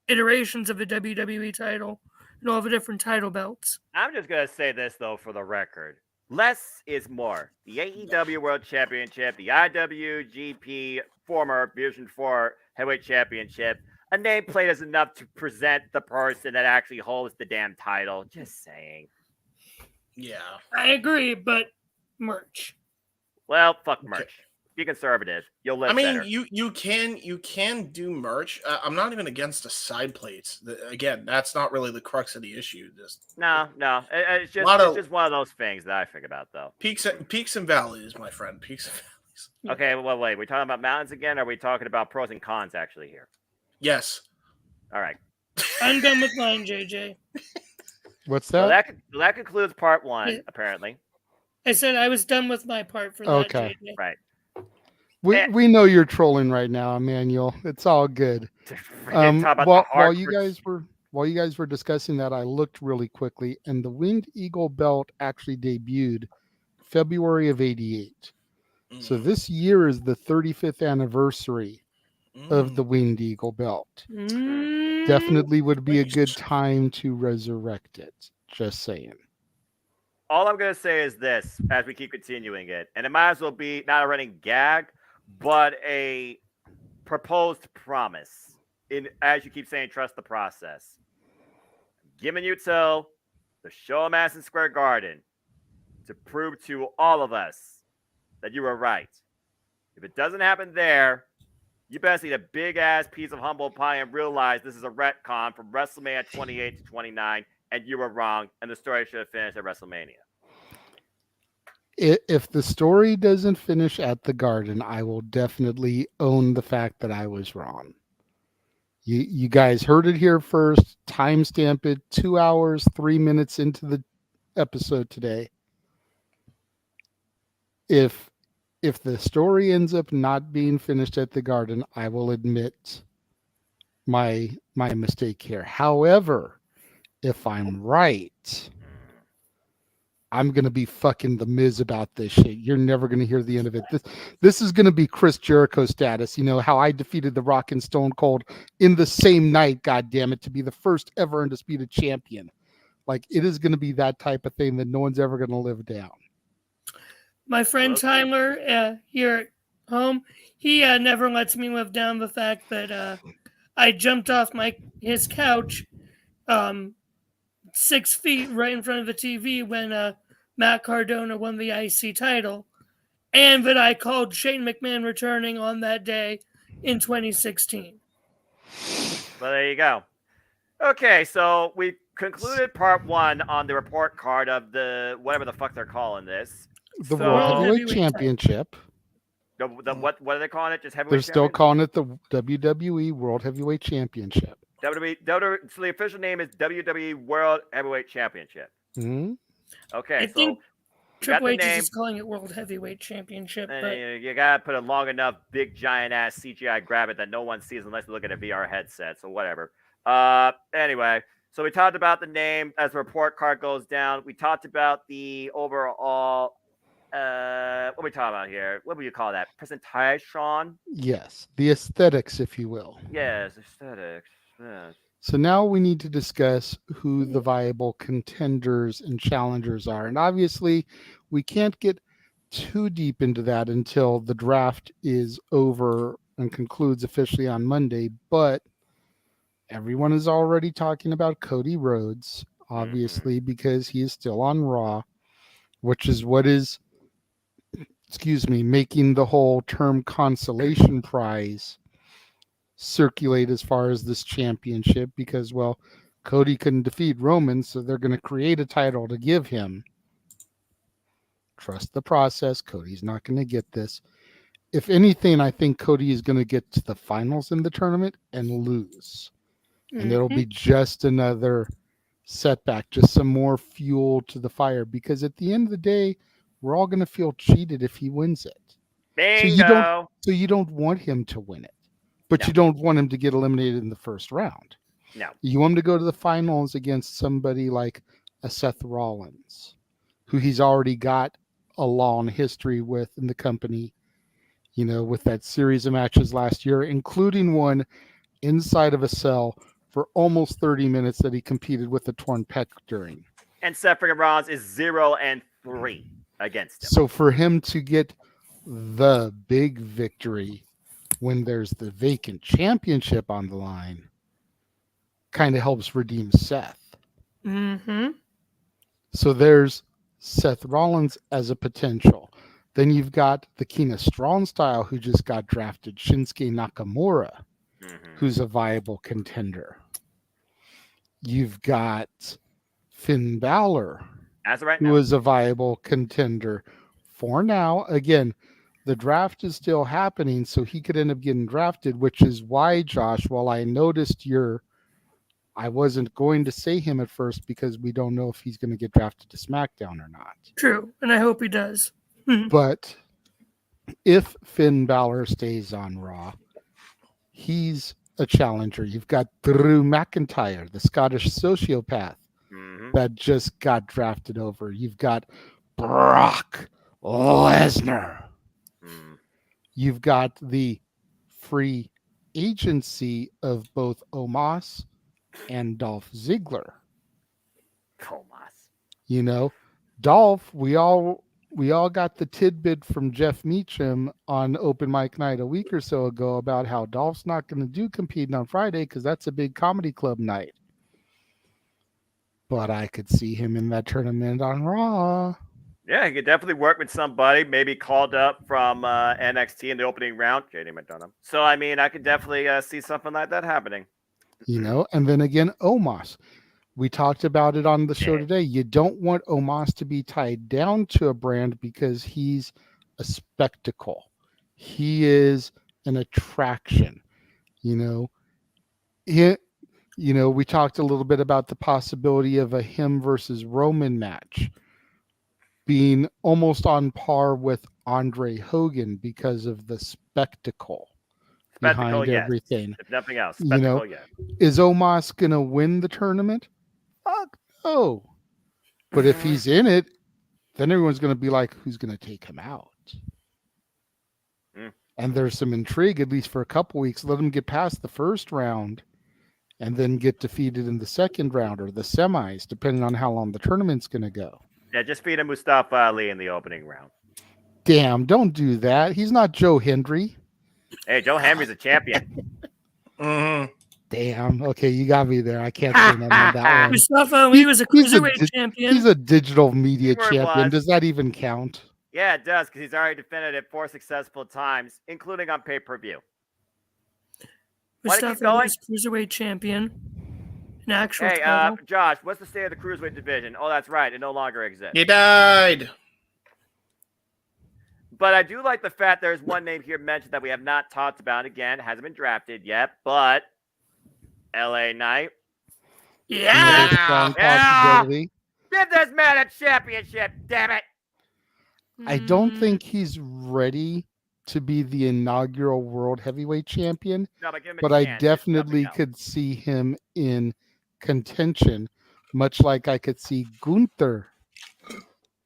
iterations of the WWE title and all the different title belts. I'm just going to say this, though, for the record. Less is more. The AEW World Championship, the IWGP former Division 4 Heavyweight Championship. A nameplate is enough to present the person that actually holds the damn title. Just saying. Yeah. I agree, but merch. Well, fuck merch. Be conservative. You'll live I mean, better. you can do merch. I'm not even against the side plates. Again, that's not really the crux of the issue. No. It's just one of those things that I think about, though. Peaks and valleys, my friend. Peaks and valleys. Okay, well, wait. We're talking about mountains again, or are we talking about pros and cons actually here? Yes. All right. I'm done with mine, JJ. What's So that? that concludes part 1, apparently. I said I was done with my part for that, Okay. JJ. Right. We know you're trolling right now, Emmanuel. It's all good. While you guys were discussing that, I looked really quickly, and the Winged Eagle belt actually debuted February of '88. So this year is the 35th anniversary of the Winged Eagle belt. Definitely would be a good time to resurrect it. Just saying. All I'm going to say is this, as we keep continuing it, and it might as well be not a running gag, but a proposed promise. As you keep saying, trust the process. Giving you till the show at Madison Square Garden to prove to all of us that you were right. If it doesn't happen there, you best eat a big-ass piece of humble pie and realize this is a retcon from WrestleMania 28 to 29, and you were wrong, and the story should have finished at WrestleMania. If the story doesn't finish at the Garden, I will definitely own the fact that I was wrong. You guys heard it here first. Timestamp it 2 hours, 3 minutes into the episode today. If the story ends up not being finished at the Garden, I will admit my mistake here. However, if I'm right, I'm going to be fucking the Miz about this shit. You're never going to hear the end of it. This is going to be Chris Jericho status. You know, how I defeated The Rock and Stone Cold in the same night, goddammit, to be the first ever undisputed champion. Like, it is going to be that type of thing that no one's ever going to live down. My friend Tyler here at home, he never lets me live down the fact that I jumped off his couch 6 feet right in front of the TV when Matt Cardona won the IC title, and that I called Shane McMahon returning on that day in 2016. Well, there you go. Okay, so we concluded part 1 on the report card of the whatever the fuck they're calling this. The World Heavyweight Championship. What are they calling it? Just heavyweight. They're still calling it the WWE World Heavyweight Championship. WWE, so the official name is WWE World Heavyweight Championship. Mm-hmm. Okay, I think Triple H is name. just calling it World Heavyweight Championship. But you gotta put a long enough, big, giant ass CGI graphic that no one sees unless you look at a VR headset. So whatever. Anyway, so we talked about the name as the report card goes down. We talked about the overall. What are we talking about here? What would you call that? Presentation? Yes, the aesthetics, if you will. Yes, aesthetics. Yes. So now we need to discuss who the viable contenders and challengers are. And obviously, we can't get too deep into that until the draft is over and concludes officially on Monday. But everyone is already talking about Cody Rhodes, obviously, because he is still on Raw, which is what is, making the whole term consolation prize circulate as far as this championship, because, well, Cody couldn't defeat Roman, so they're going to create a title to give him. Trust the process. Cody's not going to get this. If anything, I think Cody is going to get to the finals in the tournament and lose. And it'll be just another setback, just some more fuel to the fire, because at the end of the day, we're all going to feel cheated if he wins it. Bingo. So you don't want him to win it, but you don't want him to get eliminated in the first round. No. You want him to go to the finals against somebody like a Seth Rollins, who he's already got a long history with in the company, you know, with that series of matches last year, including one inside of a cell for almost 30 minutes that he competed with a torn pec during. And Seth freaking Rollins is 0-3. against him. So for him to get the big victory when there's the vacant championship on the line kind of helps redeem Seth. Mm-hmm. So there's Seth Rollins as a potential. Then you've got the King of Strong Style who just got drafted, Shinsuke Nakamura, who's a viable contender. You've got Finn Balor, As of right who now. is a viable contender for now. Again, the draft is still happening, so he could end up getting drafted, which is why, Josh, while I noticed I wasn't going to say him at first because we don't know if he's going to get drafted to SmackDown or not. True, and I hope he does. But if Finn Balor stays on Raw, he's a challenger. You've got Drew McIntyre, the Scottish sociopath that just got drafted over. You've got Brock Lesnar. You've got the free agency of both Omos and Dolph Ziggler. You know, Dolph, we all got the tidbit from Jeff Meacham on Open Mic Night a week or so ago about how Dolph's not going to do competing on Friday because that's a big comedy club night. But I could see him in that tournament on Raw. Yeah, he could definitely work with somebody, maybe called up from NXT in the opening round, JD McDonough. So, I mean, I could definitely see something like that happening. You know, and then again, Omos. We talked about it on the show today. You don't want Omos to be tied down to a brand because he's a spectacle. He is an attraction. You know, we talked a little bit about the possibility of a him versus Roman match being almost on par with Andre Hogan because of the spectacle behind everything. If nothing else, You know, is Omos going to win the tournament? Fuck no. But if he's in it, then everyone's going to be like, who's going to take him out? And there's some intrigue, at least for a couple weeks. Let him get past the first round and then get defeated in the second round or the semis, depending on how long the tournament's going to go. Yeah, just feed him Mustafa Ali in the opening round. Damn, don't do that. He's not Joe Hendry. Hey, Joe Henry's a champion. Damn. Okay, you got me there. I can't say nothing on that one. Mustafa Ali was a cruiserweight champion. He's a digital media Sure it champion. was. Does that even count? Yeah, it does, because he's already defended it 4 successful times, including on pay-per-view. Want to keep Mustafa Ali going? was cruiserweight champion. An actual Hey, title. Josh, what's the state of the cruiserweight division? Oh, that's right. It no longer exists. He died. But I do like the fact there's one name here mentioned that we have not talked about. Again, hasn't been drafted yet, but LA Knight. Another strong possibility. Give this man a championship, damn it. I don't think he's ready to be the inaugural world heavyweight champion, No, but give him a but I chance, if definitely nothing else. could see him in contention, much like I could see Gunther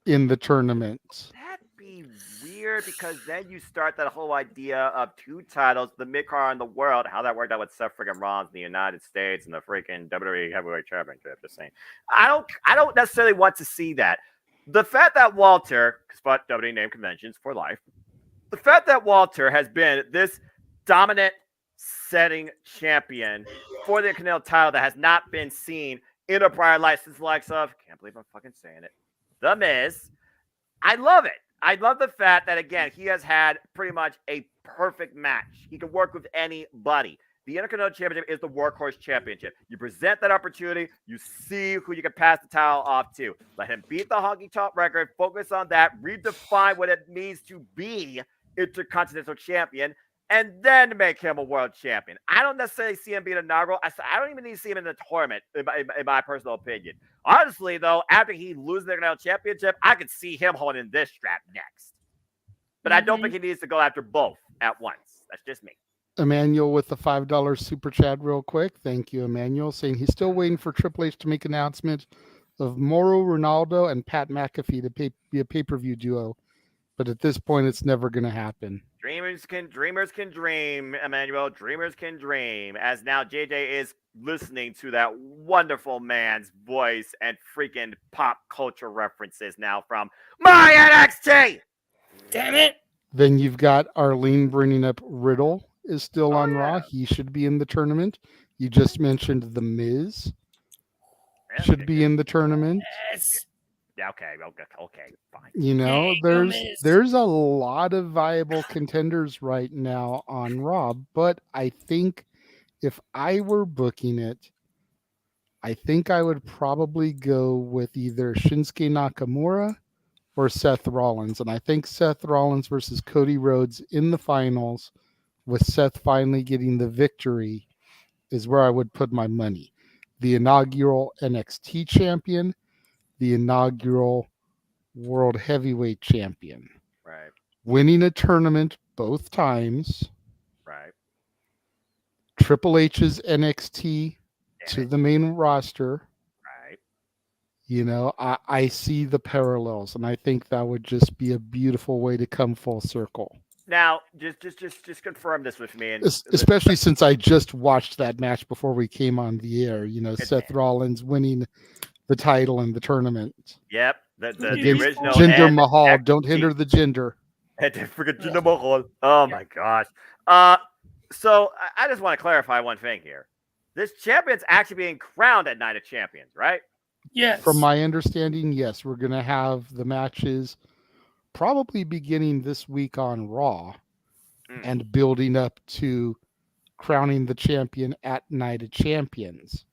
in the tournament. That'd be weird because then you start that whole idea of 2 titles, the mid-card in the world, how that worked out with Seth freaking Rollins in the United States and the freaking WWE Heavyweight Championship. Just saying. I don't necessarily want to see that. The fact that Walter, because WWE name conventions for life, the fact that Walter has been this dominant setting champion for the Intercontinental title that has not been seen in a prior life since the likes of, can't believe I'm fucking saying it, The Miz. I love it. I love the fact that, again, he has had pretty much a perfect match. He can work with anybody. The Intercontinental Championship is the Workhorse Championship. You present that opportunity, you see who you can pass the title off to. Let him beat the Honky Tonk record, focus on that, redefine what it means to be Intercontinental Champion, and then make him a world champion. I don't necessarily see him being inaugural. I don't even need to see him in the tournament, in my personal opinion. Honestly, though, after he loses the Intercontinental Championship, I could see him holding this strap next. But I don't think he needs to go after both at once. That's just me. Emmanuel with the $5 super chat real quick. Thank you, Emmanuel, saying he's still waiting for Triple H to make an announcement of Mauro Ronaldo and Pat McAfee to be a pay-per-view duo But at this point, it's never going to happen. Dreamers can dream, Emmanuel. Dreamers can dream. As now JJ is listening to that wonderful man's voice and freaking pop culture references now from my NXT. Damn it. Then you've got Arlene bringing up Riddle is still on Raw. He should be in the tournament. You just mentioned The Miz should be in the tournament. Yes. Yeah, okay, fine. You know, there's a lot of viable contenders right now on Raw, but I think if I were booking it, I think I would probably go with either Shinsuke Nakamura or Seth Rollins. And I think Seth Rollins versus Cody Rhodes in the finals, with Seth finally getting the victory, is where I would put my money. The inaugural NXT champion, the inaugural World Heavyweight champion. Right. Winning a tournament both times. Right. Triple H's NXT to the main roster. Right. You know, I see the parallels, and I think that would just be a beautiful way to come full circle. Now, just confirm this with me, and especially since I just watched that match before we came on the air. You know, Seth Rollins winning the title in the tournament. Yep, the original Jinder Mahal. Don't hinder the gender. Forget Jinder Mahal. Oh my gosh. So I just want to clarify one thing here. This champion's actually being crowned at Night of Champions, right? Yes. From my understanding, yes, we're going to have the matches probably beginning this week on Raw and building up to crowning the champion at Night of Champions.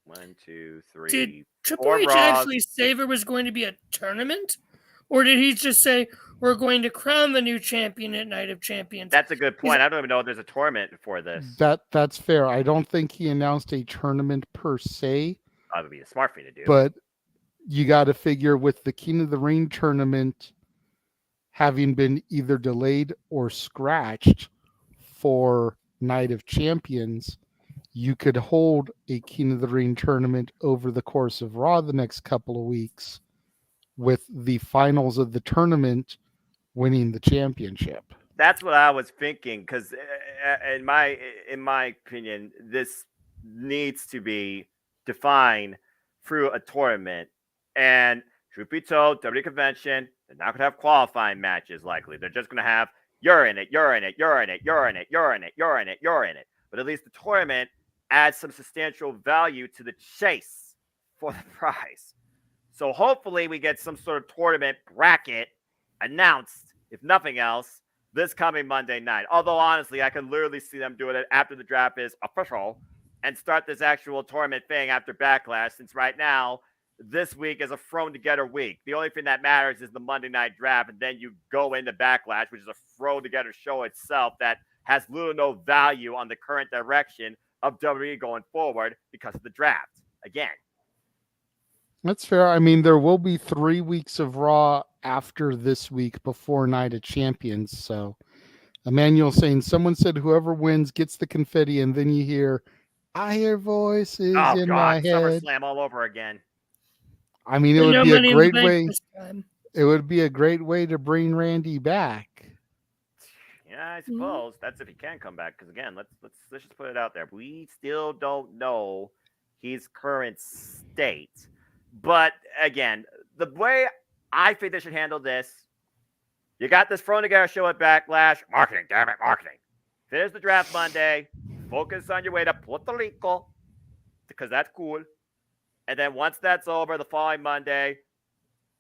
1, 2, 3. Did Triple H actually say there was going to be a tournament? Or did he just say, we're going to crown the new champion at Night of Champions? That's a good point. I don't even know if there's a tournament for this. That's fair. I don't think he announced a tournament per se. That would be a smart thing to do. But you got to figure with the King of the Ring tournament having been either delayed or scratched for Night of Champions, you could hold a King of the Ring tournament over the course of Raw the next couple of weeks, with the finals of the tournament winning the championship. That's what I was thinking, because in my opinion, this needs to be defined through a tournament. And truth be told, WWE Convention, they're not going to have qualifying matches likely. They're just going to have, you're in it, you're in it, you're in it, you're in it, you're in it, you're in it, you're in it. But at least the tournament adds some substantial value to the chase for the prize. So hopefully we get some sort of tournament bracket announced, if nothing else, this coming Monday night. Although, honestly, I can literally see them doing it after the draft is official and start this actual tournament thing after Backlash, since right now, this week is a thrown-together week. The only thing that matters is the Monday night draft, and then you go into Backlash, which is a thrown-together show itself that has little or no value on the current direction of WWE going forward because of the draft. Again. That's fair. I mean, there will be 3 weeks of Raw after this week before Night of Champions. So, Emmanuel saying, someone said whoever wins gets the confetti, and then you hear, I hear voices in my head. SummerSlam all over again. I mean, it would be a great way. It would be a great way to bring Randy back. Yeah, I suppose that's if he can come back. Because again, let's just put it out there. We still don't know his current state. But again, the way I think they should handle this, you got this thrown together show at Backlash. Marketing, damn it, marketing. Finish the draft Monday. Focus on your way to Puerto Rico because that's cool. And then once that's over, the following Monday,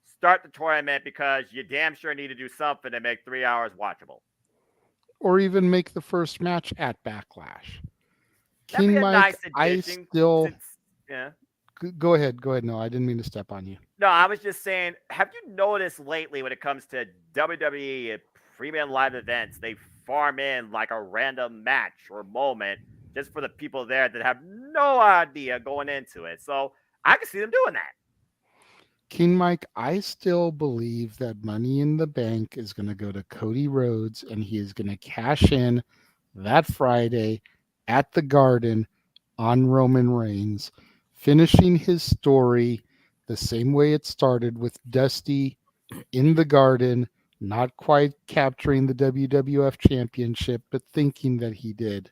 start the tournament because you damn sure need to do something to make 3 hours watchable. Or even make the first match at Backlash. That'd be a nice addition, yeah. Go ahead. No, I didn't mean to step on you. No, I was just saying, have you noticed lately when it comes to WWE premium live events, they farm in like a random match or moment just for the people there that have no idea going into it. So I can see them doing that. King Mike, I still believe that Money in the Bank is going to go to Cody Rhodes, and he is going to cash in that Friday at the Garden on Roman Reigns, finishing his story the same way it started with Dusty in the Garden, not quite capturing the WWF Championship, but thinking that he did.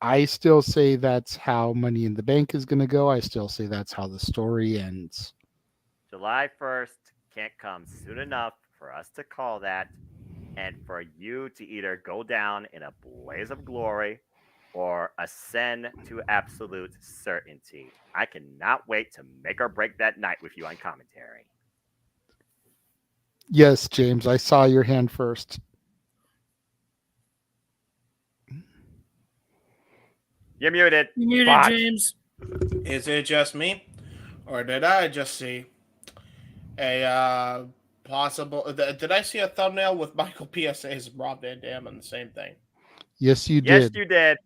I still say that's how Money in the Bank is going to go. I still say that's how the story ends. July 1st can't come soon enough for us to call that, and for you to either go down in a blaze of glory or ascend to absolute certainty. I cannot wait to make or break that night with you on commentary. Yes, James, I saw your hand first. You're muted. You muted, Bot. James. Is it just me, or did I just see a possible? Did I see a thumbnail with Michael PSA's Rob Van Dam and the same thing? Yes, you Yes, did. you did.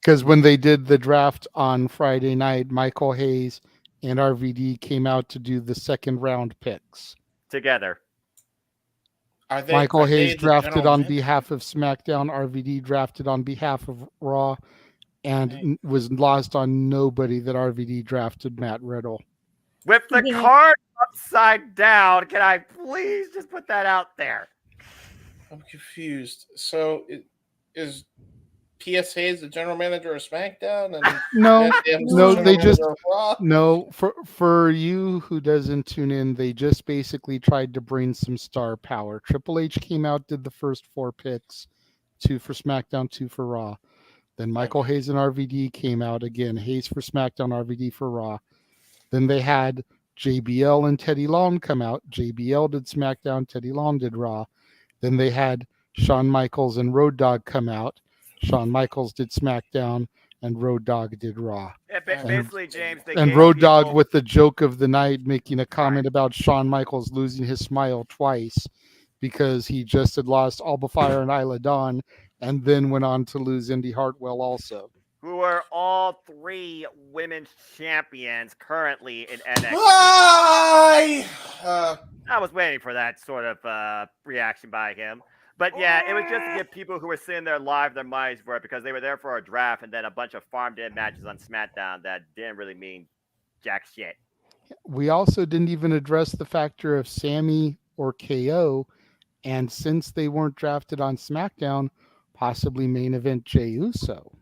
Because when they did the draft on Friday night, Michael Hayes and RVD came out to do the second round picks. Together. Michael Hayes drafted on behalf of SmackDown. RVD drafted on behalf of Raw, and was lost on nobody that RVD drafted Matt Riddle. With the card upside down, can I please just put that out there? I'm confused. So is P.S. Hayes the general manager of SmackDown? And No, Van Dam's no, the they general just manager of Raw? no. For you who doesn't tune in, they just basically tried to bring some star power. Triple H came out, did the first 4 picks, 2 for SmackDown, 2 for Raw. Then Michael Hayes and RVD came out again. Hayes for SmackDown, RVD for Raw. Then they had JBL and Teddy Long come out. JBL did SmackDown, Teddy Long did Raw. Then they had Shawn Michaels and Road Dogg come out. Shawn Michaels did SmackDown, and Road Dogg did Raw. Yeah, basically, James, they And gave Road Dogg people- with the joke of the night, making a comment about Shawn Michaels losing his smile twice because he just had lost Alba Fire and Isla Dawn, and then went on to lose Indy Hartwell also. who are all 3 women's champions currently in NXT. I was waiting for that sort of reaction by him. But yeah, it was just to give people who were sitting there live their minds for it, because they were there for a draft and then a bunch of farmed-in matches on SmackDown that didn't really mean jack shit. We also didn't even address the factor of Sammy or KO, and since they weren't drafted on SmackDown, possibly main event Jey Uso.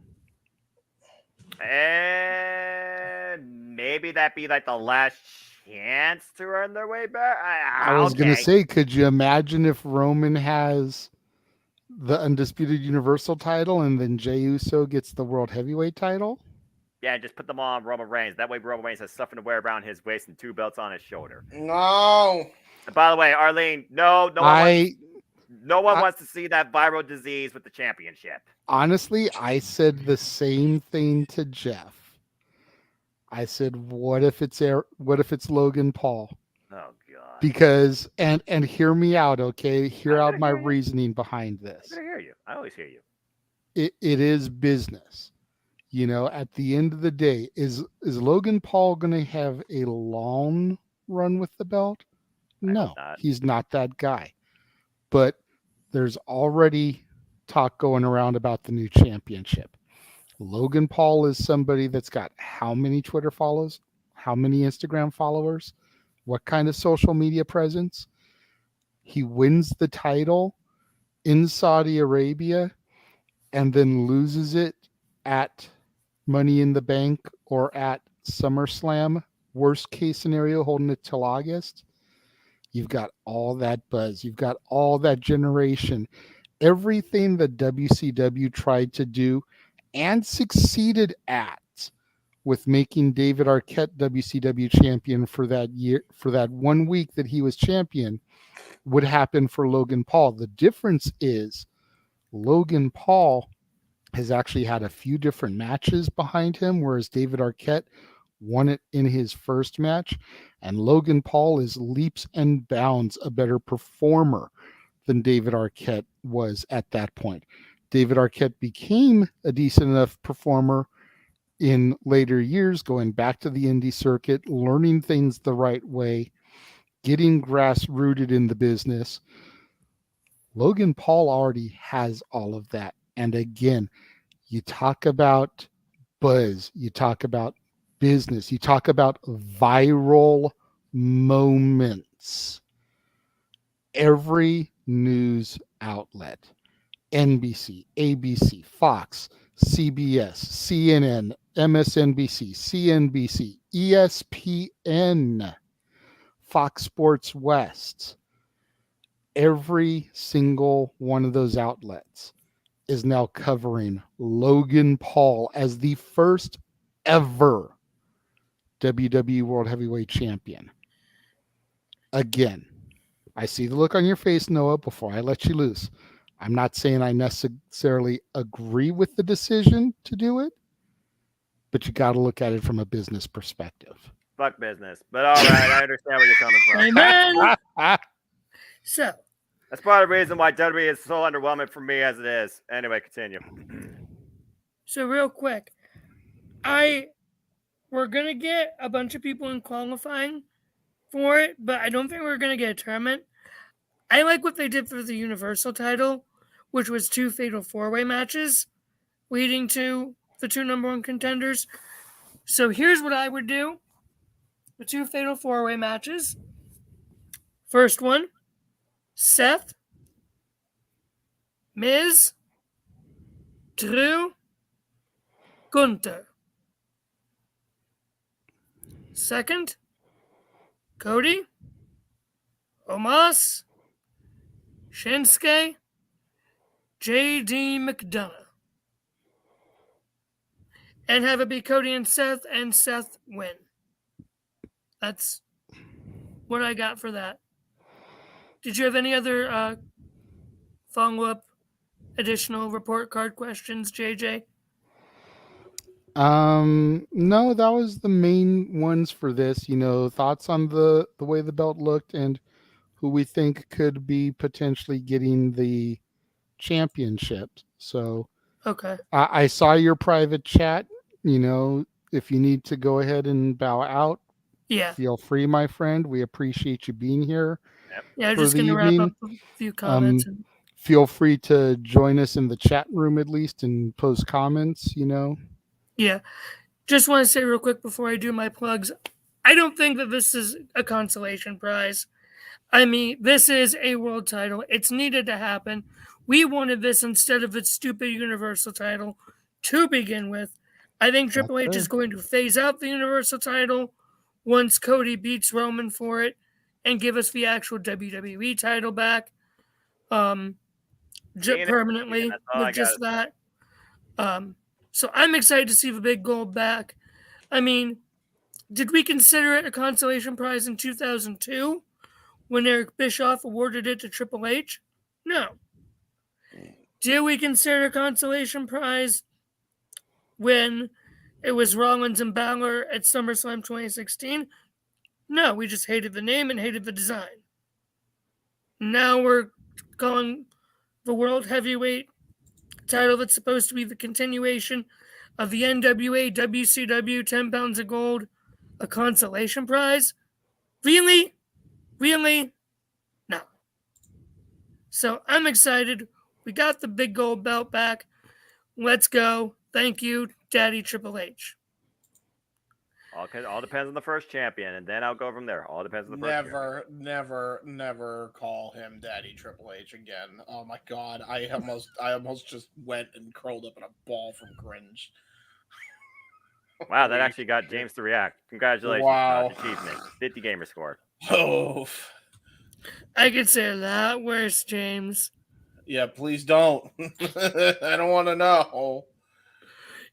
And maybe that'd be like the last chance to earn their way back. I was going to say, could you imagine if Roman has the Undisputed Universal title and then Jey Uso gets the World Heavyweight title? Yeah, just put them on Roman Reigns. That way Roman Reigns has something to wear around his waist and 2 belts on his shoulder. No. And by the way, Arlene, no one wants to see that viral disease with the championship. Honestly, I said the same thing to Jeff. I said, what if it's Logan Paul? Oh God. Because and hear me out, okay? Hear out my reasoning behind this. I'm gonna hear you. I always hear you. It is business. You know, at the end of the day, is Logan Paul going to have a long run with the belt? No, he's not that guy. But there's already talk going around about the new championship. Logan Paul is somebody that's got how many Twitter follows? How many Instagram followers? What kind of social media presence? He wins the title in Saudi Arabia and then loses it at Money in the Bank or at SummerSlam. Worst case scenario, holding it till August. You've got all that buzz. You've got all that generation. Everything that WCW tried to do and succeeded at with making David Arquette WCW champion for that year, for that 1 week that he was champion, would happen for Logan Paul. The difference is Logan Paul has actually had a few different matches behind him, whereas David Arquette won it in his first match. And Logan Paul is leaps and bounds a better performer than David Arquette was at that point. David Arquette became a decent enough performer in later years, going back to the indie circuit, learning things the right way, getting grass-rooted in the business. Logan Paul already has all of that. And again, you talk about buzz, you talk about business, you talk about viral moments. Every news outlet, NBC, ABC, Fox, CBS, CNN, MSNBC, CNBC, ESPN, Fox Sports West, every single one of those outlets is now covering Logan Paul as the first ever WWE World Heavyweight Champion. Again, I see the look on your face, Noah, before I let you loose. I'm not saying I necessarily agree with the decision to do it, but you got to look at it from a business perspective. Fuck business. But all right, I understand where you're coming from. Amen. So that's part of the reason why WWE is so underwhelming for me as it is. Anyway, continue. So real quick, we're gonna get a bunch of people in qualifying for it, but I don't think we're gonna get a tournament. I like what they did for the Universal title, which was 2 fatal 4-way matches leading to the 2 number 1 contenders. So here's what I would do. The 2 fatal 4-way matches. First one, Seth, Miz, Drew, Gunther. Second, Cody, Omos, Shinsuke, JD McDonough. And have it be Cody and Seth win. That's what I got for that. Did you have any other follow-up additional report card questions, JJ? No, that was the main ones for this. Thoughts on the way the belt looked and who we think could be potentially getting the championship. So okay, I saw your private chat. If you need to go ahead and bow out, feel free, my friend. We appreciate you being here. Yeah, I'm just going to wrap up a few comments. Feel free to join us in the chat room at least and post comments. Yeah, just want to say real quick before I do my plugs, I don't think that this is a consolation prize. I mean, this is a world title. It's needed to happen. We wanted this instead of its stupid Universal title to begin with. I think Triple H is going to phase out the Universal title once Cody beats Roman for it and give us the actual WWE title back permanently with just that. So I'm excited to see the big gold back. I mean, did we consider it a consolation prize in 2002 when Eric Bischoff awarded it to Triple H? No. Did we consider a consolation prize when it was Rollins and Balor at SummerSlam 2016? No, we just hated the name and hated the design. Now we're calling the World Heavyweight title that's supposed to be the continuation of the NWA WCW 10 pounds of gold a consolation prize? Really? Really? No. So I'm excited. We got the big gold belt back. Let's go. Thank you, Daddy Triple H. All depends on the first champion, and then I'll go from there. All depends on the first champion. Never call him Daddy Triple H again. Oh my God, I almost just went and curled up in a ball from cringe. Wow, that actually got James to react. Congratulations. Wow. Achievement. 50 gamer score. Oh. I could say that worse, James. Yeah, please don't. I don't want to know.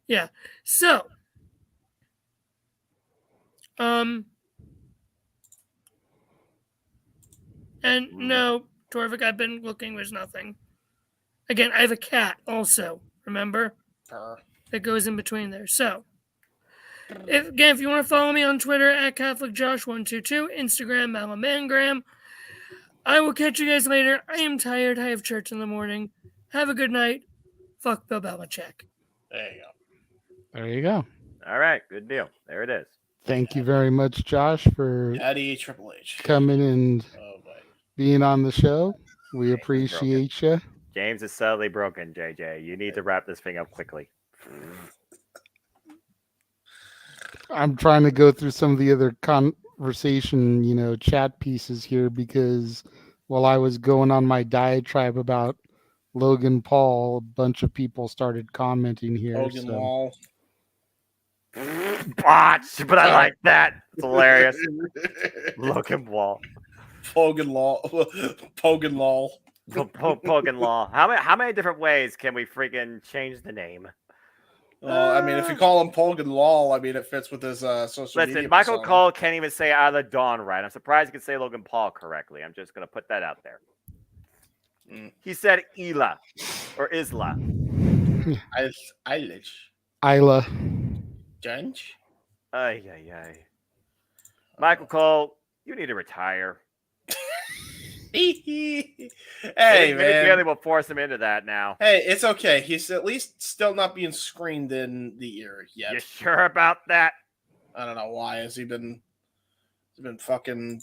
Yeah. So, and no, Torvik, I've been looking, there's nothing. Again, I have a cat also, remember? That goes in between there. So, if you want to follow me on Twitter at CatholicJosh122, Instagram, Malamangram, I will catch you guys later. I am tired. I have church in the morning. Have a good night. Fuck Bill Belichick. There you go. There you go. All right, good deal. There it is. Thank you very much, Josh, for Daddy Triple H coming and being on the show. We appreciate you. James is subtly broken, JJ. You need to wrap this thing up quickly. I'm trying to go through some of the other conversation, chat pieces here because while I was going on my diatribe about Logan Paul, a bunch of people started commenting here. Logan Paul. Botch, but I like that. It's hilarious. Logan Paul. Pogan Law. Pogan Law. Pogan Law. How many different ways can we freaking change the name? Well, I mean, if you call him Pogan Law, I mean, it fits with his social media. Listen, Michael persona. Cole can't even say Isla Dawn right. I'm surprised he can say Logan Paul correctly. I'm just going to put that out there. He said Ela or Isla. Eilish. Isla. Jench? Ay. Michael Cole, you need to retire. Hey, Maybe man. Bailey will force him into that now. Hey, it's okay. He's at least still not being screened in the ear yet. You sure about that? I don't know why. Has he been fucking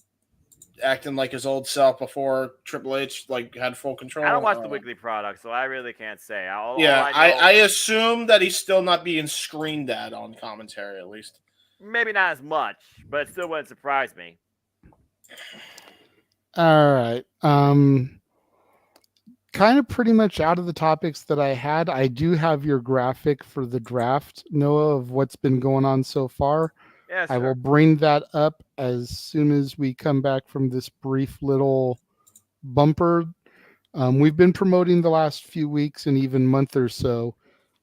acting like his old self before Triple H had full control? I don't watch the weekly product, so I really can't say. I assume that he's still not being screened at on commentary, at least. Maybe not as much, but it still wouldn't surprise me. All right. Kind of pretty much out of the topics that I had. I do have your graphic for the draft, Noah, of what's been going on so far. Yes, I will bring that up as soon as we come back from this brief little bumper. We've been promoting the last few weeks and even month or so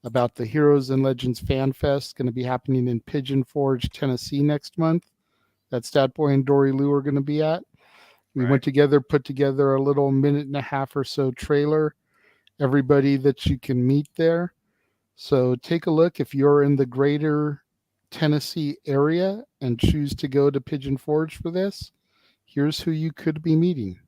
about the Heroes and Legends Fan Fest going to be happening in Pigeon Forge, Tennessee next month. That Statboy and Dory Lou are going to be at. We went together, put together a little minute and a half or so trailer. Everybody that you can meet there. So take a look if you're in the greater Tennessee area and choose to go to Pigeon Forge for this. Here's who you could be meeting.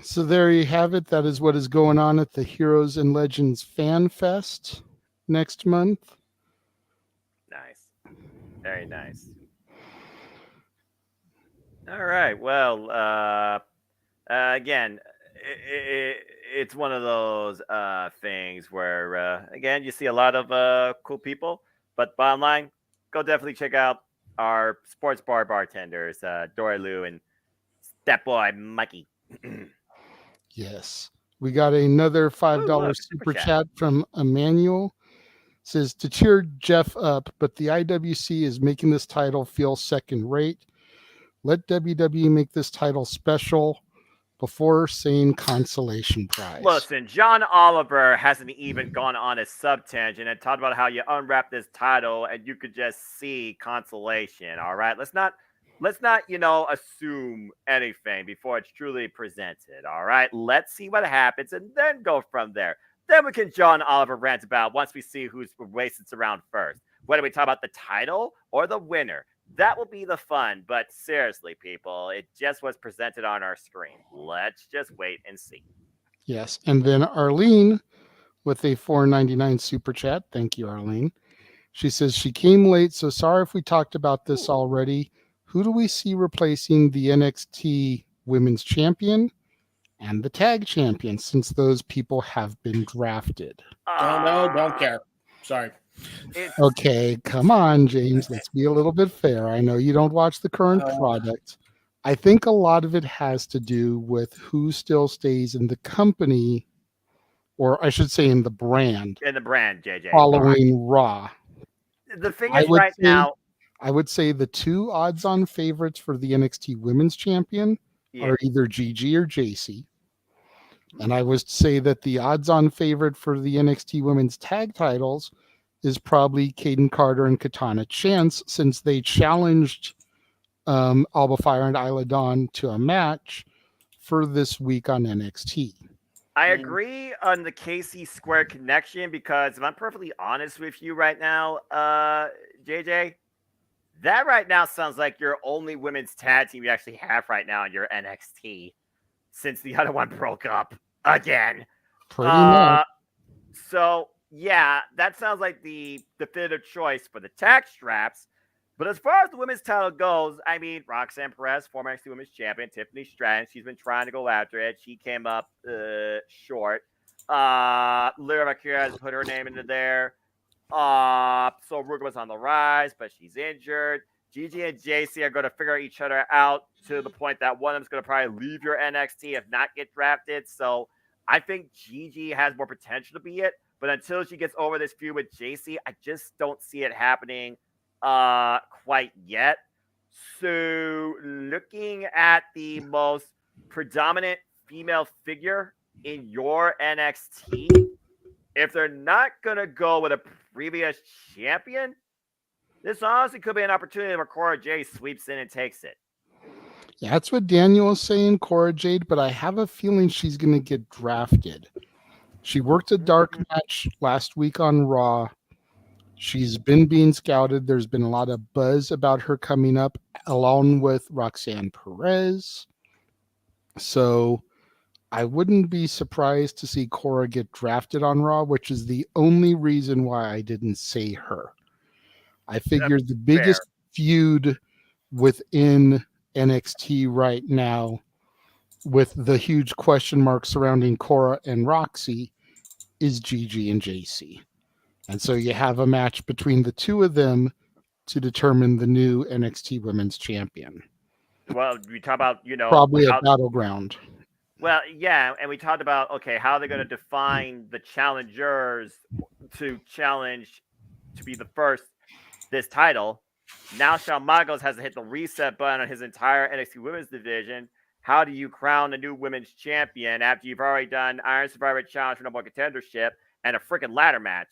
So there you have it. That is what is going on at the Heroes and Legends Fan Fest next month. Nice. Very nice. All right. Well, again, it's one of those things where, again, you see a lot of cool people. But bottom line, go definitely check out our sports bar bartenders, Dory Lou and that boy, Mikey. Yes. We got another $5 super chat from Emmanuel. Says to cheer Jeff up, but the IWC is making this title feel second rate. Let WWE make this title special before saying consolation prize. Listen, John Oliver hasn't even gone on a sub-tangent and talked about how you unwrap this title and you could just see consolation. All right. Let's not, assume anything before it's truly presented. All right. Let's see what happens and then go from there. Then we can John Oliver rant about once we see who's racing around first. Whether we talk about the title or the winner, That will be the fun. But seriously, people, it just was presented on our screen. Let's just wait and see. Yes. And then Arlene with a $4.99 super chat. Thank you, Arlene. She says she came late, so sorry if we talked about this already. Who do we see replacing the NXT Women's Champion and the Tag Champion, since those people have been drafted? No, don't care. Sorry. Okay, come on, James. Let's be a little bit fair. I know you don't watch the current product. I think a lot of it has to do with who still stays in the company, or I should say in the brand, In the brand, JJ. following Raw. The thing I is, would right say- now, I would say the two odds-on favorites for the NXT Women's Champion Yeah. are either Gigi or JC. And I would say that the odds-on favorite for the NXT Women's Tag Titles is probably Kaden Carter and Katana Chance, since they challenged Alba Fire and Isla Dawn to a match for this week on NXT. I agree on the KC Square connection, because if I'm perfectly honest with you right now, JJ, that right now sounds like your only women's tag team you actually have right now in your NXT, since the other one broke up again. Pretty much. So yeah, that sounds like the definitive choice for the tag straps. But as far as the women's title goes, I mean, Roxanne Perez, former NXT Women's Champion, Tiffany Stratton, she's been trying to go after it. She came up short. Lyra Valkyria has put her name into there. So Ruga was on the rise, but she's injured. Gigi and JC are going to figure each other out to the point that one of them's going to probably leave your NXT if not get drafted. So I think Gigi has more potential to be it. But until she gets over this feud with JC, I just don't see it happening quite yet. So looking at the most predominant female figure in your NXT, if they're not going to go with a previous champion, this honestly could be an opportunity where Cora Jade sweeps in and takes it. Yeah, that's what Daniel was saying, Cora Jade, but I have a feeling she's going to get drafted. She worked a dark match last week on Raw. She's been being scouted. There's been a lot of buzz about her coming up along with Roxanne Perez. So I wouldn't be surprised to see Cora get drafted on Raw, which is the only reason why I didn't say her. I figured the biggest feud within NXT right now, with the huge question mark surrounding Cora and Roxy, is Gigi and JC. And so you have a match between the two of them to determine the new NXT Women's Champion. Well, we talk about, Probably a battleground. Well, yeah, and we talked about, okay, how they're going to define the challengers to challenge to be the first this title. Now Shawn Michaels has to hit the reset button on his entire NXT Women's division. How do you crown the new women's champion after you've already done Iron Survivor Challenge for number one contendership and a freaking ladder match?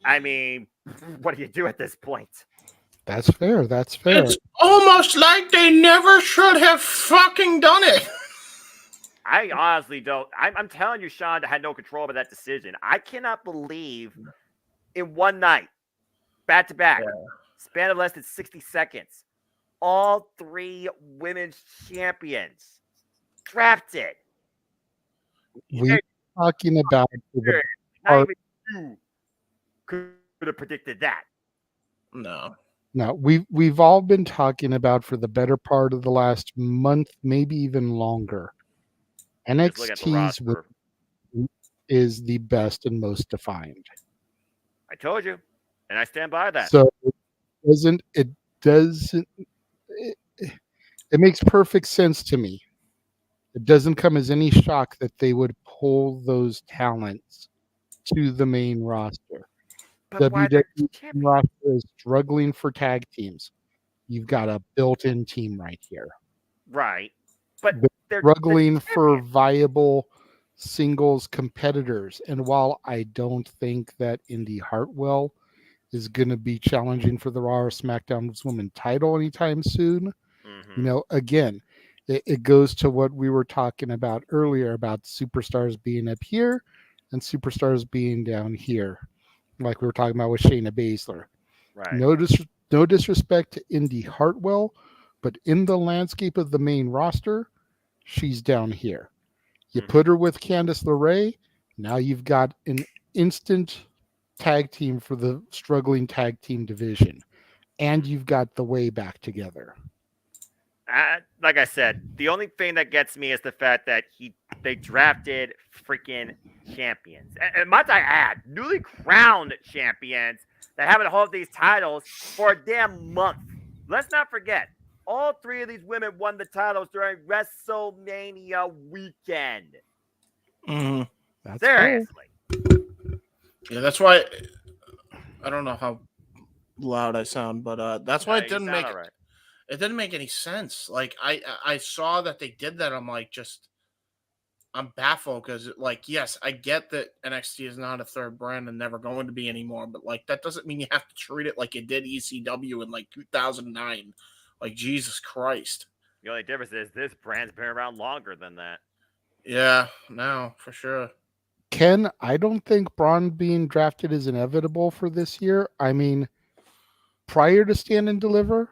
I mean, what do you do at this point? That's fair. That's fair. It's almost like they never should have fucking done it. I honestly don't. I'm telling you, Sean had no control over that decision. I cannot believe in one night, back to back, span of less than 60 seconds, all three women's champions drafted. We're talking about the Not part- even you could have predicted that. No. No, we've all been talking about for the better part of the last month, maybe even longer. Just look at the NXT's roster. is the best and most defined. I told you, and I stand by that. So it makes perfect sense to me. It doesn't come as any shock that they would pull those talents to the main roster. But why they're WWE roster is struggling for tag teams. You've got a built-in team right here. Right. But they're Struggling for viable singles competitors. And while I don't think that Indy Hartwell is going to be challenging for the Raw or SmackDown Women's title anytime soon, again, it goes to what we were talking about earlier about superstars being up here and superstars being down here. Like we were talking about with Shayna Baszler. Right. No No disrespect to Indy Hartwell, but in the landscape of the main roster, she's down here. You put her with Candice LeRae, now you've got an instant tag team for the struggling tag team division. And you've got the way back together. Like I said, the only thing that gets me is the fact that they drafted freaking champions. And might I add, newly crowned champions that haven't held these titles for a damn month. Let's not forget, all three of these women won the titles during WrestleMania weekend. That's Seriously. Yeah, that's why I don't know how loud I sound, but that's why it didn't make it didn't make any sense. Like I saw that they did that. I'm baffled because yes, I get that NXT is not a third brand and never going to be anymore, but that doesn't mean you have to treat it like it did ECW in 2009. Jesus Christ. The only difference is this brand's been around longer than that. Yeah, no, for sure. Ken, I don't think Braun being drafted is inevitable for this year. I mean, prior to Stand and Deliver,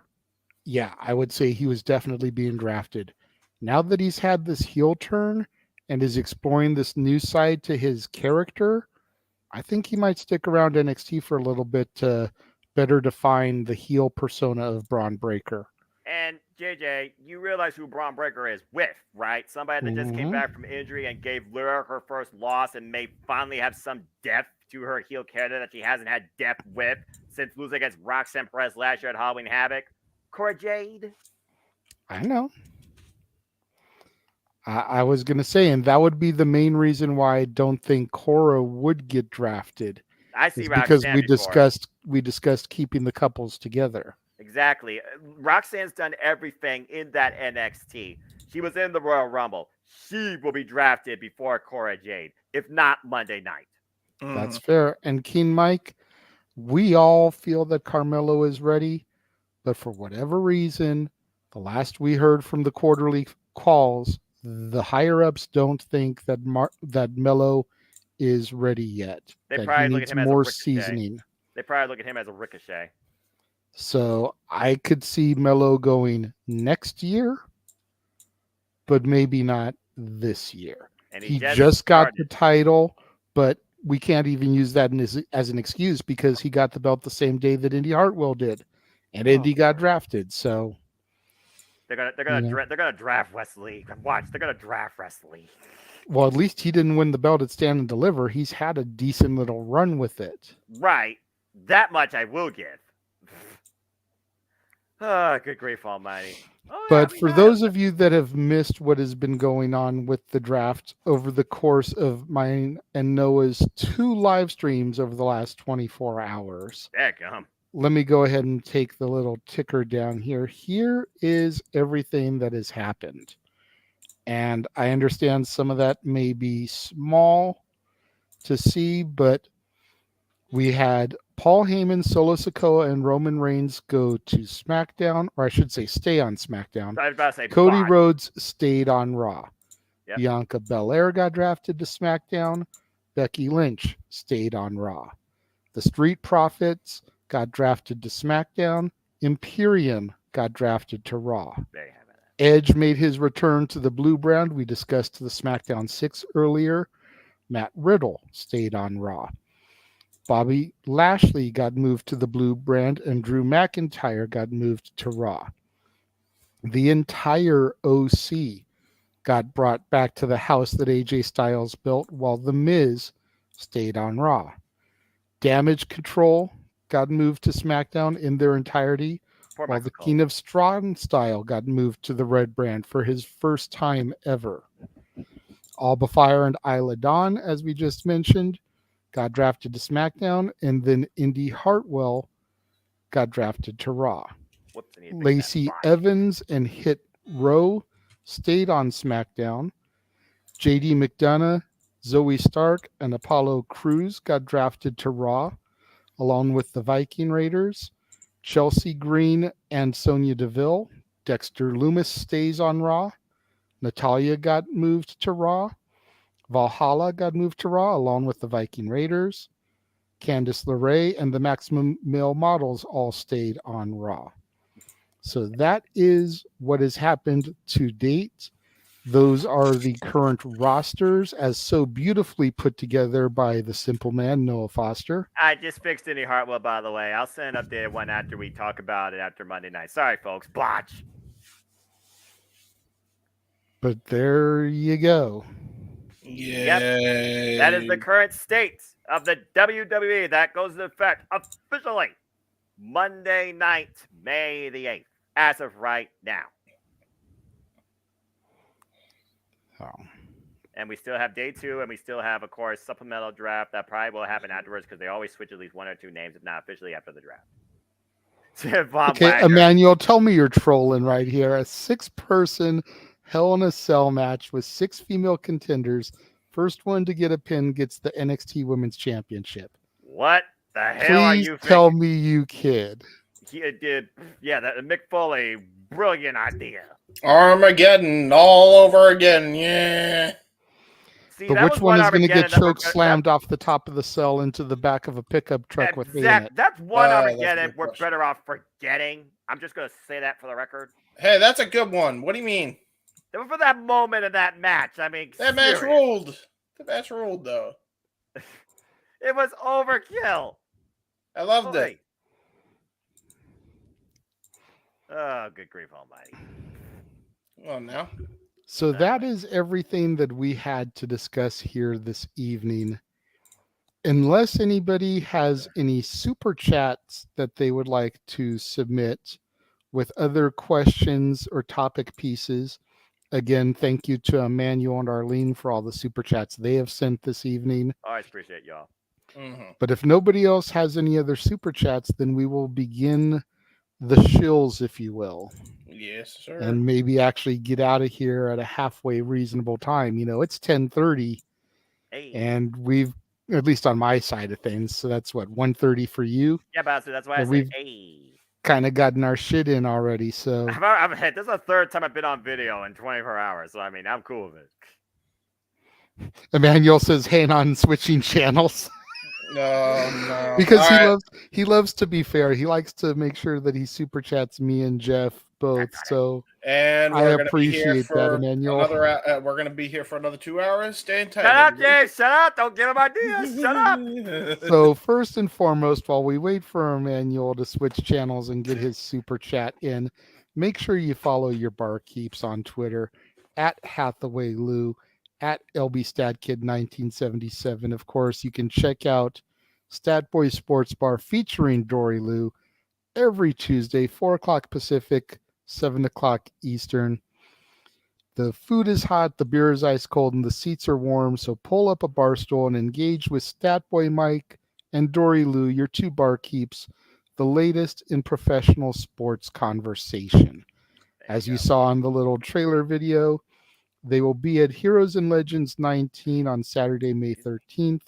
yeah, I would say he was definitely being drafted. Now that he's had this heel turn and is exploring this new side to his character, I think he might stick around NXT for a little bit to better define the heel persona of Braun Breaker. And JJ, you realize who Braun Breaker is with, right? Somebody that just came back from injury and gave Lyra her first loss and may finally have some depth to her heel character that she hasn't had depth with since losing against Roxanne Perez last year at Halloween Havoc. Cora Jade. I know. I was going to say, and that would be the main reason why I don't think Cora would get drafted. I see because Roxanne we discussed keeping the couples together. Exactly. Roxanne's done everything in that NXT. She was in the Royal Rumble. She will be drafted before Cora Jade, if not Monday night. That's fair. And Keen Mike, we all feel that Carmelo is ready, but for whatever reason, the last we heard from the quarterly calls, the higher ups don't think that that Melo is ready yet. They that probably he look needs at him more as a ricochet. seasoning. They probably look at him as a ricochet. So I could see Melo going next year, but maybe not this year. And he just got the title, but we can't even use that as an excuse because he got the belt the same day that Indy Hartwell did, and Indy got drafted. So they're gonna draft Wesley. Watch, they're gonna draft Wesley. Well, at least he didn't win the belt at Stand and Deliver. He's had a decent little run with it. Right, that much I will give. Good grief almighty. But for those of you that have missed what has been going on with the draft over the course of mine and Noah's 2 live streams over the last 24 hours, let me go ahead and take the little ticker down here. Here is everything that has happened. And I understand some of that may be small to see, but we had Paul Heyman, Solo Sikoa, and Roman Reigns go to SmackDown, or I should say stay on SmackDown. I was about to say Cody Rhodes stayed on Raw. Yep. Bianca Belair got drafted to SmackDown. Becky Lynch stayed on Raw. The Street Profits got drafted to SmackDown. Imperium got drafted to Raw. There you have it. Edge made his return to the Blue Brand. We discussed the SmackDown 6 earlier. Matt Riddle stayed on Raw. Bobby Lashley got moved to the Blue Brand, and Drew McIntyre got moved to Raw. The entire OC got brought back to the house that AJ Styles built, while The Miz stayed on Raw. Damage Control got moved to SmackDown in their entirety, while the King of Strong Style got moved to the Red Brand for his first time ever. Alba Fire and Isla Dawn, as we just mentioned, got drafted to SmackDown, and then Indy Hartwell got drafted to Raw. Lacey Evans and Hit Row stayed on SmackDown. JD McDonough, Zoe Stark, and Apollo Crews got drafted to Raw, along with the Viking Raiders. Chelsea Green and Sonya Deville. Dexter Loomis stays on Raw. Natalya got moved to Raw. Valhalla got moved to Raw along with the Viking Raiders. Candice LeRae and the Maximum Male Models all stayed on Raw. So that is what has happened to date. Those are the current rosters as so beautifully put together by the simple man, Noah Foster. I just fixed Indy Hartwell, by the way. I'll send an updated one after we talk about it after Monday night. Sorry, folks. Botch. But there you go. Yeah. Yep. That is the current state of the WWE. That goes into effect officially Monday night, May the 8th, as of right now. Oh. And we still have day 2, and we still have, of course, supplemental draft. That probably will happen afterwards because they always switch at least 1 or 2 names, if not officially after the draft. Okay, Emmanuel, tell me you're trolling right here. A 6-person Hell in a Cell match with 6 female contenders. First one to get a pin gets the NXT Women's Championship. What the hell are you tell me you kid. He did, yeah, that Mick Foley, brilliant idea. Armageddon all over again, yeah. See, but which one is going to get choke slammed off the top of the cell into the back of a pickup truck with hay in it? That's one Armageddon we're better off forgetting. I'm just going to say that for the record. Hey, that's a good one. What do you mean? For that moment of that match, I mean, that match ruled. The match ruled, though. It was overkill. I loved it. Oh, good grief almighty. Well, now. So that is everything that we had to discuss here this evening. Unless anybody has any super chats that they would like to submit with other questions or topic pieces. Again, thank you to Emmanuel and Arlene for all the super chats they have sent this evening. Always appreciate y'all. Mm-hmm. But if nobody else has any other super chats, then we will begin the shills, if you will. Yes, sir. And maybe actually get out of here at a halfway reasonable time. You know, it's 10:30, and we've, at least on my side of things, so that's what, 1:30 for you? Yeah, Bastard, that's why I we've said, kind of gotten our shit in already, so. This is the 3rd time I've been on video in 24 hours, so I mean, I'm cool with it. Emmanuel says, hang on, switching channels. No. Because he loves to be fair. He likes to make sure that he super chats me and Jeff both. So and I appreciate that, Emmanuel. We're going to be here for another 2 hours. Stay in touch. Shut up, Jay. Shut up. Don't give him ideas. Shut up. So first and foremost, while we wait for Emmanuel to switch channels and get his super chat in, make sure you follow your barkeeps on Twitter at Hathaway Lou, at LBStatKid1977. Of course, you can check out Statboy Sports Bar featuring Dory Lou every Tuesday, 4 o'clock Pacific, 7 o'clock Eastern. The food is hot, the beer is ice cold, and the seats are warm, so pull up a bar stool and engage with Statboy Mike and Dory Lou, your 2 barkeeps, the latest in professional sports conversation. As you saw in the little trailer video, they will be at Heroes and Legends 19 on Saturday, May 13th,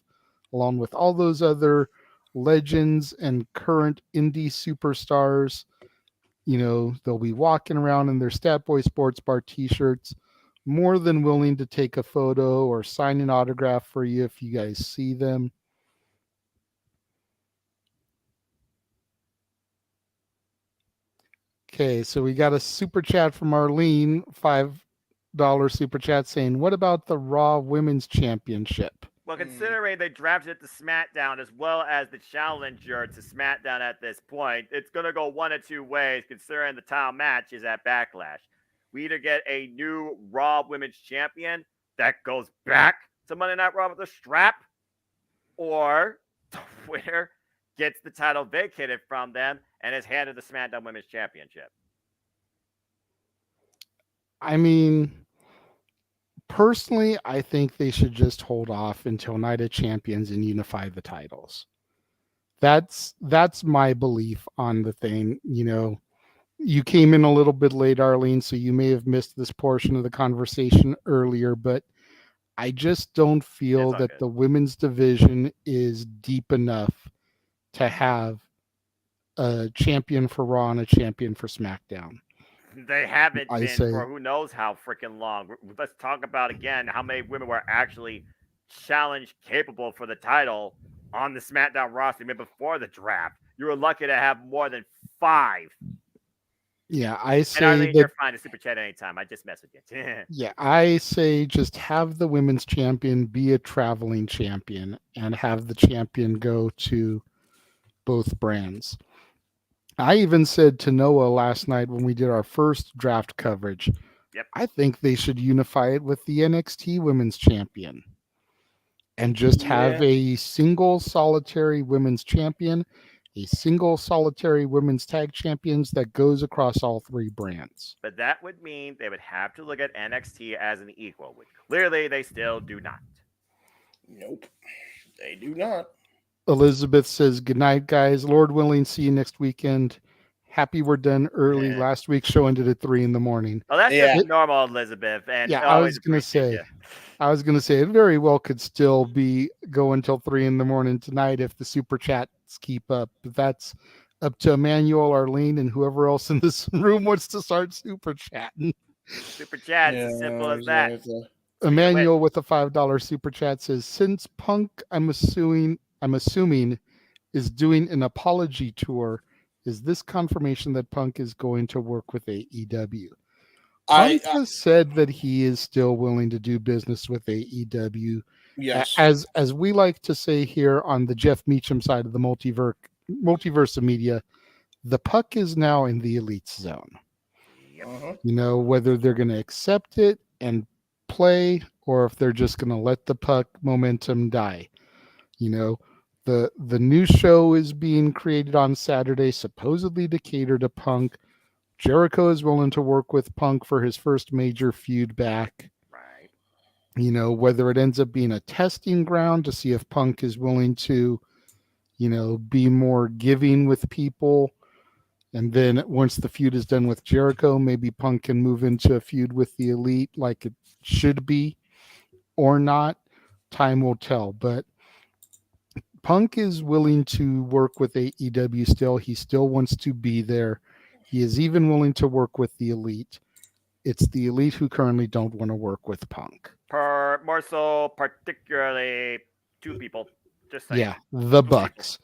along with all those other legends and current indie superstars. You know, they'll be walking around in their Statboy Sports Bar t-shirts, more than willing to take a photo or sign an autograph for you if you guys see them. Okay, so we got a super chat from Arlene, $5 super chat saying, what about the Raw Women's Championship? Well, considering they drafted it to SmackDown as well as the challenger to SmackDown at this point, it's going to go one of 2 ways, considering the title match is at Backlash. We either get a new Raw Women's Champion that goes back to Monday Night Raw with a strap, or the winner gets the title vacated from them and is handed the SmackDown Women's Championship. I mean, personally, I think they should just hold off until Night of Champions and unify the titles. That's my belief on the thing. You know, you came in a little bit late, Arlene, so you may have missed this portion of the conversation earlier, but I just don't feel that the women's division is deep enough to have a champion for Raw and a champion for SmackDown. They haven't been for who knows how freaking long. Let's talk about again how many women were actually challenge capable for the title on the SmackDown roster even before the draft. You were lucky to have more than 5. Yeah, I And say Arlene, that. you're fine to super chat anytime. I just mess with you. Yeah, I say just have the women's champion be a traveling champion and have the champion go to both brands. I even said to Noah last night when we did our first draft coverage, I think they should unify it with the NXT women's champion and just have a single solitary women's champion, a single solitary women's tag champions that goes across all 3 brands. But that would mean they would have to look at NXT as an equal, which clearly they still do not. Nope, they do not. Elizabeth says, good night, guys. Lord willing, see you next weekend. Happy we're done early. Last week's show ended at 3 a.m. Oh, that's just normal, Elizabeth. And yeah, I was gonna say it very well could still be go until 3 a.m. tonight if the super chats keep up. But that's up to Emmanuel, Arlene, and whoever else in this room wants to start super chatting. Super chat, it's as simple as that. Emmanuel with a $5 super chat says, since Punk, I'm assuming is doing an apology tour, is this confirmation that Punk is going to work with AEW? Punk has said that he is still willing to do business with AEW. Yes. As we like to say here on the Jeff Meacham side of the multiverse of media, the puck is now in the elite zone. You know, whether they're going to accept it and play or if they're just going to let the puck momentum die. You know, the new show is being created on Saturday, supposedly to cater to Punk. Jericho is willing to work with Punk for his first major feud back. Right. You know, whether it ends up being a testing ground to see if Punk is willing to, you know, be more giving with people. And then once the feud is done with Jericho, maybe Punk can move into a feud with the Elite like it should be or not. Time will tell. But Punk is willing to work with AEW still. He still wants to be there. He is even willing to work with the Elite. It's the Elite who currently don't want to work with Punk. More so, particularly 2 people. Just saying. Yeah, the Bucks.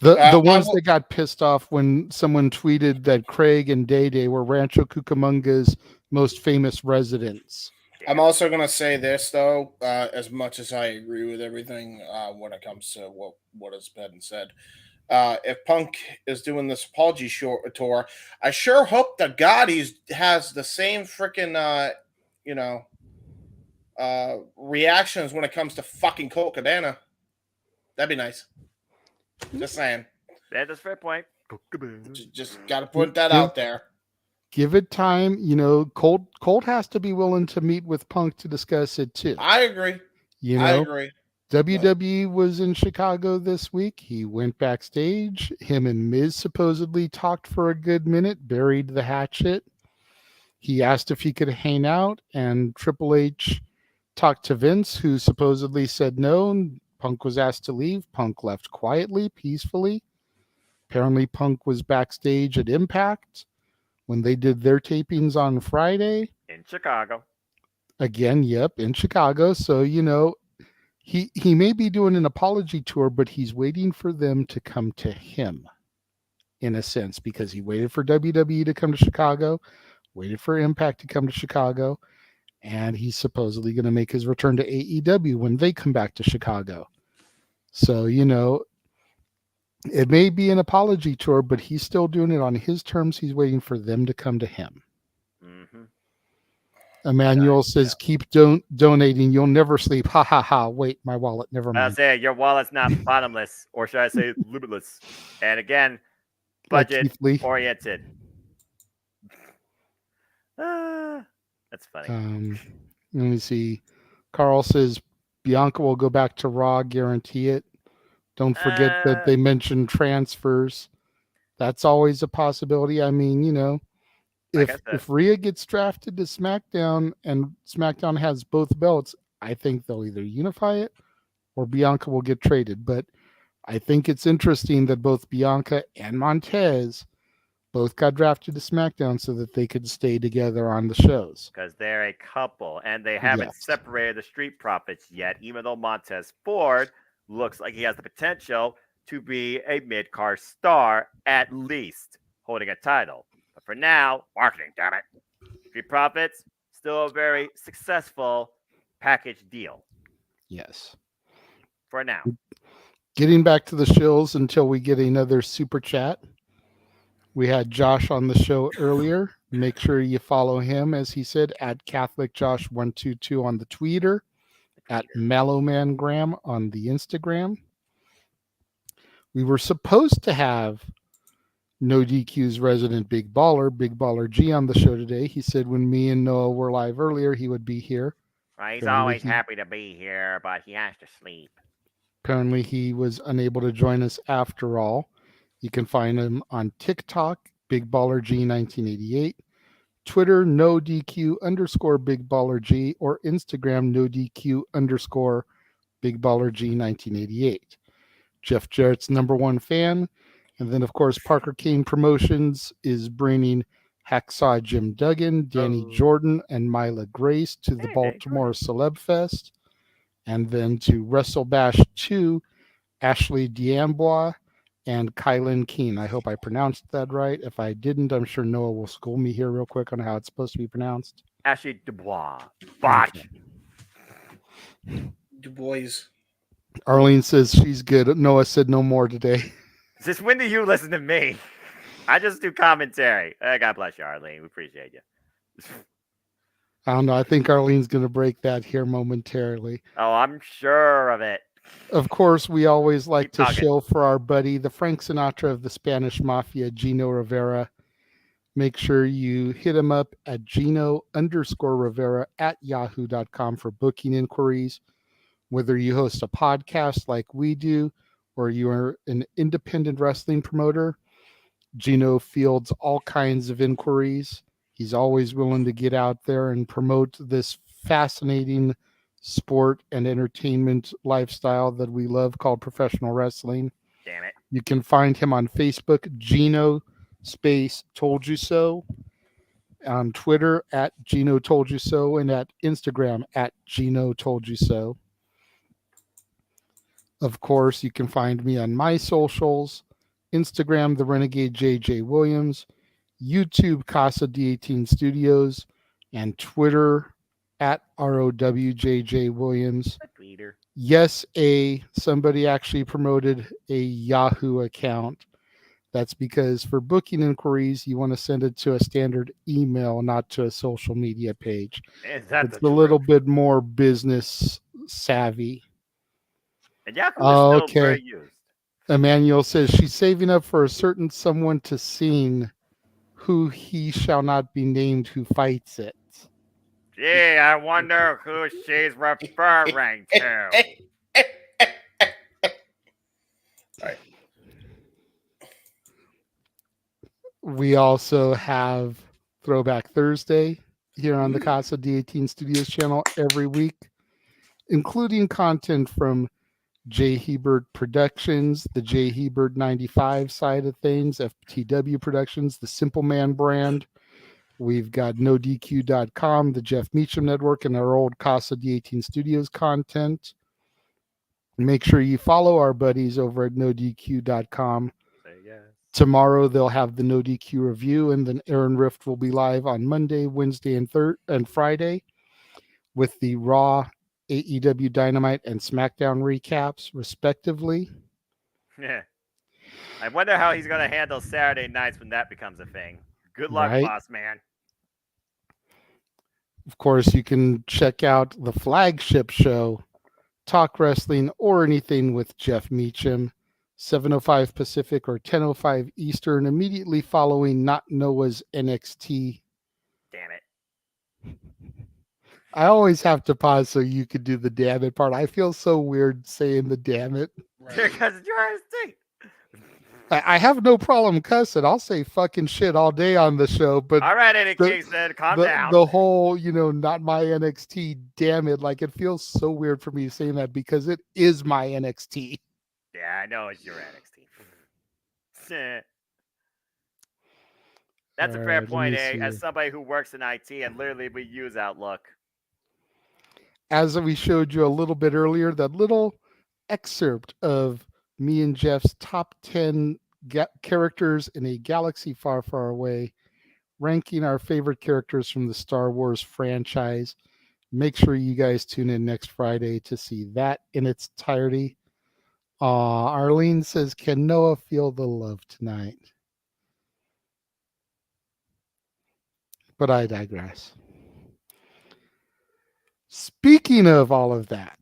The ones that got pissed off when someone tweeted that Craig and Day Day were Rancho Cucamonga's most famous residents. I'm also going to say this, though, as much as I agree with everything when it comes to what has been said. If Punk is doing this apology tour, I sure hope that God has the same freaking, reactions when it comes to fucking Colt Cabana. That'd be nice. Just saying. That's a fair point. Just got to put that out there. Give it time. You know, Colt has to be willing to meet with Punk to discuss it too. I agree. You know, I agree. WWE was in Chicago this week. He went backstage. Him and Miz supposedly talked for a good minute, buried the hatchet. He asked if he could hang out, and Triple H talked to Vince, who supposedly said no. And Punk was asked to leave. Punk left quietly, peacefully. Apparently, Punk was backstage at Impact when they did their tapings on Friday. In Chicago. Again, yep, in Chicago. So, you know, he may be doing an apology tour, but he's waiting for them to come to him, in a sense, because he waited for WWE to come to Chicago, waited for Impact to come to Chicago, and he's supposedly going to make his return to AEW when they come back to Chicago. So, you know, it may be an apology tour, but he's still doing it on his terms. He's waiting for them to come to him. Mm-hmm. Emmanuel says, keep donating. You'll never sleep. Ha, ha, ha. Wait, my wallet. Never mind. I'll say your wallet's not bottomless, or should I say limitless? And again, budget oriented. That's funny. Let me see. Carl says, Bianca will go back to Raw. Guarantee it. Don't forget that they mentioned transfers. That's always a possibility. I mean, you know, if Rhea gets drafted to SmackDown and SmackDown has both belts, I think they'll either unify it or Bianca will get traded. But I think it's interesting that both Bianca and Montez both got drafted to SmackDown so that they could stay together on the shows. Because they're a couple, and they haven't separated the Street Profits yet, even though Montez Ford looks like he has the potential to be a mid-card star, at least holding a title. But for now, marketing, damn it. Street Profits, still a very successful package deal. Yes. For now. Getting back to the shills until we get another super chat. We had Josh on the show earlier. Make sure you follow him, as he said, at CatholicJosh122 on the Twitter, at Mellowmangram on the Instagram. We were supposed to have No DQ's resident Big Baller G, on the show today. He said when me and Noah were live earlier, he would be here. Well, he's Apparently always happy to be here, but he has to sleep. Apparently he was unable to join us after all. You can find him on TikTok, Big Baller G 1988, Twitter, No DQ _ Big Baller G, or Instagram, No DQ _ Big Baller G 1988. Jeff Jarrett's #1 fan. And then, of course, Parker Kane Promotions is bringing Hacksaw Jim Duggan, Danny Jordan, and Mila Grace to the Baltimore Celeb Fest. And then to Wrestle Bash 2, Ashley D'Ambois and Kylan Keene. I hope I pronounced that right. If I didn't, I'm sure Noah will school me here real quick on how it's supposed to be pronounced. Ashley Dubois. Botch. Dubois. Arlene says she's good. Noah said no more today. Since when do you listen to me? I just do commentary. God bless you, Arlene. We appreciate you. I don't know. I think Arlene's going to break that here momentarily. Oh, I'm sure of it. Of course, we always like to talking. shill for our buddy, the Frank Sinatra of the Spanish Mafia, Gino Rivera. Make sure you hit him up at Gino _ Rivera at yahoo.com for booking inquiries. Whether you host a podcast like we do, or you are an independent wrestling promoter, Gino fields all kinds of inquiries. He's always willing to get out there and promote this fascinating sport and entertainment lifestyle that we love called professional wrestling. Damn it. You can find him on Facebook, Gino space Told You So, on Twitter at Gino Told You So, and at Instagram at Gino Told You So. Of course, you can find me on my socials, Instagram, The Renegade JJ Williams, YouTube, Casa D18 Studios, and Twitter at ROWJJ Williams. Yes, somebody actually promoted a Yahoo account. That's because for booking inquiries, you want to send it to a standard email, not to a social media page. Is that It's a little bit more business savvy. And Yahoo is still very used. Emmanuel says she's saving up for a certain someone to sing who he shall not be named who fights it. Gee, I wonder who she's referring to. We also have Throwback Thursday here on the Casa D18 Studios channel every week, including content from J. Hebert Productions, the J. Hebert 95 side of things, FTW Productions, the Simple Man brand. We've got NoDQ.com, the Jeff Meacham Network, and our old Casa D18 Studios content. Make sure you follow our buddies over at NoDQ.com. Tomorrow they'll have the NoDQ review, and then Aaron Rift will be live on Monday, Wednesday, and Friday with the Raw, AEW Dynamite, and SmackDown recaps, respectively. Yeah. I wonder how he's going to handle Saturday nights when that becomes a thing. Good luck, Right. boss man. Of course, you can check out the flagship show, Talk Wrestling or Anything with Jeff Meacham, 7:05 Pacific or 10:05 Eastern, immediately following Not Noah's NXT. Damn it. I always have to pause so you could do the damn it part. I feel so weird saying the damn it. Because it's your state. I have no problem cussing. I'll say fucking shit all day on the show, but All right, Eddie Kingston, calm down. the whole, not my NXT, damn it, like it feels so weird for me saying that because it is my NXT. Yeah, I know it's your NXT. That's a All fair right, let point, me As see. somebody who works in IT and literally we use Outlook. As we showed you a little bit earlier, that little excerpt of me and Jeff's top 10 characters in a galaxy far, far away, ranking our favorite characters from the Star Wars franchise. Make sure you guys tune in next Friday to see that in its entirety. Arlene says, can Noah feel the love tonight? But I digress. Speaking of all of that,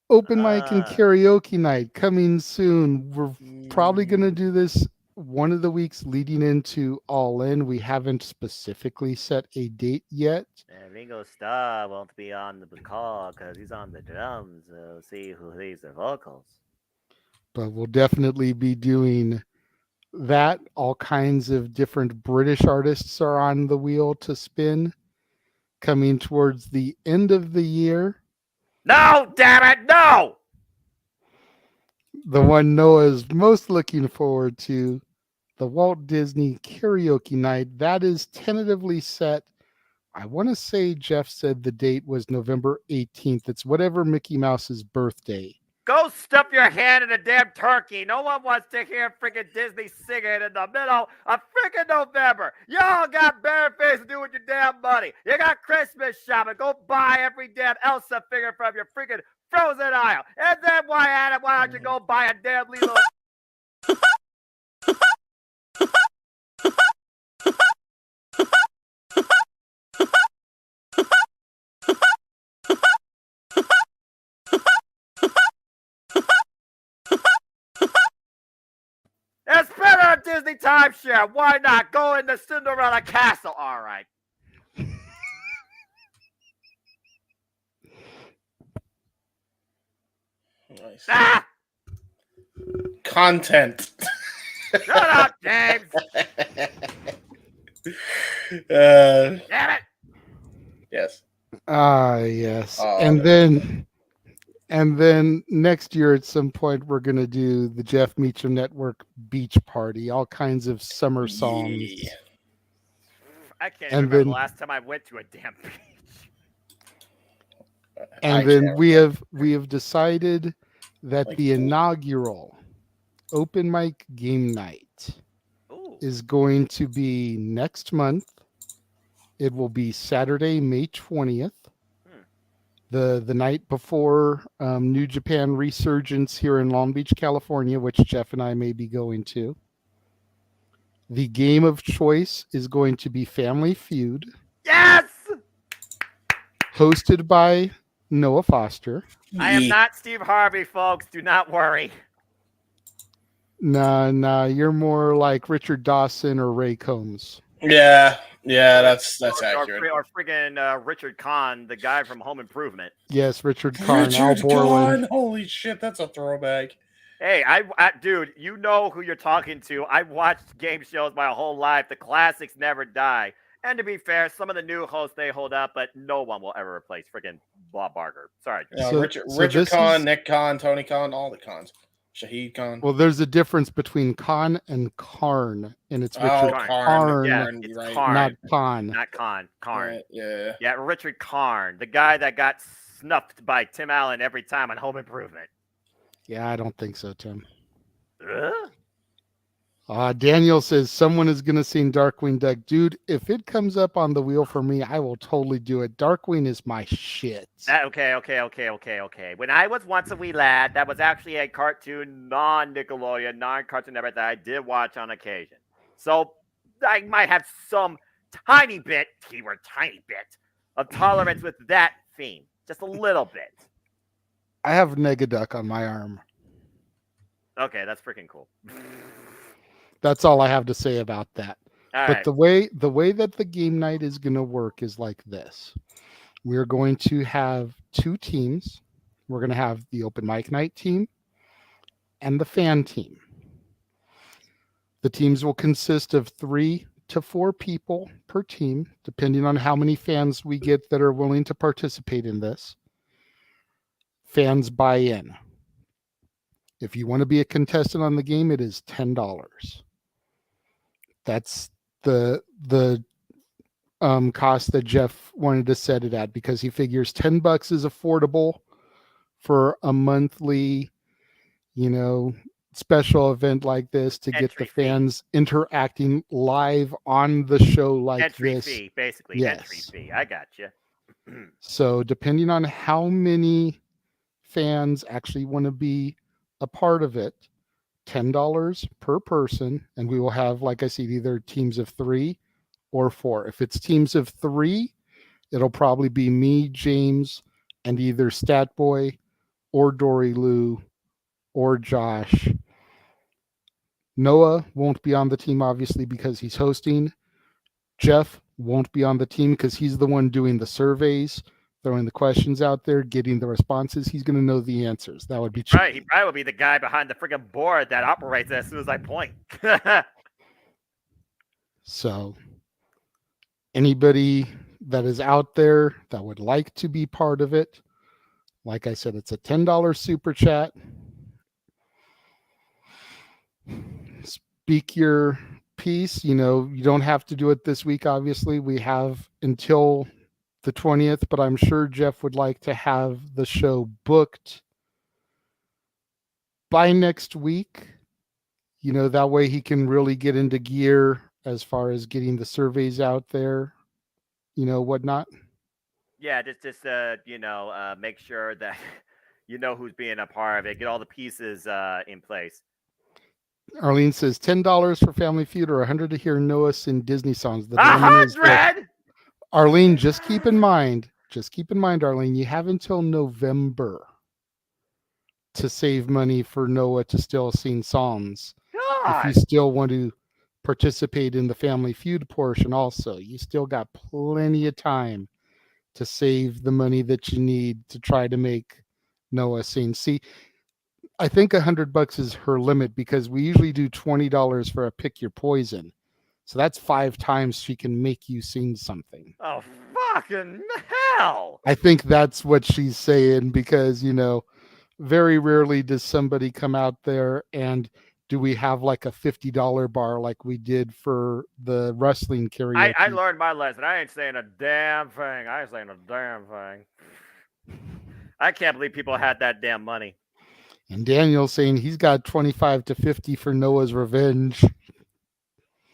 open mic and karaoke night coming soon. We're probably going to do this one of the weeks leading into All In. We haven't specifically set a date yet. And Ringo Starr won't be on the call because he's on the drums. We'll see who leads the vocals. But we'll definitely be doing that. All kinds of different British artists are on the wheel to spin coming towards the end of the year. No, damn it, no! The one Noah's most looking forward to, the Walt Disney Karaoke Night. That is tentatively set. I want to say Jeff said the date was November 18th. It's whatever Mickey Mouse's birthday. Go stuff your hand in a damn turkey. No one wants to hear freaking Disney singing in the middle of freaking November. Y'all got bare face to do with your damn money. You got Christmas shopping. Go buy every damn Elsa figure from your freaking frozen aisle. And then why don't you go buy a damn Lilo? It's better at Disney timeshare. Why not? Go into Cinderella Castle. All right. Nice. Ah! Content. Shut up, James. Damn it. Yes. Yes. And then next year at some point, we're going to do the Jeff Meacham Network Beach Party, all kinds of summer songs. Yeah. I can't remember the last time I went to a damn beach. And then we have decided that the inaugural open mic game night is going to be next month. It will be Saturday, May 20th. The night before New Japan Resurgence here in Long Beach, California, which Jeff and I may be going to. The game of choice is going to be Family Feud. Yes! Hosted by Noah Foster. I am not Steve Harvey, folks. Do not worry. Nah, you're more like Richard Dawson or Ray Combs. Yeah, that's accurate. Or friggin' Richard Kahn, the guy from Home Improvement. Yes, Richard Kahn, Al Borland. Holy shit, that's a throwback. Hey, dude, you know who you're talking to. I've watched game shows my whole life. The classics never die. And to be fair, some of the new hosts, they hold up, but no one will ever replace friggin' Bob Barker. Sorry. Richard Kahn, Nick Kahn, Tony Khan, all the Khans. Shahid Khan. Well, there's a difference between Khan and Karn, and it's Richard Karn, yeah, it's right. Karn, not Khan. Not Karn. Right, yeah. Yeah, Richard Karn, the guy that got snuffed by Tim Allen every time on Home Improvement. Yeah, I don't think so, Tim. Daniel says someone is going to sing Darkwing Duck. Dude, if it comes up on the wheel for me, I will totally do it. Darkwing is my shit. Okay. When I was once a wee lad, that was actually a cartoon, non-Nickelodeon, non-Cartoon Network that I did watch on occasion. So I might have some tiny bit, keyword tiny bit, of tolerance with that theme. Just a little bit. I have Negaduck on my arm. Okay, that's freaking cool. That's all I have to say about that. All but right. the way that the game night is going to work is like this. We're going to have two teams. We're going to have the open mic night team and the fan team. The teams will consist of 3 to 4 people per team, depending on how many fans we get that are willing to participate in this. Fans buy in. If you want to be a contestant on the game, it is $10. That's the cost that Jeff wanted to set it at, because he figures $10 is affordable for a monthly, special event like this to get the fans interacting live on the show like entry this. fee, basically. Yes. Entry fee. I got you. So depending on how many fans actually want to be a part of it, $10 per person, and we will have, like I said, either teams of 3 or 4. If it's teams of 3, it'll probably be me, James, and either Statboy or Dory Lou or Josh. Noah won't be on the team, obviously, because he's hosting. Jeff won't be on the team because he's the one doing the surveys, throwing the questions out there, getting the responses. He's going to know the answers. That would be cheating. Right. He probably will be the guy behind the freaking board that operates as soon as I point. So anybody that is out there that would like to be part of it, like I said, it's a $10 super chat. Speak your piece. You don't have to do it this week, obviously. We have until the 20th, but I'm sure Jeff would like to have the show booked by next week. That way he can really get into gear as far as getting the surveys out there, whatnot. Yeah, just make sure that who's being a part of it. Get all the pieces in place. Arlene says $10 for Family Feud or $100 to hear Noah sing Disney songs. The $100. Arlene, just keep in mind, Arlene, you have until November to save money for Noah to still sing songs. God. If you still want to participate in the Family Feud portion also, you still got plenty of time to save the money that you need to try to make Noah sing. See, I think $100 is her limit because we usually do $20 for a pick your poison. So that's 5 times she can make you sing something. Oh, fucking hell. I think that's what she's saying because, very rarely does somebody come out there and do we have like a $50 bar like we did for the wrestling karaoke. I learned my lesson. I ain't saying a damn thing. I ain't saying a damn thing. I can't believe people had that damn money. And Daniel's saying he's got 25 to 50 for Noah's Revenge.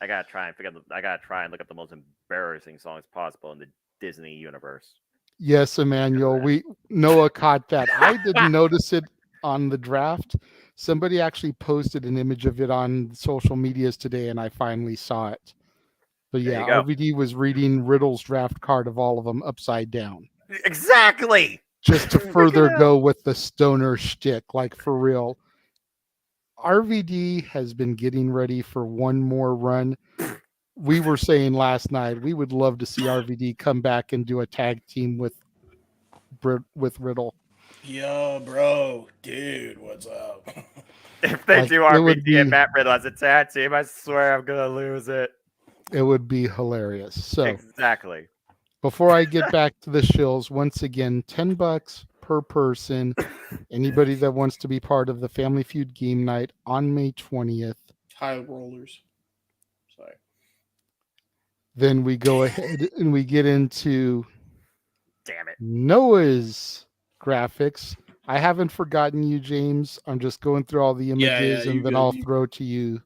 I gotta try and look up the most embarrassing songs possible in the Disney universe. Yes, Emmanuel. Noah caught that. I didn't notice it on the draft. Somebody actually posted an image of it on social medias today, and I finally saw it. But yeah, RVD was reading Riddle's draft card of all of them upside down. Exactly. Just to further go with the stoner shtick, like for real. RVD has been getting ready for one more run. We were saying last night we would love to see RVD come back and do a tag team with Riddle. Yo, bro, dude, what's up? If they do RVD and Matt Riddle as a tag team, I swear I'm gonna lose it. It would be hilarious. So exactly. Before I get back to the shills, once again, $10 per person. Anybody that wants to be part of the Family Feud game night on May 20th. High rollers. Sorry. Then we go ahead and we get into damn it, Noah's graphics. I haven't forgotten you, James. I'm just going through all the images and then I'll throw to you.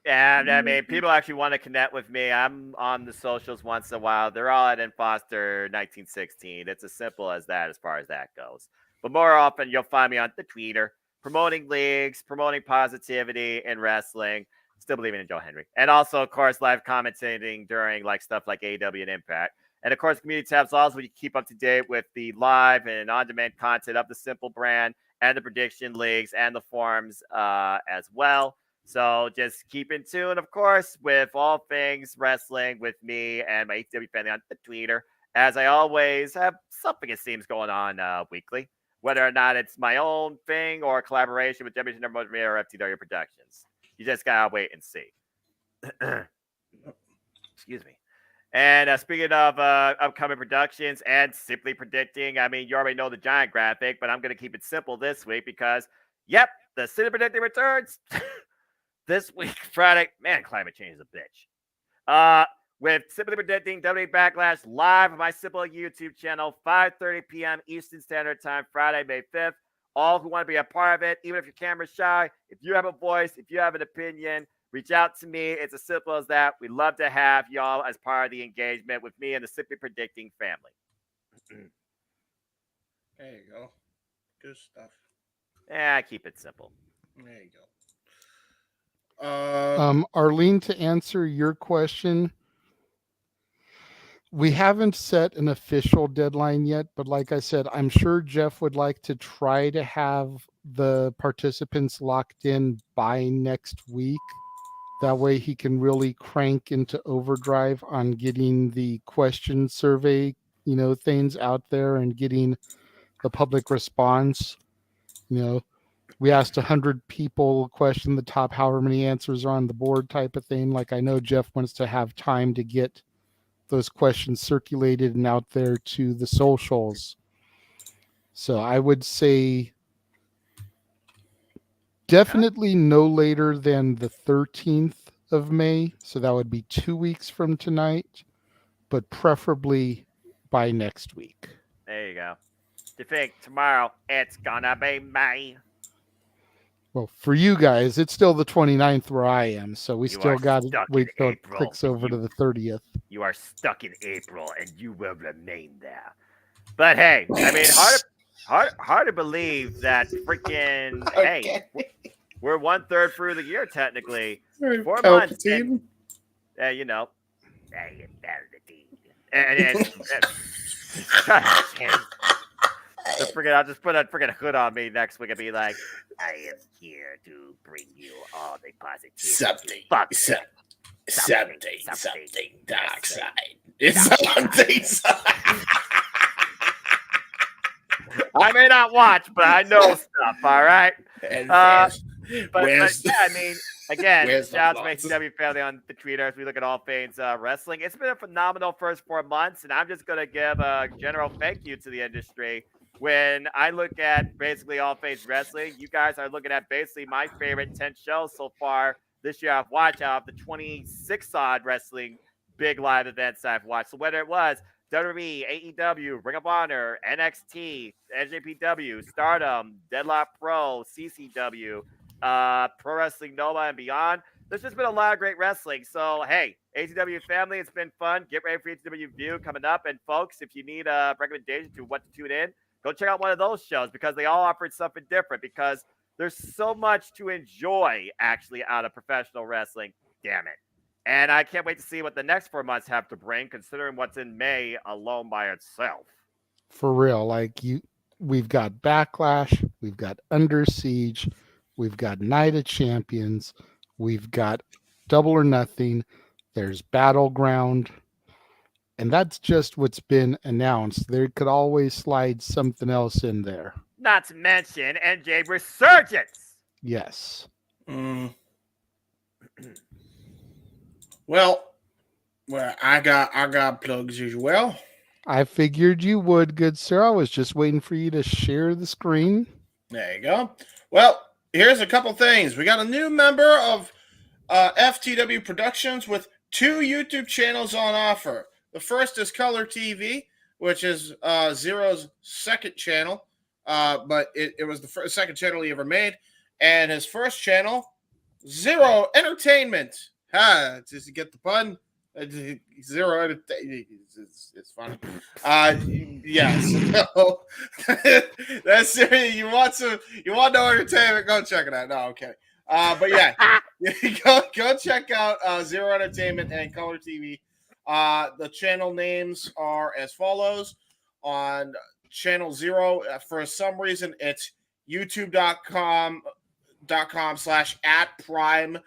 Yeah, I mean, people actually want to connect with me. I'm on the socials once in a while. They're all at Foster 1916. It's as simple as that as far as that goes. But more often, you'll find me on the Twitter, promoting leagues, promoting positivity in wrestling, still believing in Joe Henry. And also, of course, live commentating during stuff like AEW and Impact. And, of course, community tabs also you keep up to date with the live and on-demand content of the Simple brand and the prediction leagues and the forums as well. So just keep in tune, of course, with all things wrestling with me and my AEW family on the Twitter. As I always have something, it seems, going on weekly, whether or not it's my own thing or a collaboration with WWE or FTW Productions. You just gotta wait and see. Excuse me. And speaking of upcoming productions and simply predicting, I mean, you already know the giant graphic, but I'm going to keep it simple this week because, yep, the City Predicting returns. This week, Friday, man, climate change is a bitch. with Simply Predicting WWE Backlash live on my Simple YouTube channel, 5:30 p.m. Eastern Standard Time, Friday, May 5th. All who want to be a part of it, even if you're camera shy, if you have a voice, if you have an opinion, reach out to me. It's as simple as that. We love to have y'all as part of the engagement with me and the Simply Predicting family. There you go. Good stuff. Yeah, keep it simple. There you go. Arlene, to answer your question, we haven't set an official deadline yet, but like I said, I'm sure Jeff would like to try to have the participants locked in by next week. That way he can really crank into overdrive on getting the question survey, things out there and getting the public response. We asked 100 people a question, the top however many answers are on the board type of thing. Like, I know Jeff wants to have time to get those questions circulated and out there to the socials. So I would say definitely no later than the 13th of May. So that would be 2 weeks from tonight, but preferably by next week. There you go. Do you think tomorrow it's gonna be May? Well, for you guys, it's still the 29th where I am, so we You still are got to stuck wait in till it April. clicks over to the 30th. You are stuck in April, and you will remain there. But hey, I mean, hard to believe that freaking hey, we're 1/3 through the year technically. 4 months. And, hey, I'll just put a freaking hood on me next week and be like, I am here to bring you all the positivity. Something dark side. It's something. I may not watch, but I know stuff. All right. But yeah, I mean, again, shout out to ACW family on the Twitter as we look at all things wrestling. It's been a phenomenal first 4 months, and I'm just gonna give a general thank you to the industry. When I look at basically all things wrestling, you guys are looking at basically my favorite 10 shows so far this year I've watched out of the 26 odd wrestling big live events I've watched. So whether it was WWE, AEW, Ring of Honor, NXT, NJPW, Stardom, Deadlock Pro, CCW, Pro Wrestling Nova, and beyond, there's just been a lot of great wrestling. So, hey, ATW family, it's been fun. Get ready for ATW View coming up. And, folks, if you need a recommendation to what to tune in, go check out one of those shows because they all offer something different because there's so much to enjoy, actually, out of professional wrestling. Damn it. And I can't wait to see what the next 4 months have to bring, considering what's in May alone by itself. For real, we've got Backlash, we've got Under Siege, we've got Night of Champions, we've got Double or Nothing, there's Battleground, and that's just what's been announced. There could always slide something else in there. Not to mention NJ Resurgence. Yes. Well, I got plugs as well. I figured you would, good sir. I was just waiting for you to share the screen. There you go. Well, here's a couple things. We got a new member of FTW Productions with 2 YouTube channels on offer. The first is Color TV, which is Zero's second channel, but it was the second channel he ever made. And his first channel, Zero Entertainment. Just to get the pun. Zero Entertainment. It's funny. Yes. So, that's you want no entertainment? Go check it out. No, okay. But yeah, go check out Zero Entertainment and Color TV. The channel names are as follows. On channel 0, for some reason, it's youtube.com/@prime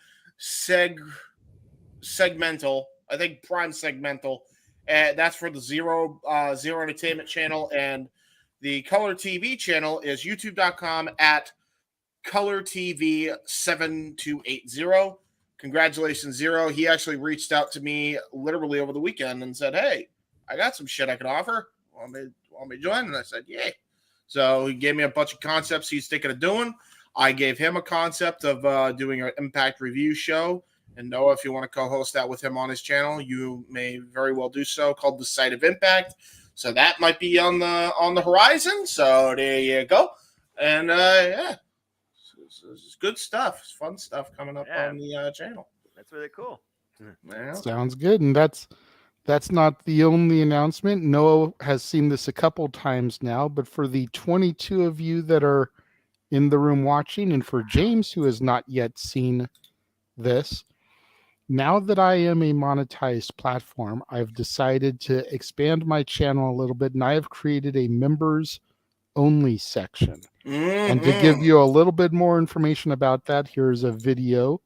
segmental. I think Prime Segmental. That's for the Zero Entertainment channel. And the Color TV channel is youtube.com/ColorTV7280. Congratulations, Zero. He actually reached out to me literally over the weekend and said, hey, I got some shit I can offer. Want me to join? And I said, yeah. So he gave me a bunch of concepts he's thinking of doing. I gave him a concept of doing an Impact review show And Noah, if you want to co-host that with him on his channel, you may very well do so, called The Site of Impact. So that might be on the horizon. So there you go. And yeah, it's good stuff. It's fun stuff coming up on the channel. That's really cool. Yeah. Sounds good. And that's not the only announcement. Noah has seen this a couple times now, but for the 22 of you that are in the room watching, and for James, who has not yet seen this, now that I am a monetized platform, I've decided to expand my channel a little bit, and I have created a members only section. And to give you a little bit more information about that, here's a video,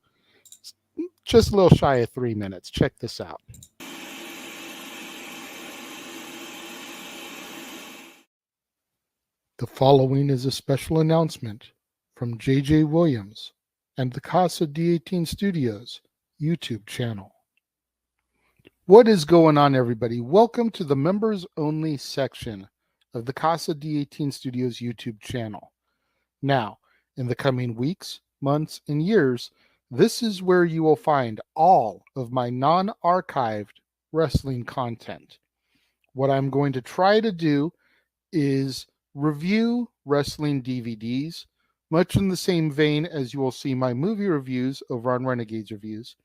just a little shy of 3 minutes. Check this out. The following is a special announcement from JJ Williams and the Casa D18 Studios YouTube channel. What is going on, everybody? Welcome to the members only section of the Casa D18 Studios YouTube channel. Now, in the coming weeks, months, and years, this is where you will find all of my non-archived wrestling content. What I'm going to try to do is review wrestling DVDs, much in the same vein as you will see my movie reviews over on Renegades Reviews,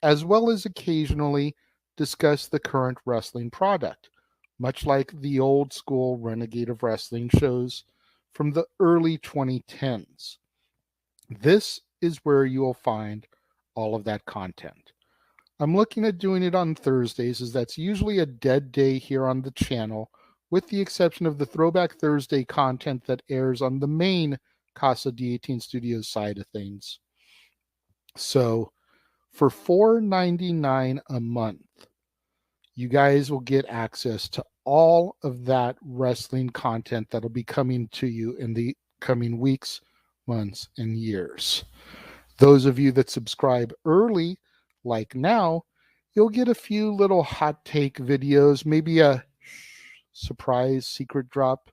as well as occasionally discuss the current wrestling product, much like the old school Renegade of Wrestling shows from the early 2010s. This is where you will find all of that content. I'm looking at doing it on Thursdays, as that's usually a dead day here on the channel, with the exception of the Throwback Thursday content that airs on the main Casa D18 Studios side of things. So for $4.99 a month, you guys will get access to all of that wrestling content that'll be coming to you in the coming weeks, months, and years. Those of you that subscribe early, like now, you'll get a few little hot take videos, maybe a surprise secret drop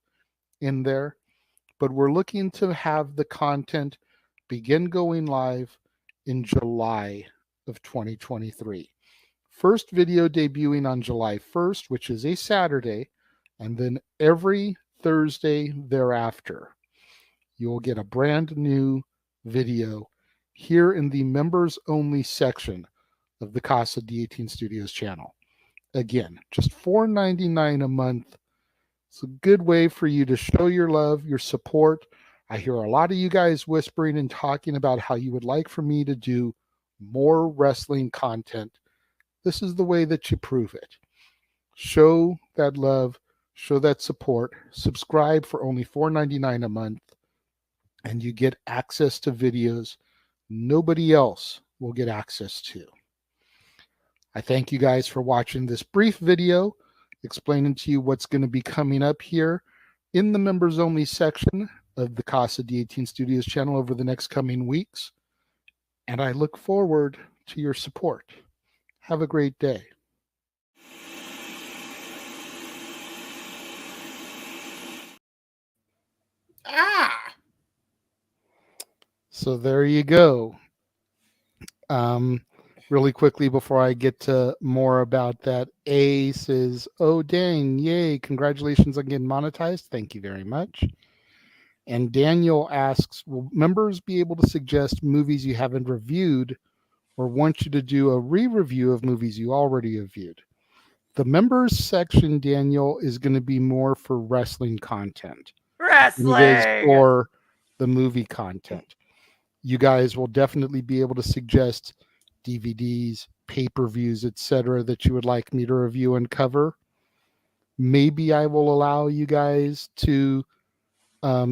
in there. But we're looking to have the content begin going live in July of 2023. First video debuting on July 1st, which is a Saturday, and then every Thursday thereafter, you will get a brand new video here in the members only section of the Casa D18 Studios channel. Again, just $4.99 a month. It's a good way for you to show your love, your support. I hear a lot of you guys whispering and talking about how you would like for me to do more wrestling content. This is the way that you prove it. Show that love, show that support. Subscribe for only $4.99 a month, and you get access to videos nobody else will get access to. I thank you guys for watching this brief video explaining to you what's going to be coming up here in the members only section of the Casa D18 Studios channel over the next coming weeks. And I look forward to your support. Have a great day. So there you go. Really quickly before I get to more about that, A says, oh dang, yay, congratulations on getting monetized. Thank you very much. And Daniel asks, will members be able to suggest movies you haven't reviewed or want you to do a re-review of movies you already reviewed? The members section, Daniel, is going to be more for wrestling content. Wrestling! It is for the movie content. You guys will definitely be able to suggest DVDs, pay-per-views, etc. that you would like me to review and cover. Maybe I will allow you guys to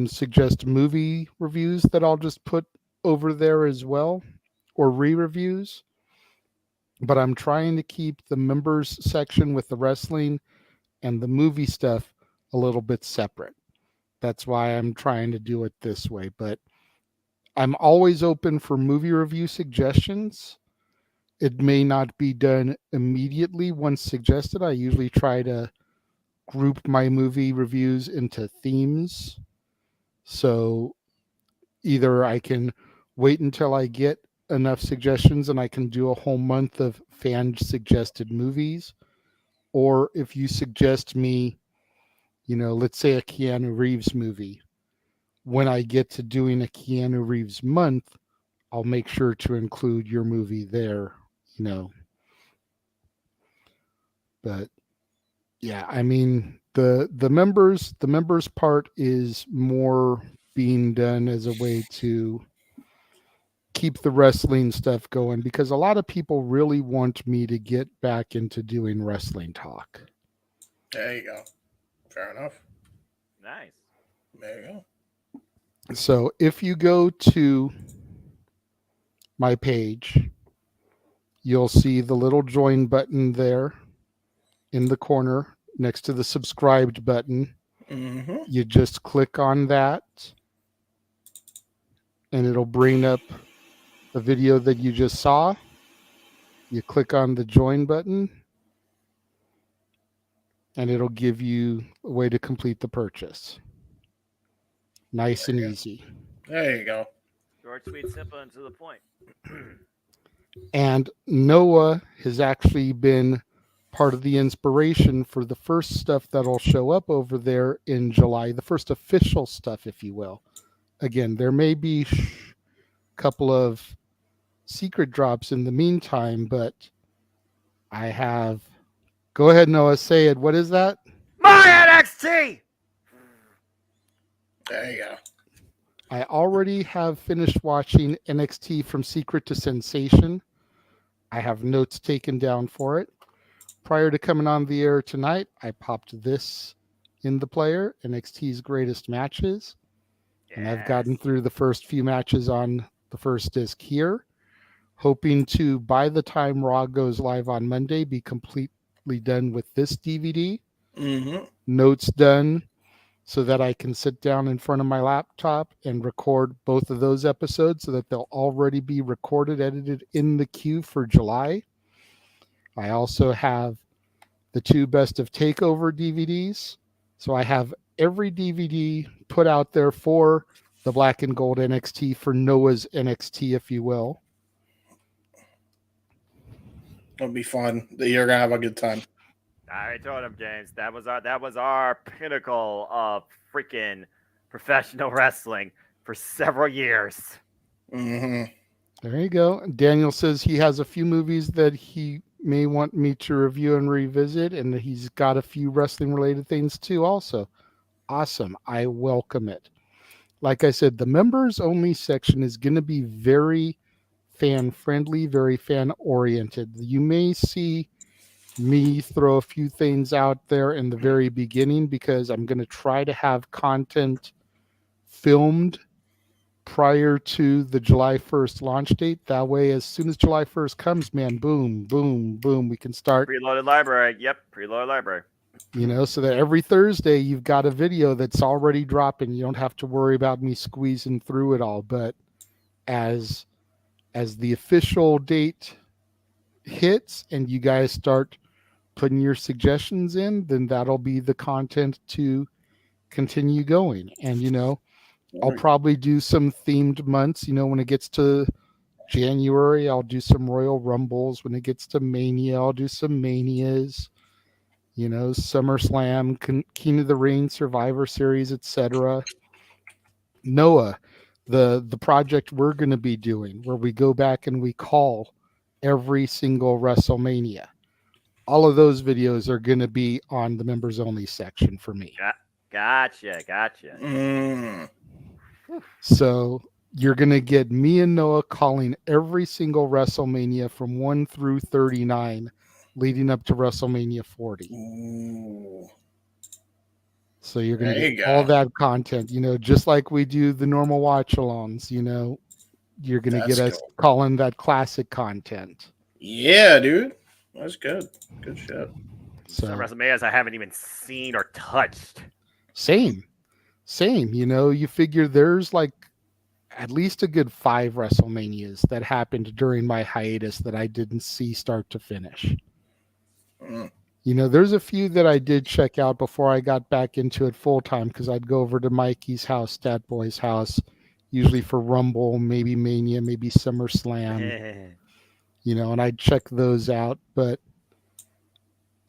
suggest movie reviews that I'll just put over there as well, or re-reviews. But I'm trying to keep the members section with the wrestling and the movie stuff a little bit separate. That's why I'm trying to do it this way. But I'm always open for movie review suggestions. It may not be done immediately once suggested. I usually try to group my movie reviews into themes. So either I can wait until I get enough suggestions and I can do a whole month of fan suggested movies. Or if you suggest me, let's say a Keanu Reeves movie, when I get to doing a Keanu Reeves month, I'll make sure to include your movie there, But yeah, I mean, the members part is more being done as a way to keep the wrestling stuff going, because a lot of people really want me to get back into doing wrestling talk. There you go. Fair enough. Nice. There you go. So if you go to my page, you'll see the little join button there in the corner next to the subscribed button. Mm-hmm. You just click on that and it'll bring up the video that you just saw. You click on the join button and it'll give you a way to complete the purchase. Nice and easy. There you go. Short, sweet, simple, and to the point. And Noah has actually been part of the inspiration for the first stuff that'll show up over there in July, the first official stuff, if you will. Again, there may be a couple of secret drops in the meantime, but I have... Go ahead, Noah, say it. What is that? My NXT! There you go. I already have finished watching NXT from Secret to Sensation. I have notes taken down for it. Prior to coming on the air tonight, I popped this in the player, NXT's Greatest Matches. Yes. And I've gotten through the first few matches on the first disc here. Hoping to, by the time Raw goes live on Monday, be completely done with this DVD. Mm-hmm. Notes done, so that I can sit down in front of my laptop and record both of those episodes so that they'll already be recorded, edited in the queue for July. I also have the 2 Best of Takeover DVDs. So I have every DVD put out there for the Black and Gold NXT, for Noah's NXT, if you will. It'll be fun. You're going to have a good time. I told him, James, that was our pinnacle of freaking professional wrestling for several years. Mm-hmm. There you go. Daniel says he has a few movies that he may want me to review and revisit, and he's got a few wrestling related things too also. Awesome. I welcome it. Like I said, the members only section is going to be very fan friendly, very fan oriented. You may see me throw a few things out there in the very beginning because I'm going to try to have content filmed prior to the July 1st launch date. That way, as soon as July 1st comes, man, boom, boom, boom, we can start. Preloaded library. Yep, preloaded library. So that every Thursday you've got a video that's already dropping. You don't have to worry about me squeezing through it all. But as the official date hits and you guys start putting your suggestions in, then that'll be the content to continue going. And, I'll probably do some themed months. When it gets to January, I'll do some Royal Rumbles. When it gets to Mania, I'll do some Manias. SummerSlam, King of the Ring, Survivor Series, etc. Noah, the project we're going to be doing, where we go back and we call every single WrestleMania. All of those videos are going to be on the members only section for me. Gotcha. Mm. So you're going to get me and Noah calling every single WrestleMania from 1 through 39 leading up to WrestleMania 40. Ooh. So you're going to get all that content, just like we do the normal watch-alongs, you're going to get us calling that classic content. Yeah, dude. That's good. Good shit. So some WrestleManias I haven't even seen or touched. Same. You figure there's like at least a good 5 WrestleManias that happened during my hiatus that I didn't see start to finish. Mm. There's a few that I did check out before I got back into it full time because I'd go over to Mikey's house, Stat Boy's house, usually for Rumble, maybe Mania, maybe SummerSlam, and I'd check those out. But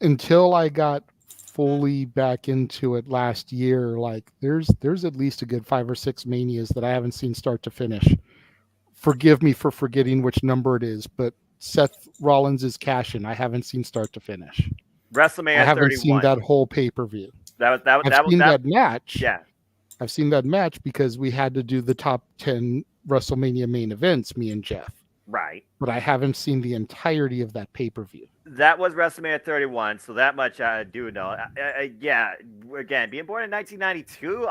until I got fully back into it last year, like there's at least a good 5 or 6 Manias that I haven't seen start to finish. Forgive me for forgetting which number it is, but Seth Rollins' cash-in, I haven't seen start to finish. WrestleMania I haven't 31. seen that whole pay-per-view. I've seen that match. Yeah. I've seen that match because we had to do the top 10 WrestleMania main events, me and Jeff. Right. But I haven't seen the entirety of that pay-per-view. That was WrestleMania 31, so that much I do know. Yeah, again, being born in 1992,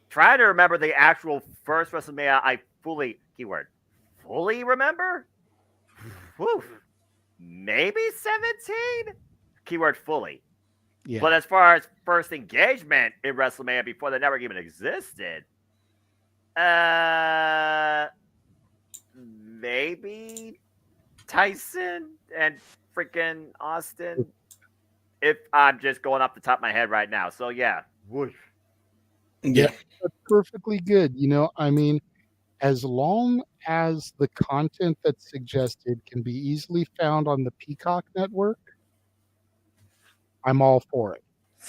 trying to remember the actual first WrestleMania I fully remember? Whew. Maybe 17? Keyword fully. Yeah. But as far as first engagement in WrestleMania before the network even existed, maybe Tyson and freaking Austin, if I'm just going off the top of my head right now. So yeah. Whoosh. Yeah. That's perfectly good. I mean, as long as the content that's suggested can be easily found on the Peacock network, I'm all for it.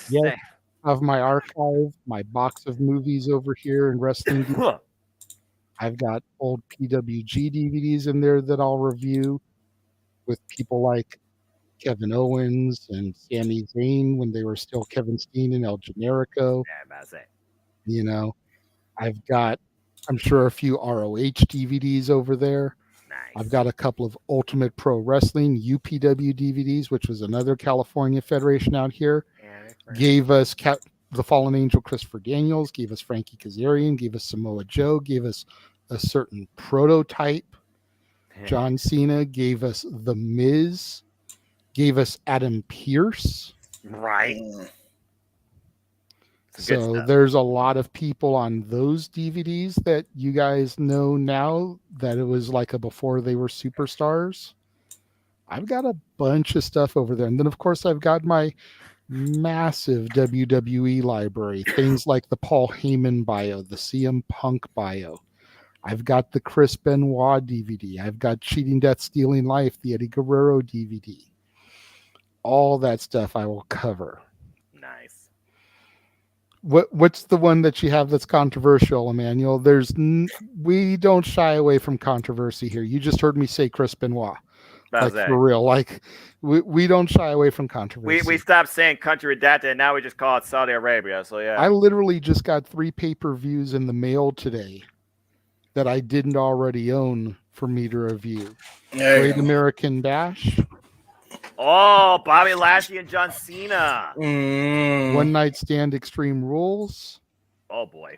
Yes, I have my archive, my box of movies over here and wrestling. I've got old PWG DVDs in there that I'll review with people like Kevin Owens and Sami Zayn when they were still Kevin Steen and El Generico. Yeah, that's it. I've got, I'm sure, a few ROH DVDs over there. Nice. I've got a couple of Ultimate Pro Wrestling UPW DVDs, which was another California federation out here. Gave us the Fallen Angel Christopher Daniels, gave us Frankie Kazarian, gave us Samoa Joe, gave us a certain prototype. John Cena gave us The Miz, gave us Adam Pearce. Right. So there's a lot of people on those DVDs that you guys know now that it was like a before they were superstars. I've got a bunch of stuff over there. And then, of course, I've got my massive WWE library, things like the Paul Heyman bio, the CM Punk bio. I've got the Chris Benoit DVD. I've got Cheating Death, Stealing Life, the Eddie Guerrero DVD. All that stuff I will cover. Nice. What's the one that you have that's controversial, Emmanuel? We don't shy away from controversy here. You just heard me say Chris Benoit. For real. Like we don't shy away from controversy. We stopped saying country redacted and now we just call it Saudi Arabia. So yeah. I literally just got 3 pay-per-views in the mail today that I didn't already own for me to review. Great American Bash. Oh, Bobby Lashley and John Cena. One Night Stand Extreme Rules. Oh boy.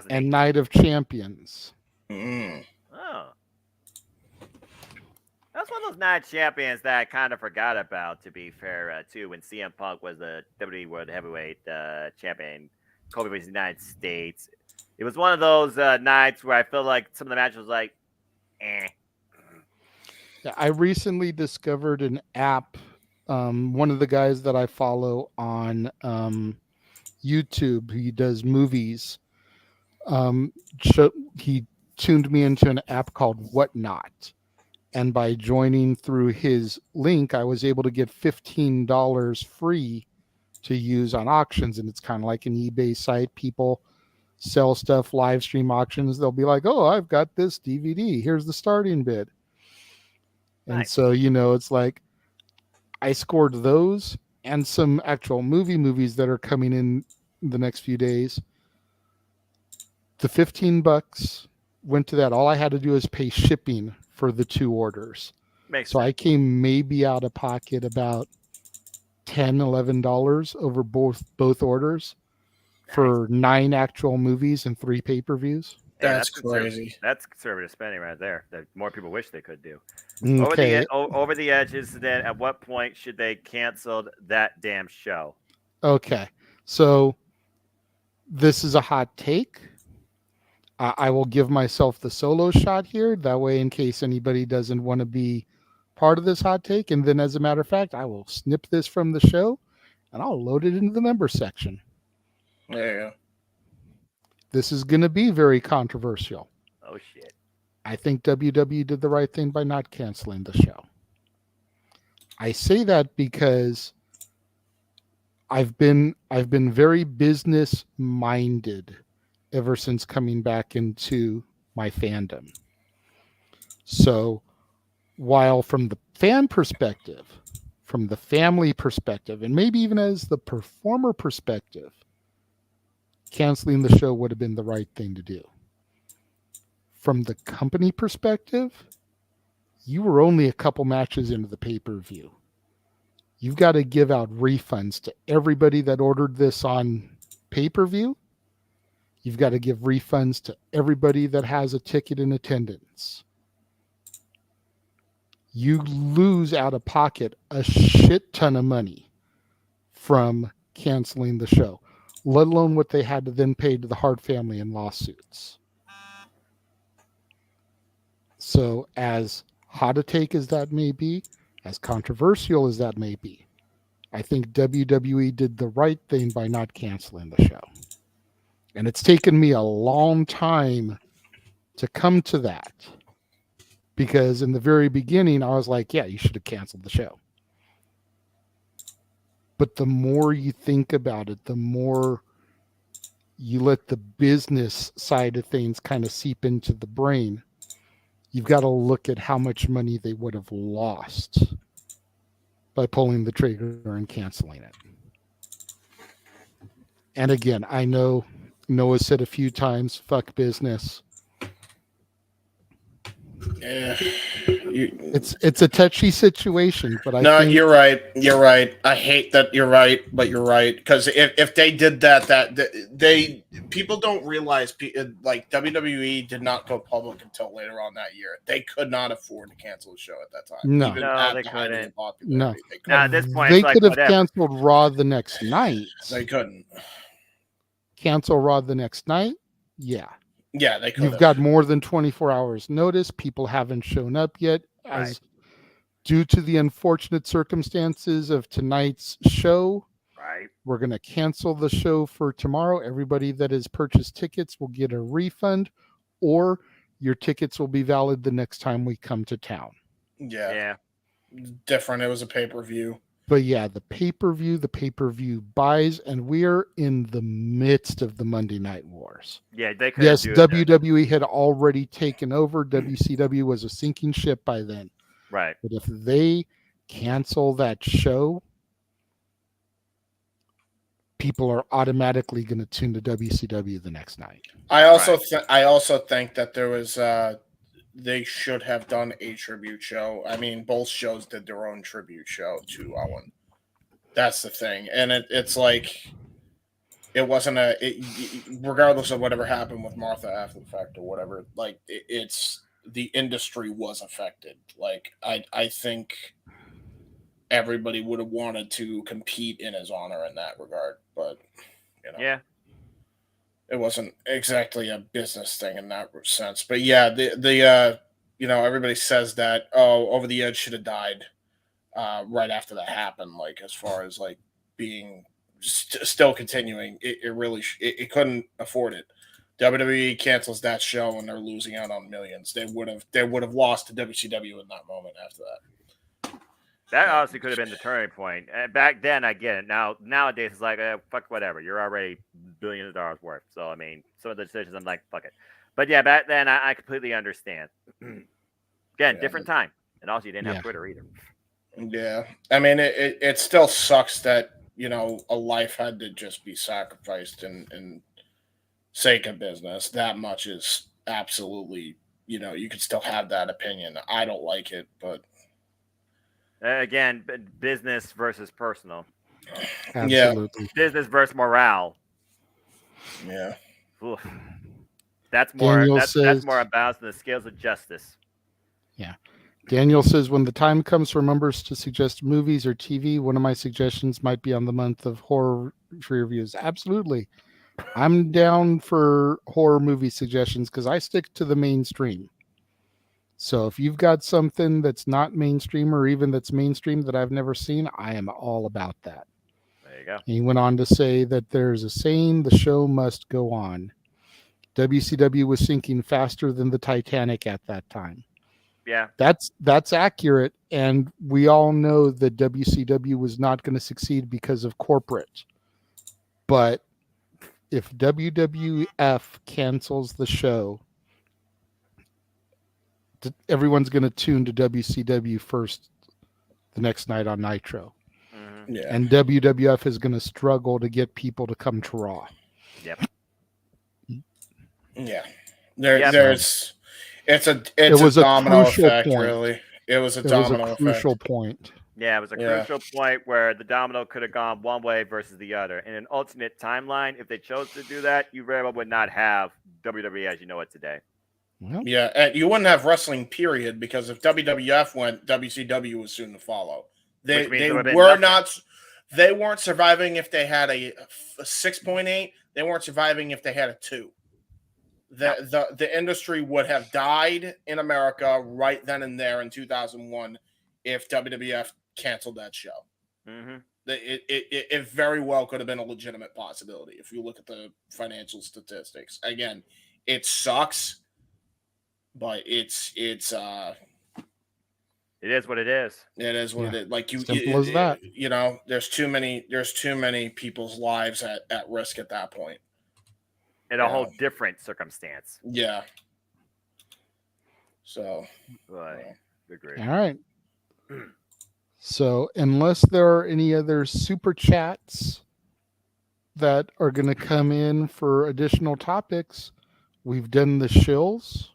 And Night of Champions. Oh. That's one of those Night Champions that I kind of forgot about, to be fair, too, when CM Punk was the WWE World Heavyweight Champion, Kobe was the United States. It was one of those nights where I feel like some of the matches was like, eh. Yeah, I recently discovered an app. One of the guys that I follow on YouTube, he does movies. He tuned me into an app called Whatnot. And by joining through his link, I was able to get $15 free to use on auctions. And it's kind of like an eBay site. People sell stuff, live stream auctions. They'll be like, oh, I've got this DVD. Here's the starting bid. And Nice. so, it's like I scored those and some actual movies that are coming in the next few days. The $15 went to that. All I had to do is pay shipping for the 2 orders. So I came maybe out of pocket about $10, $11 over both orders for 9 actual movies and 3 pay-per-views. That's crazy. That's conservative spending right there. That more people wish they could do. Okay. Over the edges, then at what point should they cancel that damn show? Okay. So this is a hot take. I will give myself the solo shot here. That way, in case anybody doesn't want to be part of this hot take. And then, as a matter of fact, I will snip this from the show and I'll load it into the member section. There you go. This is going to be very controversial. Oh shit. I think WWE did the right thing by not canceling the show. I say that because I've been very business minded ever since coming back into my fandom. So while from the fan perspective, from the family perspective, and maybe even as the performer perspective, canceling the show would have been the right thing to do. From the company perspective, you were only a couple matches into the pay-per-view. You've got to give out refunds to everybody that ordered this on pay-per-view. You've got to give refunds to everybody that has a ticket in attendance. You lose out of pocket a shit ton of money from canceling the show, let alone what they had to then pay to the Hart family in lawsuits. So as hot a take as that may be, as controversial as that may be, I think WWE did the right thing by not canceling the show. And it's taken me a long time to come to that. Because in the very beginning, I was like, yeah, you should have canceled the show. But the more you think about it, the more you let the business side of things kind of seep into the brain. You've got to look at how much money they would have lost by pulling the trigger and canceling it. And again, I know Noah said a few times, fuck business. Yeah, it's a touchy situation, but I think you're right. You're right. I hate that you're right, but you're right, because if they did that they people don't realize, like, WWE did not go public until later on that year. They could not afford to cancel the show at that time. No. Even No, at they the height of the couldn't. popularity, no. they couldn't. Now, at this point, They it's like, could have whatever. canceled Raw the next night. They couldn't. Cancel Raw the next night? Yeah. Yeah, they could. You've got more than 24 hours notice. People haven't shown up yet. As due to the unfortunate circumstances of tonight's show, Right. we're going to cancel the show for tomorrow. Everybody that has purchased tickets will get a refund, or your tickets will be valid the next time we come to town. Yeah. Different. It was a pay-per-view. But yeah, the pay-per-view buys, and we're in the midst of the Monday Night Wars. Yeah, they could. Yes, do it then. WWE had already taken over. WCW was a sinking ship by then. Right. But if they cancel that show, people are automatically going to tune to WCW the next night. I also think that there was they should have done a tribute show. I mean, both shows did their own tribute show to Owen. That's the thing, and it's like it wasn't regardless of whatever happened with Martha after the fact or whatever. Like it's the industry was affected. Like I think everybody would have wanted to compete in his honor in that regard, but you know. Yeah. It wasn't exactly a business thing in that sense, but yeah, the everybody says that Over the Edge should have died right after that happened. Like as far as like being still continuing, it really it couldn't afford it. WWE cancels that show and they're losing out on millions. They would have lost to WCW in that moment after that. That honestly could have been the turning point. And back then, I get it. Nowadays, it's like, fuck whatever. You're already billions of dollars worth. So, I mean, some of the decisions, I'm like, fuck it. But yeah, back then, I completely understand. Again, different time. And also, you didn't have Twitter either. Yeah. I mean, it still sucks that, a life had to just be sacrificed in sake of business. That much is absolutely, you could still have that opinion. I don't like it, but. Again, business versus personal. Absolutely. Yeah. Business versus morale. Yeah. Oof. That's more that's more about the scales of justice. Yeah. Daniel says, when the time comes for members to suggest movies or TV, one of my suggestions might be on the month of horror reviews. Absolutely. I'm down for horror movie suggestions because I stick to the mainstream. So if you've got something that's not mainstream or even that's mainstream that I've never seen, I am all about that. There you go. And he went on to say that there's a saying, the show must go on. WCW was sinking faster than the Titanic at that time. Yeah. That's accurate, and we all know that WCW was not going to succeed because of corporate. But if WWF cancels the show, everyone's going to tune to WCW first the next night on Nitro. Yeah. And WWF is going to struggle to get people to come to Raw. Yep. Yeah. It was a domino effect, really. It was a domino effect. Crucial point. Yeah, it was a crucial point where the domino could have gone one way versus the other. In an alternate timeline, if they chose to do that, you very well would not have WWE as you know it today. Yeah, and you wouldn't have wrestling, period, because if WWF went, WCW was soon to follow. They weren't surviving if they had a 6.8. They weren't surviving if they had a 2. The industry would have died in America right then and there in 2001 if WWF canceled that show. Mm-hmm. It very well could have been a legitimate possibility if you look at the financial statistics. Again, it sucks, but it is what it is. It is what it is. Like Simple as that. You know, there's too many people's lives at risk at that point. In a whole different circumstance. Yeah. So, agree. All right. So, unless there are any other super chats that are going to come in for additional topics, we've done the shills.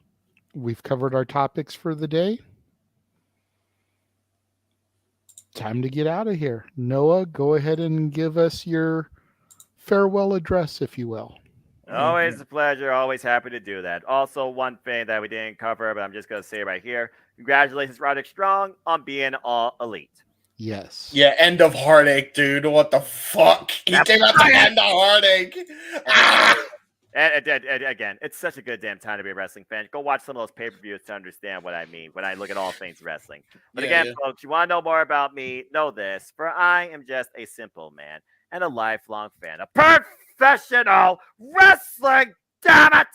We've covered our topics for the day. Time to get out of here. Noah, go ahead and give us your farewell address, if you will. Always a pleasure. Always happy to do that. Also, one thing that we didn't cover, but I'm just going to say right here. Congratulations, Roderick Strong, on being all elite. Yes. Yeah, end of Heartache, dude. What the fuck? He came out the end of Heartache. And again, it's such a good damn time to be a wrestling fan. Go watch some of those pay-per-views to understand what I mean when I look at all things wrestling. But folks, you want to know more about me, know this. For I am just a simple man and a lifelong fan of professional wrestling, damn it!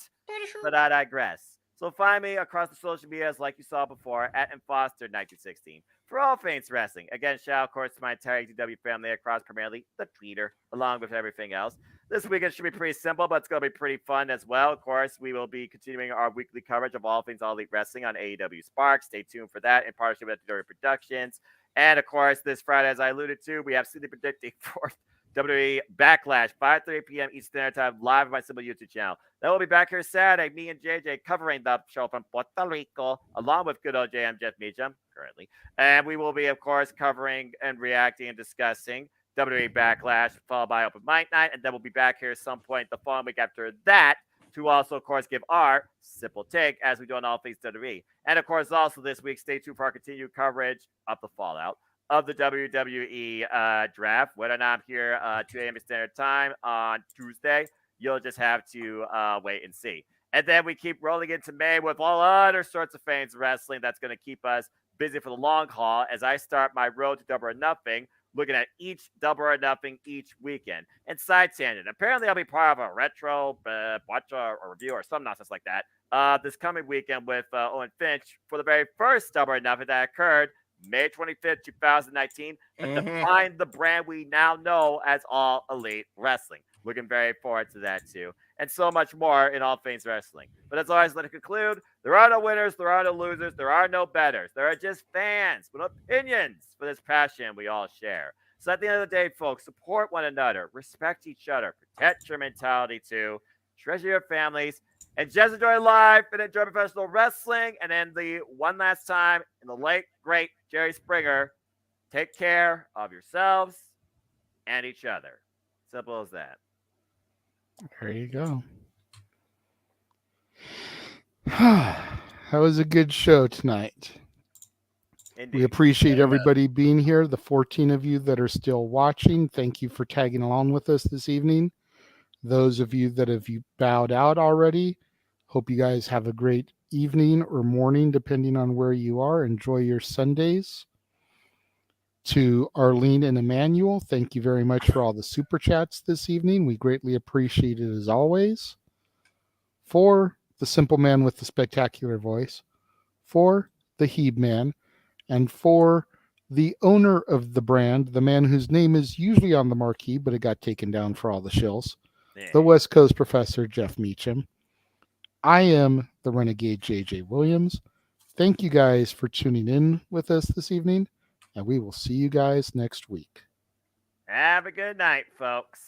But I digress. So find me across the social medias like you saw before at mfoster1916 for all things wrestling. Again, shout out, of course, to my entire ECW family across primarily the Twitter, along with everything else. This weekend should be pretty simple, but it's going to be pretty fun as well. Of course, we will be continuing our weekly coverage of all things All Elite Wrestling on AEW Spark. Stay tuned for that in partnership with Dory Productions. And, of course, this Friday, as I alluded to, we have City predicting for WWE Backlash, 5:30 p.m. Eastern Standard Time, live on my simple YouTube channel. Then we'll be back here Saturday, me and JJ covering the show from Puerto Rico, along with good old JM Jeff Meacham, currently. And we will be, of course, covering and reacting and discussing WWE Backlash, followed by Open Mic Night. And then we'll be back here at some point the following week after that to also, of course, give our simple take as we do on all things WWE. And, of course, also this week, stay tuned for our continued coverage of the fallout of the WWE draft. Whether or not I'm here 2 a.m. Standard Time on Tuesday, you'll just have to wait and see. And then we keep rolling into May with all other sorts of fans wrestling that's going to keep us busy for the long haul as I start my road to Double or Nothing, looking at each Double or Nothing each weekend. And side tangent, apparently I'll be part of a retro watch or review or some nonsense like that this coming weekend with Owen Finch for the very first Double or Nothing that occurred May 25th, 2019, that defined the brand we now know as All Elite Wrestling. Looking very forward to that, too. And so much more in all things wrestling. But as always, let it conclude, there are no winners, there are no losers, there are no betters. There are just fans with opinions for this passion we all share. So at the end of the day, folks, support one another, respect each other, protect your mentality, too, treasure your families, and just enjoy life and enjoy professional wrestling. And then the one last time in the late, great Jerry Springer, take care of yourselves and each other. Simple as that. There you go. That was a good show tonight. Indeed. We appreciate everybody being here. The 14 of you that are still watching, thank you for tagging along with us this evening. Those of you that have bowed out already, hope you guys have a great evening or morning, depending on where you are. Enjoy your Sundays. To Arlene and Emmanuel, thank you very much for all the super chats this evening. We greatly appreciate it as always. For the simple man with the spectacular voice, for the Heeb man, and for the owner of the brand, the man whose name is usually on the marquee, but it got taken down for all the shills, the West Coast professor, Jeff Meacham. I am the Renegade JJ Williams. Thank you guys for tuning in with us this evening, and we will see you guys next week. Have a good night, folks.